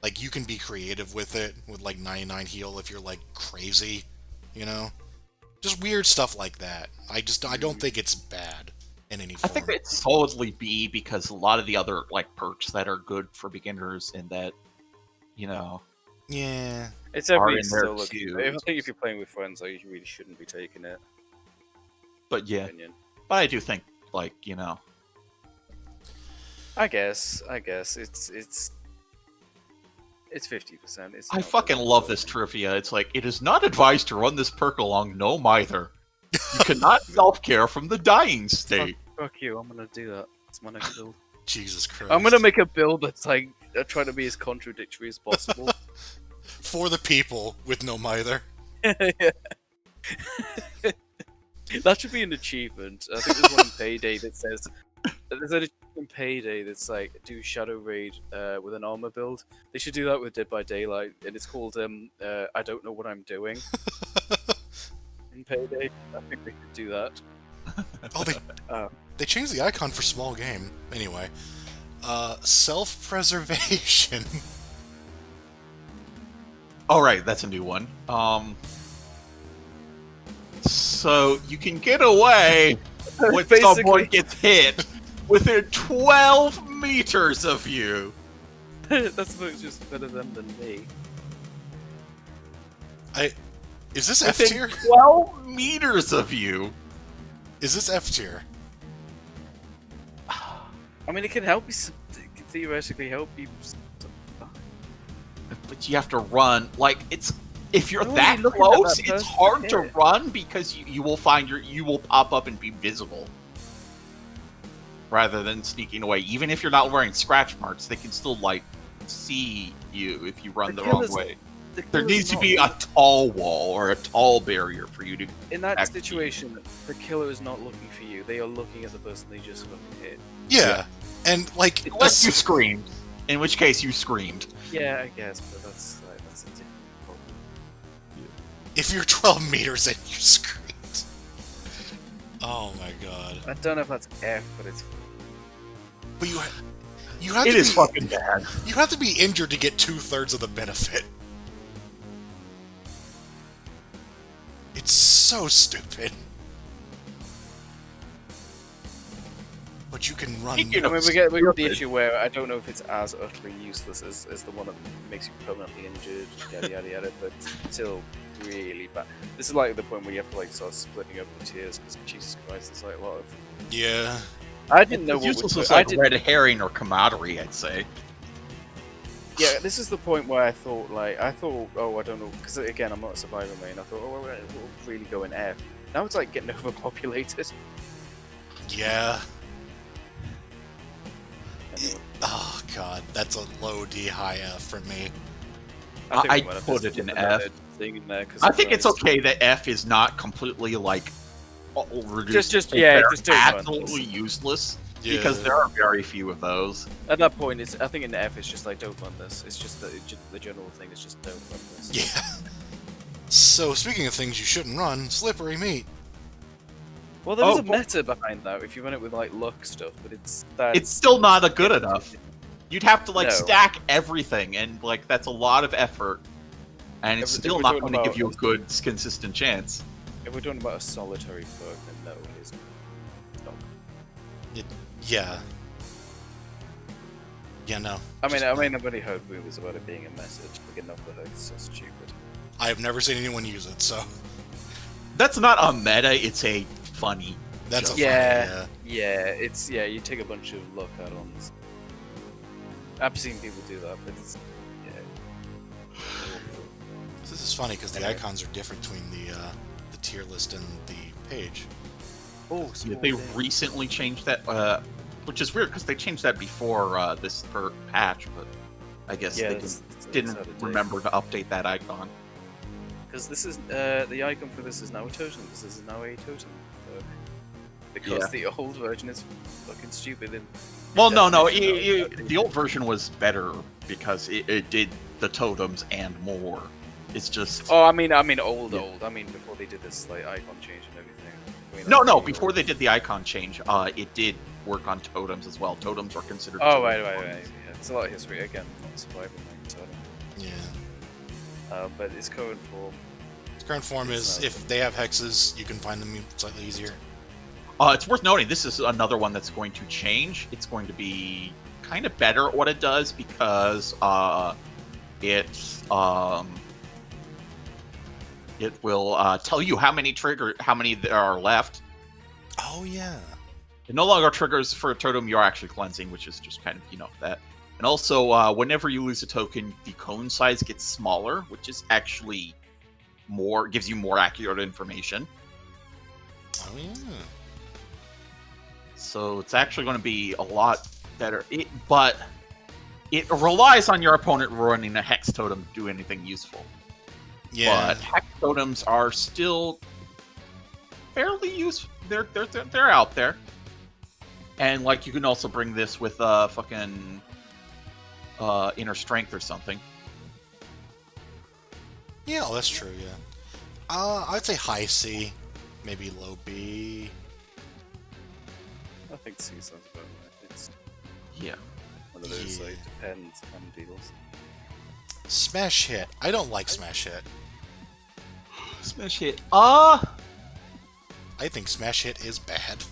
like, you can be creative with it with like 99 heal if you're like crazy, just weird stuff like that. I don't think it's bad in any form. I think it's solidly B because a lot of the other like perks that are good for beginners and that, Yeah. It's every still look. I think if you're playing with friends, like, you really shouldn't be taking it. But yeah. But I do think, like, I guess it's 50%. I fucking love this trivia. It's like, it is not advised to run this perk along Gnome either. You cannot self-care from the dying state. Fuck you, I'm gonna do that. It's my next build. Jesus Christ. I'm gonna make a build that's like, trying to be as contradictory as possible. For the people with no mither. That should be an achievement. I think there's one in Payday that says... There's an achievement in Payday that's like, do Shadow Raid with an armor build. They should do that with Dead by Daylight, and it's called I Don't Know What I'm Doing. In Payday, I think they could do that. Oh, they changed the icon for small game. Anyway. Self-preservation. Alright, that's a new one. So you can get away when someone gets hit within 12 meters of you. That's just better than me. Is this F tier? 12 meters of you. Is this F tier? I mean, it can help you. It can theoretically help you. But you have to run. Like, if you're that close, it's hard to run because you will pop up and be visible. Rather than sneaking away. Even if you're not wearing scratch marks, they can still, like, see you if you run the wrong way. There needs to be a tall wall or a tall barrier for you to... In that situation, the killer is not looking for you. They are looking at the person they just fucking hit. Yeah. And, like... Unless you screamed. In which case, you screamed. Yeah, I guess, but that's a different problem. If you're 12 meters and you screamed. Oh my god. I don't know if that's F, but it's... But you have to It is fucking bad. You have to be injured to get 2/3 of the benefit. It's so stupid. But you can run. I mean, we got the issue where I don't know if it's as utterly useless as the one that makes you permanently injured, yada yada yada, but it's still really bad. This is like the point where you have to like start splitting up the tiers because Jesus Christ, there's like a lot of. Yeah. I didn't know what was like red herring or camaraderie, I'd say. Yeah, this is the point where I thought, oh, I don't know, because again, I'm not a survivor main. I thought, we'll really go in F. Now it's like getting overpopulated. Yeah. Anyway. Oh god, that's a low D, high F for me. I'd I'm gonna put just it in put F. another thing in there 'cause I think it's otherwise- okay that F is not completely like reduced. Just they're just do absolutely useless because Yeah. there are very few of those. At that point, I think in F, it's just like, don't run this. It's just the general thing is just don't run this. Yeah. So, speaking of things you shouldn't run, slippery meat. Well, there is Oh, a meta behind that if you run it with like luck stuff, but it's Still not a good enough. You'd have to like No. stack everything, and like that's a lot of effort, and it's If still we're not talking going to give about- you a good, consistent chance. If we're talking about a solitary perk, then no, it isn't. No. Yeah. Yeah, no. I mean, Just- I've only heard rumors about it being a message. Like enough that it's so stupid. I have never seen anyone use it, so That's not a meta; it's a funny. that's a joke. Yeah. funny, Yeah, you take a bunch of luck add-ons. I've seen people do that, but it's This is funny because the Anyway. icons are different between the tier list and the page. oh, Yeah, they recently changed that, which is weird because they changed that before this patch, but I guess they didn't remember to update that icon. Because this is the icon for this is now a totem. This is now a totem perk. Because Yeah. the old version is fucking stupid. And Well, no, Definitely. the old version was better because it did the totems and more. It's just oh, I mean, old. Yeah. I mean, before they did this like icon change and everything. I mean, no, like, no. the- Before they did the icon change, it did work on totems as well. Totems are considered. Oh, totem right. ones. Yeah, there's a lot of history again. Not surviving like totem. Yeah. But its current form. Its current form is It's, if they have hexes, you can find them slightly easier. It's worth noting this is another one that's going to change. It's going to be kind of better at what it does because it will tell you how many there are left. Oh yeah. It no longer triggers for a totem you're actually cleansing, which is just kind of that. And also, whenever you lose a token, the cone size gets smaller, which is actually gives you more accurate information. Oh yeah. So it's actually going to be a lot better. But it relies on your opponent running a hex totem to do anything useful. Yeah. But hex totems are still fairly useful. They're out there. And like you can also bring this with fucking inner strength or something. Yeah, that's true. Yeah. I'd say high C, maybe low B. I think C sounds about right. It's Yeah. one of those Yeah. like depends kind of deals. Smash hit. I don't like smash hit. Smash hit. I think smash hit is bad.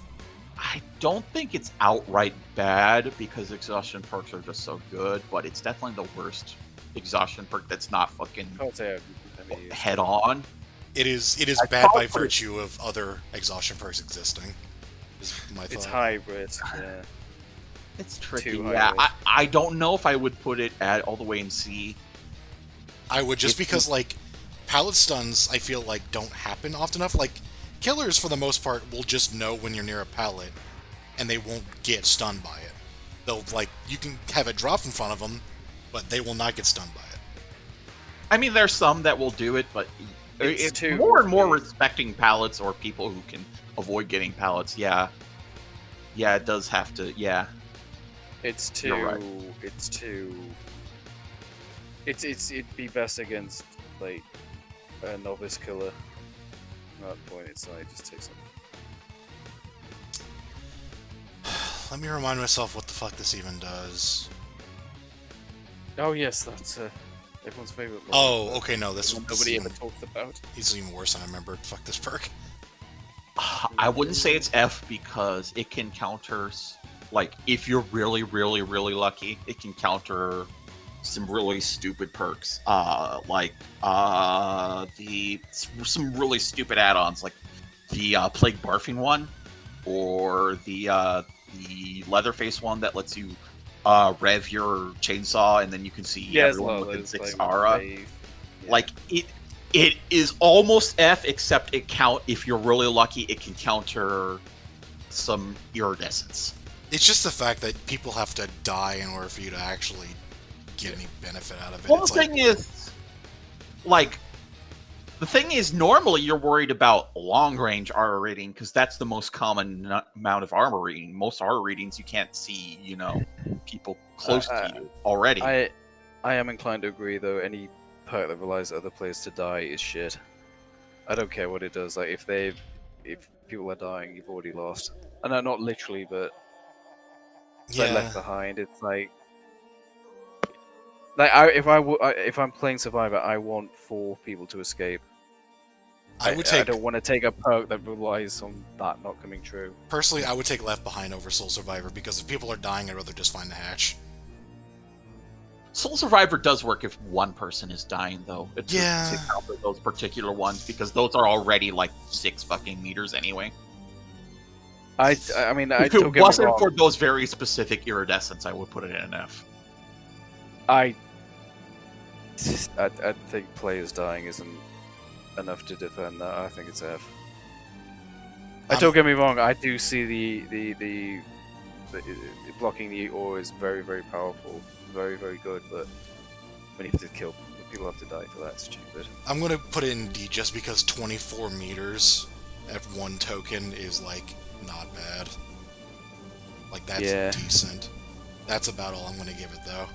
I don't think it's outright bad because exhaustion perks are just so good, but it's definitely the worst exhaustion perk that's not fucking Can't say I've ever used head it. on. It is I bad thought by it- virtue of other exhaustion perks existing. Is my thought. It's hybrid. Yeah. It's tricky. Too high Yeah, risk. I don't know if I would put it at all the way in C. I would just If because you- like pallet stuns I feel like don't happen often enough. Like killers for the most part will just know when you're near a pallet and they won't get stunned by it. They'll like you can have it drop in front of them, but they will not get stunned by it. I mean, there's some that will do it, but It's it's too- more and more respecting pallets or people who can avoid getting pallets. Yeah, it does have to. Yeah, It's too. You're right. It's too. It'd be best against like a novice killer. At that point, it's like just take something. Let me remind myself what the fuck this even does. Oh yes, that's everyone's favorite. Oh, okay, no, this One is nobody ever even, talked about. this is even worse than I remembered. Fuck this perk. I wouldn't say it's F because it can counter. Like, if you're really, really, really lucky, it can counter some really stupid perks. Some really stupid add-ons, like the Plague Barfing one, or the Leatherface one that lets you rev your chainsaw and then you can see Yeah, everyone within 6 like, aura. wave. Yeah. Like it is almost F, except if you're really lucky, it can counter some iridescence. It's just the fact that people have to die in order for you to actually get any benefit out of it. Well, It's the thing is, like, the thing is, normally you're worried about long range armor reading because that's the most common amount of armor reading. Most armor readings you can't see, people close to you already. I am inclined to agree, though. Any perk that relies on other players to die is shit. I don't care what it does. Like if people are dying, you've already lost. And not literally, but it's like left behind. It's like if I'm playing Survivor, I want 4 people to escape. I don't want to take a perk that relies on that not coming true. Personally, I would take Left Behind over Soul Survivor because if people are dying, I'd rather just find the hatch. Soul Survivor does work if one person is dying, though. To counter those particular ones, because those are already like 6 fucking meters anyway. I mean, if it wasn't for those very specific iridescents, I would put it in an F. I think players dying isn't enough to defend that. I think it's F. Don't get me wrong. I do see the blocking the ore is very, very powerful, very, very good. But when you have to kill people, have to die for that. Stupid. I'm gonna put it in D just because 24 meters at 1 token is like not bad. Like that's decent. That's about all I'm gonna give it though.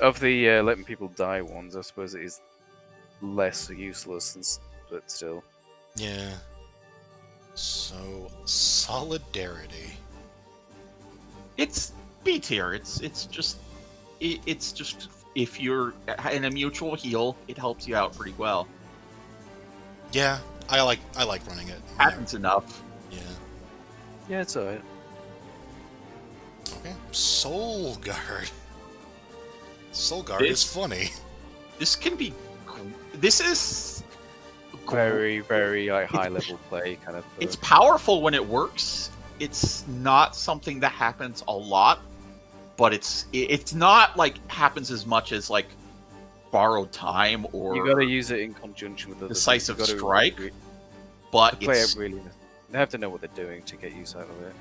Of the letting people die ones, I suppose it is less useless, but still. Yeah. So, Solidarity. It's B tier. It's just if you're in a mutual heal, it helps you out pretty well. Yeah, I like running it. Happens enough. Yeah. Yeah, it's alright. Okay. Soul Guard. Soul Guard is funny. This can be. This is very, very like high level play kind of. It's powerful when it works. It's not something that happens a lot, but it's not like happens as much as like Borrowed Time or you gotta use it in conjunction with the Decisive Strike. But they have to know what they're doing to get use out of it.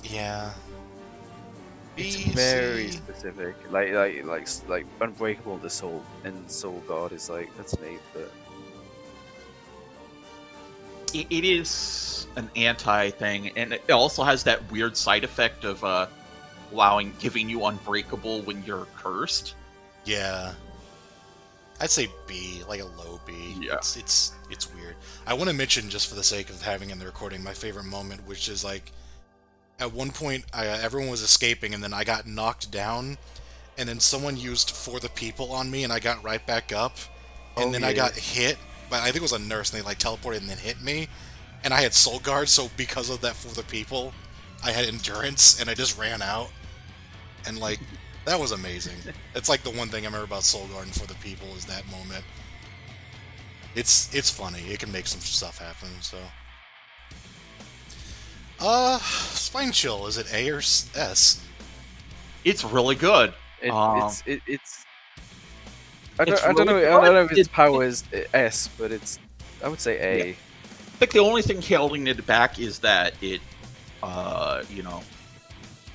Yeah. It's very specific. Like Unbreakable the Soul and Soul God is like that's neat, but it is an anti thing, and it also has that weird side effect of giving you Unbreakable when you're cursed. Yeah. I'd say B, like a low B. Yeah. It's weird. I want to mention, just for the sake of having in the recording, my favorite moment, which is like at one point everyone was escaping and then I got knocked down and then someone used For the People on me and I got right back up and I got hit, but I think it was a nurse and they like teleported and then hit me and I had Soul Guard, so because of that For the People I had endurance and I just ran out and like that was amazing. It's like the one thing I remember about Soul Guard and For the People is that moment. It's funny. It can make some stuff happen, so. Spine Chill, is it A or S? It's really good. I don't know if its power is S, but I would say A. Yeah. I think the only thing holding it back is that it, a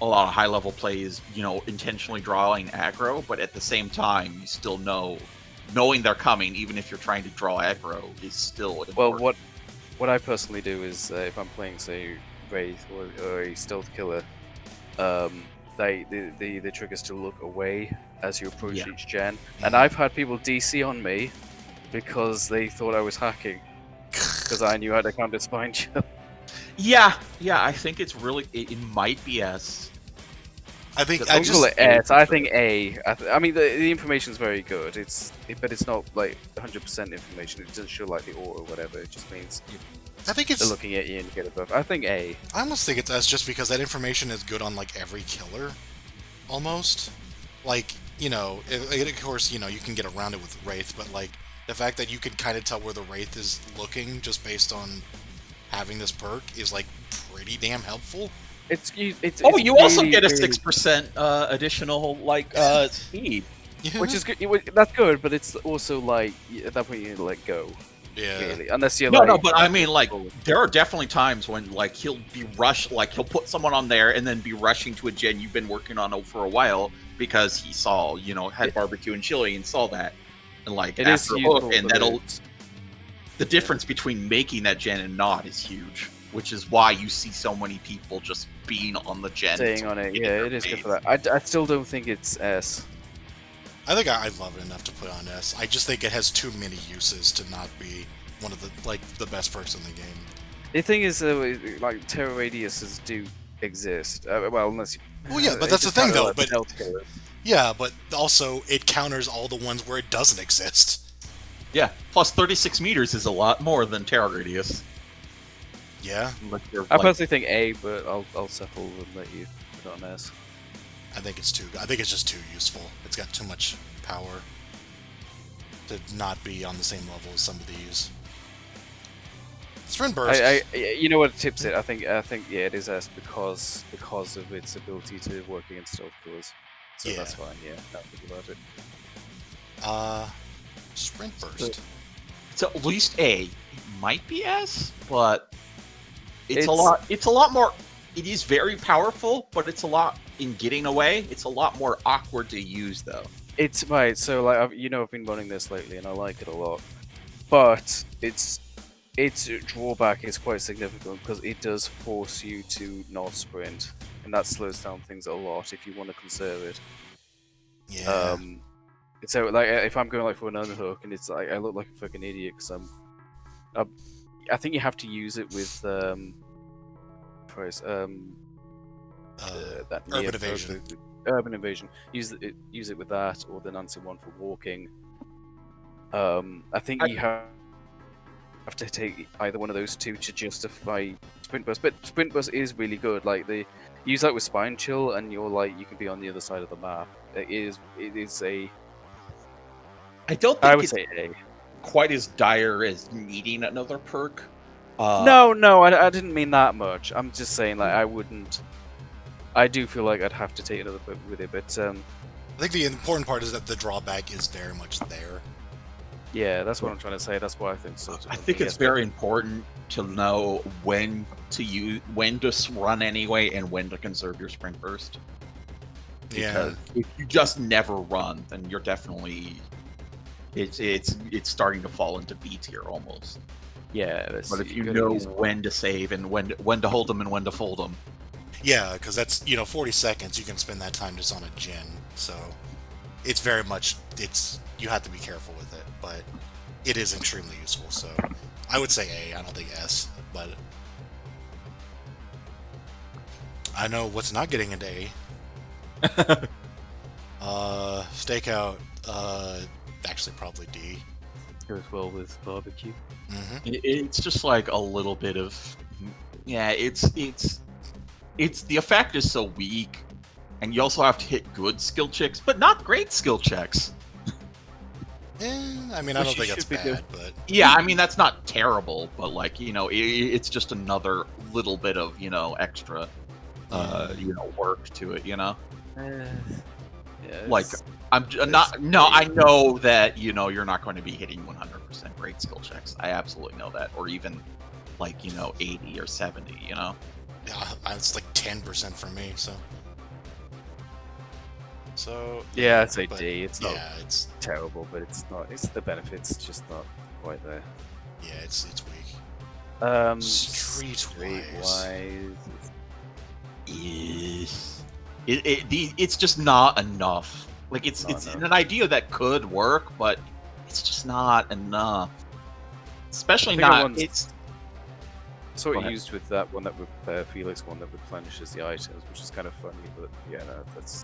lot of high level play is, intentionally drawing aggro, but at the same time, you still knowing they're coming, even if you're trying to draw aggro, is still important. Well, what I personally do is if I'm playing, say, Wraith or a stealth killer, the triggers to look away as you approach each gen, and I've had people DC on me because they thought I was hacking because I knew how to counter Spine Chill. Yeah, I think it's really it might be S. I think I call it S. I think A. I mean the information is very good. But it's not like 100% information. It doesn't show like the ore or whatever. It just means I think it's they're looking at you and you get a buff. I think A. I almost think it's S just because that information is good on like every killer, almost. Like of course you can get around it with Wraith, but like the fact that you can kind of tell where the Wraith is looking just based on having this perk is like pretty damn helpful. You really, also get a 6% additional speed, which is good. That's good, but it's also like at that point you need to let go. Yeah. really, unless you're No, but I mean, like, there are definitely times when, like, he'll put someone on there and then be rushing to a gen you've been working on for a while because he saw, had barbecue and chili and saw that, and like it is after a useful, hook, and the difference between making that gen and not is huge, which is why you see so many people just being on the gen, staying on it. Yeah, it is good for that. I still don't think it's S. I think I love it enough to put on S. I just think it has too many uses to not be one of the best perks in the game. The thing is, like terror radiuses do exist. Well, unless you. Well, yeah, but that's the thing, though. But yeah, but also it counters all the ones where it doesn't exist. Yeah, plus 36 meters is a lot more than terror radius. Yeah. I personally think A, but I'll settle and let you put on S. I think it's just too useful. It's got too much power to not be on the same level as some of these. Sprint burst. You know what tips it? I think yeah, it is S because of its ability to work against stealth killers. So that's fine. Yeah, don't think about it. Sprint burst. It's at least A. It might be S, but it's a lot more. It is very powerful, but it's a lot in getting away. It's a lot more awkward to use, though. It's right. So like I've been running this lately, and I like it a lot. But its drawback is quite significant because it does force you to not sprint, and that slows down things a lot if you want to conserve it. Yeah. So like if I'm going like for an unhook, and it's like I look like a fucking idiot because I think you have to use it with that Urban Evasion. Urban Evasion. Use it with that, or the Nancy one for walking. I think you have to take either one of those two to justify Sprint Burst. But Sprint Burst is really good. Like use that with Spine Chill, and you can be on the other side of the map. It is a. I don't think I would say A. Quite as dire as needing another perk. No, I didn't mean that much. I'm just saying, like, I wouldn't. I do feel like I'd have to take another perk with it, but I think the important part is that the drawback is very much there. Yeah, that's what I'm trying to say. That's why I think so. I think it's very important to know when to run anyway, and when to conserve your sprint burst. Because if you just never run, then you're definitely it's starting to fall into B tier almost. Yeah, but if you know when to save and when to hold them and when to fold them. Yeah, because that's 40 seconds. You can spend that time just on a gen, so it's very much you have to be careful with it, but it is extremely useful. So I would say A. I don't think S, but I know what's not getting into A. Stakeout. Actually, probably D. Goes well with barbecue. Mm-hmm. It's just like a little bit of, yeah. It's the effect is so weak, and you also have to hit good skill checks, but not great skill checks. I mean, I don't think that's bad, but yeah, I mean that's not terrible, but like it's just another little bit of extra, work to it, Yeah, like I'm not. No, I know that you're not going to be hitting 100% great skill checks. I absolutely know that, or even like 80 or 70. Yeah, it's like 10% for me. So yeah, I'd say D. It's not. Yeah, it's terrible, but it's not. It's the benefits just not quite there. Yeah, it's weak. Streetwise. It's just not enough. Like it's an idea that could work, but it's just not enough. Especially not. It's sort of used with that one that Felix one that replenishes the items, which is kind of funny. But yeah, no, that's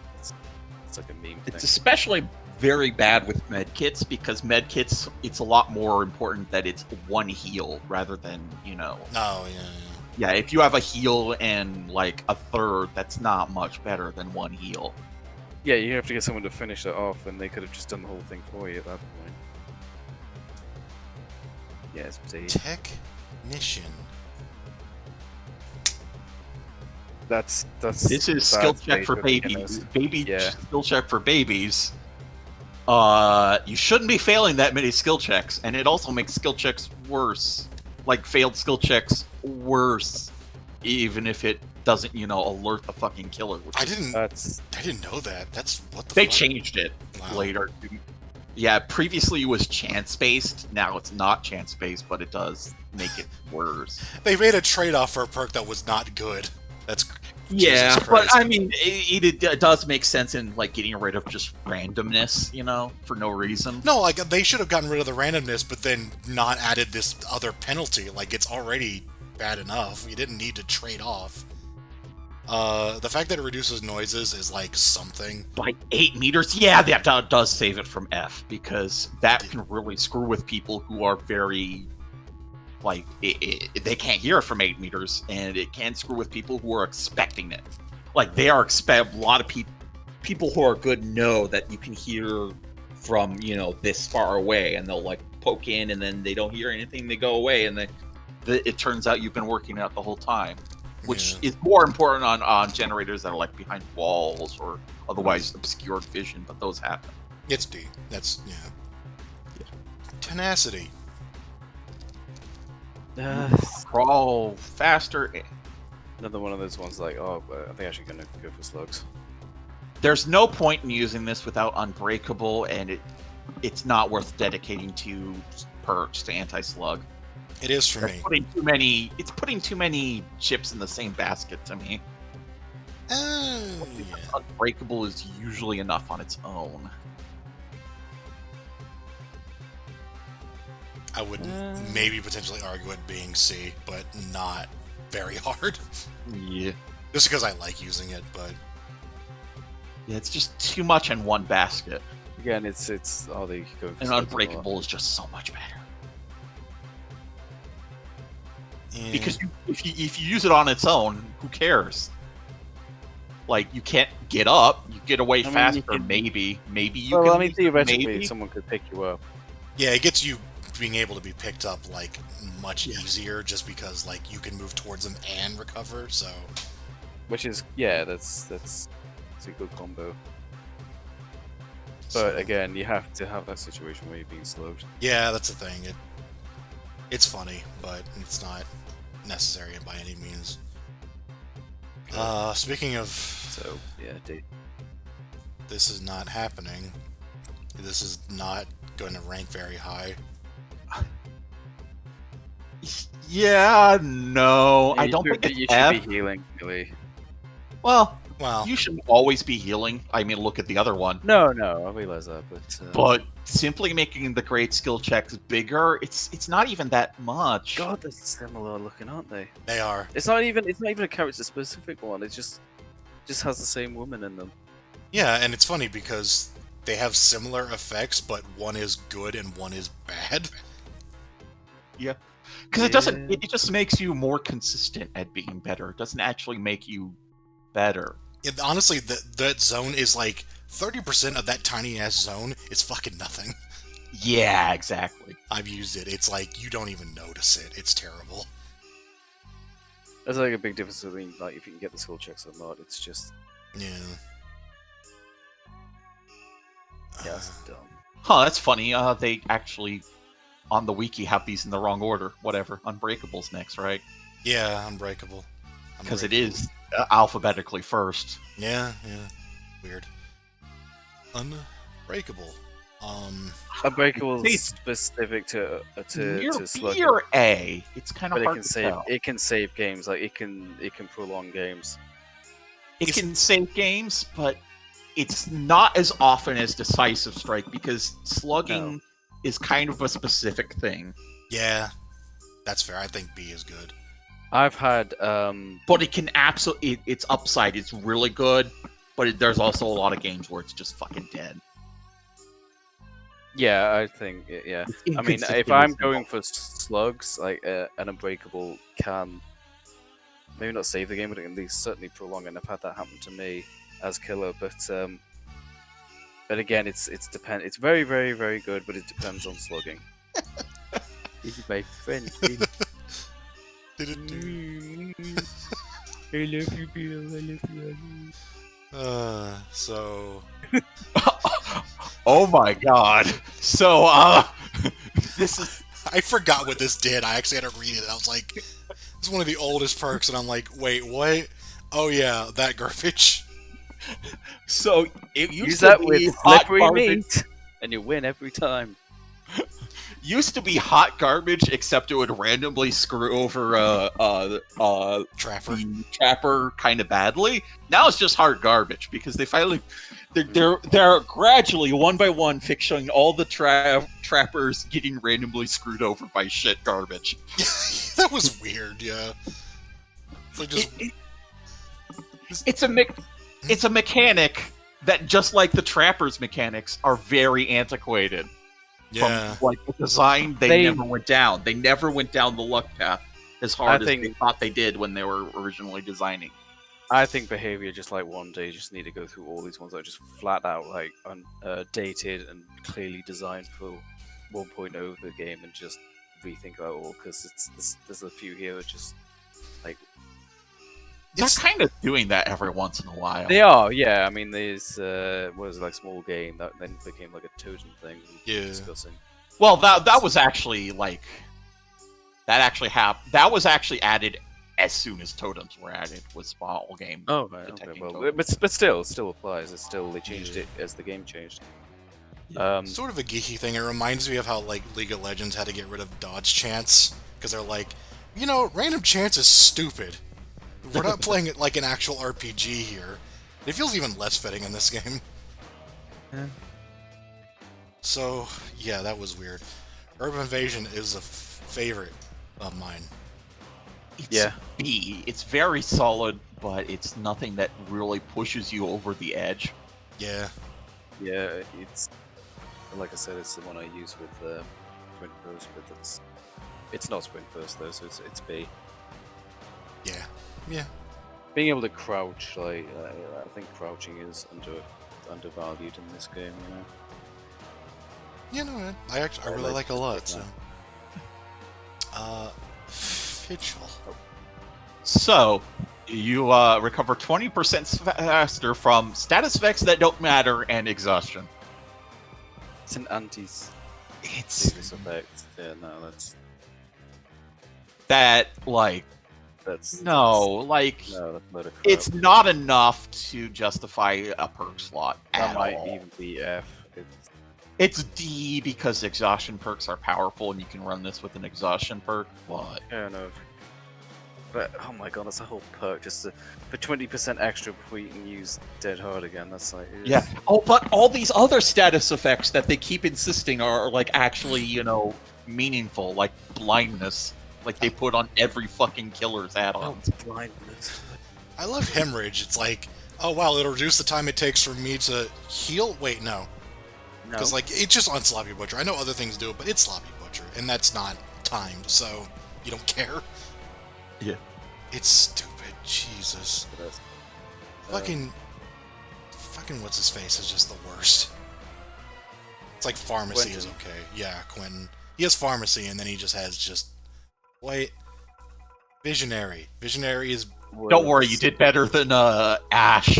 like a meme thing. It's especially very bad with medkits because medkits. It's a lot more important that it's one heal rather than Oh yeah. Yeah, if you have a heal and like a third, that's not much better than one heal. Yeah, you have to get someone to finish that off, and they could have just done the whole thing for you at that point. Yes, Technician. That's this is skill check for babies. Skill check for babies. You shouldn't be failing that many skill checks, and it also makes skill checks worse. Like failed skill checks worse, even if it doesn't, alert the fucking killer. I didn't know that. That's what the They fuck? changed it later. Yeah, previously it was chance based. Now it's not chance based, but it does make it worse. They made a trade-off for a perk that was not good. That's Yeah, Jesus but Christ. I mean, it does make sense in like getting rid of just randomness, for no reason. No, like they should have gotten rid of the randomness, but then not added this other penalty. Like it's already bad enough. You didn't need to trade off. The fact that it reduces noises is like something. By 8 meters, yeah, that does save it from F, because that can really screw with people who are very, like, they can't hear it from 8 meters, and it can screw with people who are expecting it. Like, a lot of people who are good know that you can hear from, this far away, and they'll, like, poke in, and then they don't hear anything, they go away, and then it turns out you've been working out the whole time. Which is more important on generators that are like behind walls or otherwise obscured vision, but those happen. It's D. That's Tenacity. Crawl faster. Another one of those ones like, oh, I think I'm actually gonna go for slugs. There's no point in using this without Unbreakable, and it's not worth dedicating to perks to anti-slug. It is for me. It's putting too many chips in the same basket to me. Yeah. Unbreakable is usually enough on its own. I would maybe potentially argue it being C, but not very hard. Yeah. Just because I like using it, but Yeah, it's just too much in one basket. Again, it's oh, they go for And slugs Unbreakable is just so much better. yeah. Because if you use it on its own, who cares? Like, you can't get up, you get away I mean, faster, you can- maybe you Well, can I mean, use it, theoretically, maybe. someone could pick you up. Yeah, it gets you being able to be picked up like much easier, just because like you can move towards them and recover. So Which is, that's a good combo. so- But again, you have to have that situation where you're being slowed. yeah, that's the thing. It's funny, but it's not necessary by any means. Speaking of, So yeah, this is not happening. This is not going to rank very high. Yeah, no, I You don't should- think you it's should F. be healing, really. Well, Well, you should always be healing. I mean, look at the other one. No, I realize that, but But simply making the great skill checks bigger, it's not even that much. God, they're similar looking, aren't they? they are. It's not even a character specific one. It just has the same woman in them. Yeah, and it's funny because they have similar effects, but one is good and one is bad. Because it doesn't. Yeah. It just makes you more consistent at being better. It doesn't actually make you better. Honestly, that zone is like 30% of that tiny ass zone is fucking nothing. Yeah, exactly. I've used it. It's like you don't even notice it. It's terrible. There's like a big difference between like if you can get the skill checks or not. It's just Yeah. it's dumb. Huh? That's funny. They actually on the wiki have these in the wrong order. Whatever. Unbreakable's next, right? Yeah, Unbreakable. Because it is alphabetically first. Yeah. Weird. Unbreakable. Unbreakable See, is specific to You're slug, B or A. It's kind of but hard to tell. it can save games. Like it can prolong games. It can save games, but it's not as often as Decisive Strike because slugging is kind of a specific thing. Yeah, that's fair. I think B is good. I've had But it can absolutely. Its upside is really good, but there's also a lot of games where it's just fucking dead. yeah, I think yeah. It's I mean, inconsistent if I'm as going well. for slugs, like an Unbreakable can maybe not save the game, but it can at least certainly prolong. And I've had that happen to me as killer. But again, it's depend. It's very, very, very good, but it depends on slugging. This is my friend. I love you, Bill. I love you. So Oh my god. So, this is... I forgot what this did. I actually had to read it. I was like, this is one of the oldest perks, and I'm like, wait, what? Oh yeah, that garbage. So, it Use used that to with be hot slippery garbage. meat, and you win every time. Used to be hot garbage, except it would randomly screw over Trapper. the trapper kind of badly. Now it's just hard garbage because they finally they're gradually one by one fixing all the trappers getting randomly screwed over by shit garbage. That was weird. Yeah. It's like just It's a mechanic that, just like the trappers mechanics, are very antiquated. yeah. From like the design, they They- never went down. They never went down the luck path as hard as they think- thought they did when they were originally designing. I think behavior just like one day you just need to go through all these ones that are just flat out like dated and clearly designed for 1.0 of the game and just rethink about all because there's a few here that just like They're It's- kind of doing that every once in a while. they are, yeah. I mean, there's what was it, like small game that then became like a totem thing. We were Yeah. discussing. Well, that was actually like that was actually added as soon as totems were added. Was small game. Oh, right, okay, detecting well, totems. but still applies. It's still they changed it as the game changed. Sort of a geeky thing. It reminds me of how like League of Legends had to get rid of dodge chance because they're like, random chance is stupid. We're not playing it like an actual RPG here. It feels even less fitting in this game. Yeah. So yeah, that was weird. Urban Invasion is a favorite of mine. It's Yeah. B. It's very solid, but it's nothing that really pushes you over the edge. Yeah. Yeah, it's like I said, it's the one I use with Sprint Burst, but it's not Sprint Burst though, so it's B. Yeah. Yeah. Being able to crouch, like I think crouching is undervalued in this game. I really like like it a lot. it So. now. Fitchel. So, you recover 20% faster from status effects that don't matter and exhaustion. It's an anti-serious It's effect. Yeah, no, that's that, like, that's no, that's load of crap. it's not enough to justify a perk slot That at might all. even be F. It's D because exhaustion perks are powerful and you can run this with an exhaustion perk, but Kind of. But oh my god, that's a whole perk just for 20% extra before you can use Dead Hard again. That's like yeah. Oh, but all these other status effects that they keep insisting are like actually, meaningful, like blindness, like they put on every fucking killer's Oh, add-ons. blindness. I love hemorrhage. It's like, oh wow, it'll reduce the time it takes for me to heal. Wait, no. No. Because, like, it's just on Sloppy Butcher. I know other things do it, but it's Sloppy Butcher, and that's not timed, so you don't care. Yeah. It's stupid. Jesus. It is. Fucking what's-his-face is just the worst. It's like Pharmacy is Quentin. okay. Yeah, Quentin. He has Pharmacy, and then he just has Wait. Visionary. Visionary is... Don't worry, you did better than Ash.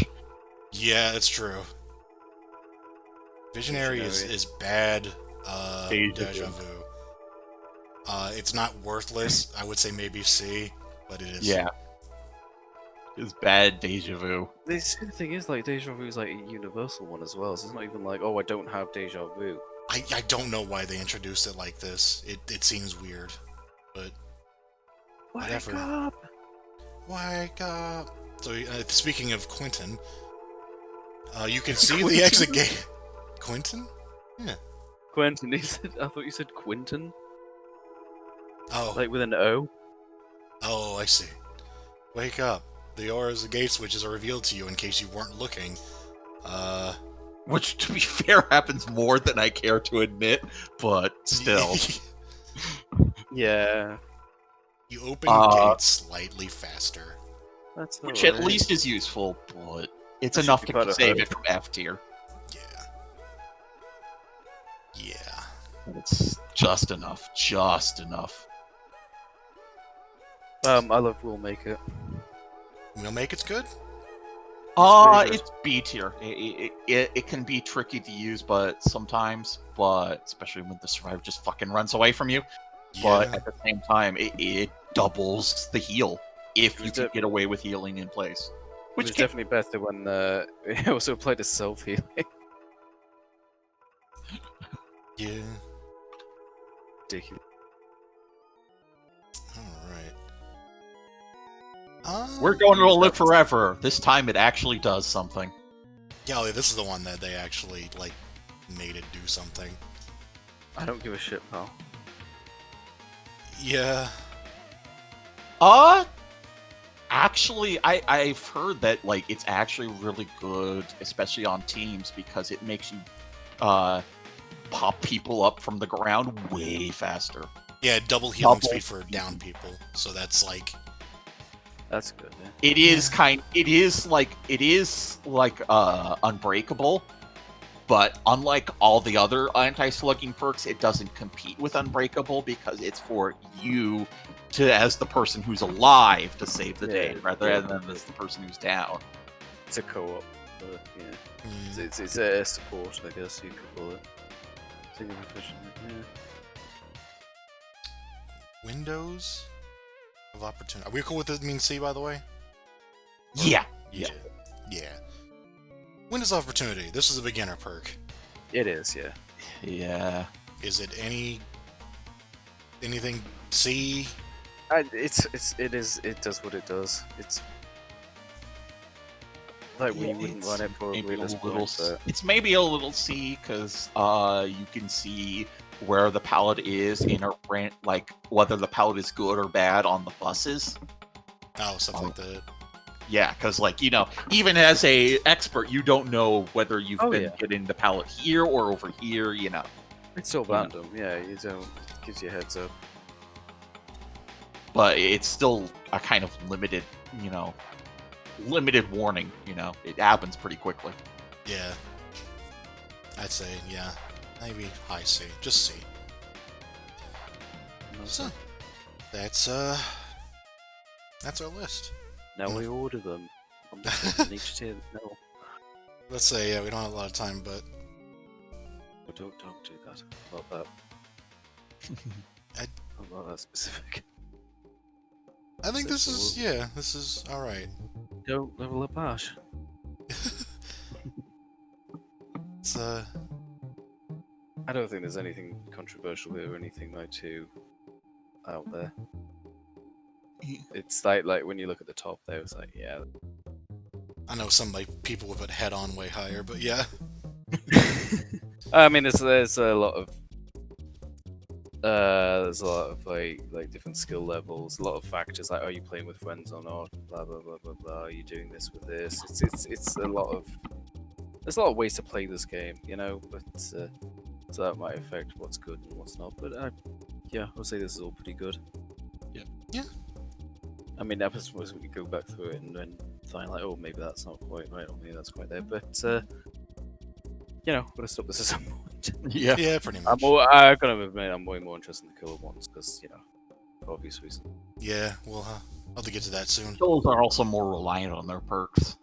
Yeah, it's true. Visionary is bad. Deja Vu. It's not worthless. I would say maybe C, but it is. Yeah. It's bad deja vu. The thing is, like, Deja Vu is like a universal one as well, so it's not even like, oh, I don't have Deja Vu. I don't know why they introduced it like this. It seems weird, but whatever. Wake up! So, speaking of Quentin, you can see the exit gate. Quentin? Yeah. Quentin, I thought you said Quentin, Oh. like with an O. Oh, I see. Wake up. The auras of gate switches are revealed to you in case you weren't looking. Which, to be fair, happens more than I care to admit, but still. Yeah, You open the gate slightly faster. that's Which alright. at least is useful, but it's That should enough be to part of save it. it from F tier. Yeah. Yeah. It's just enough. Just enough. I love Will Make It. We'll make it's good? pretty good. It's B tier. It can be tricky to use, but especially when the survivor just fucking runs away from you. But Yeah. at the same time, it doubles the heal if It you was can get away with healing in place. It Which was can, definitely better when it also applied to self-healing. Yeah. Ridiculous. Alright. we're going to live forever. This time it actually does something. Yeah, this is the one that they actually, like, made it do something. I don't give a shit, pal. Yeah. Actually, I've heard that like it's actually really good, especially on teams, because it makes you pop people up from the ground way faster. Yeah, double healing Double. speed for down people. So that's like... That's good. Yeah. It is like unbreakable, but unlike all the other anti-slugging perks, it doesn't compete with unbreakable because it's for you to, as the person who's alive, to save the day rather than as the person who's down. It's a co-op. Yeah. Mm, It's a support, I guess you could call it. Single efficient. Yeah. windows of opportunity. Are we cool with this being C, by the way? Yeah. Yeah. Windows of opportunity. This is a beginner perk. It is, yeah. Yeah. Is it anything C? It does what it does. It's like we wouldn't run it probably Maybe at this a little. point, but It's maybe a little C because you can see where the palette is in a like whether the palette is good or bad on the buses. Oh, stuff like that. Yeah, because like even as a expert, you don't know whether you've been yeah. getting the palette here or over here. it's still random. Yeah, you don't. It gives you a heads up. But it's still a kind of limited, limited warning. It happens pretty quickly. Yeah. I'd say, yeah. Maybe high C. Just C. So, that's our list. Now we order them. I'm just in each tier. No, Let's say, yeah, we don't have a lot of time, but don't do that. Not that. Not that specific. I think this is alright. Don't level up Ash. It's, I don't think there's anything controversial here or anything like too out there. It's like when you look at the top there, it's like, yeah. I know some people would put head on way higher, but yeah. I mean, there's a lot of like different skill levels, a lot of factors like are you playing with friends or not, blah blah blah blah blah. Are you doing this with this? It's a lot of there's a lot of ways to play this game, but so that might affect what's good and what's not. But I'll say this is all pretty good. Yeah. I mean, that was we could go back through it and then find like, oh, maybe that's not quite right, or maybe that's quite there. But gotta stop this at some point. Yeah. Yeah, pretty much. I gotta admit, I'm way more interested in the killer ones because for obvious reasons. Yeah, we'll have to get to that soon. Kills are also more reliant on their perks.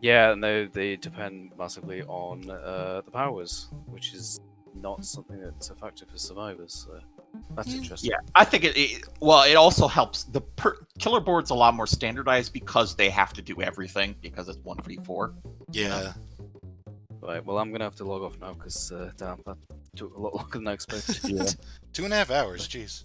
Yeah, and they depend massively on the powers, which is not something that's a factor for survivors. So that's interesting. Yeah, I think it also helps. The killer board's a lot more standardized because they have to do everything because it's 1v4. Yeah. Right, well, I'm gonna have to log off now because damn, that took a lot longer than I expected. Yeah. 2.5 hours, jeez.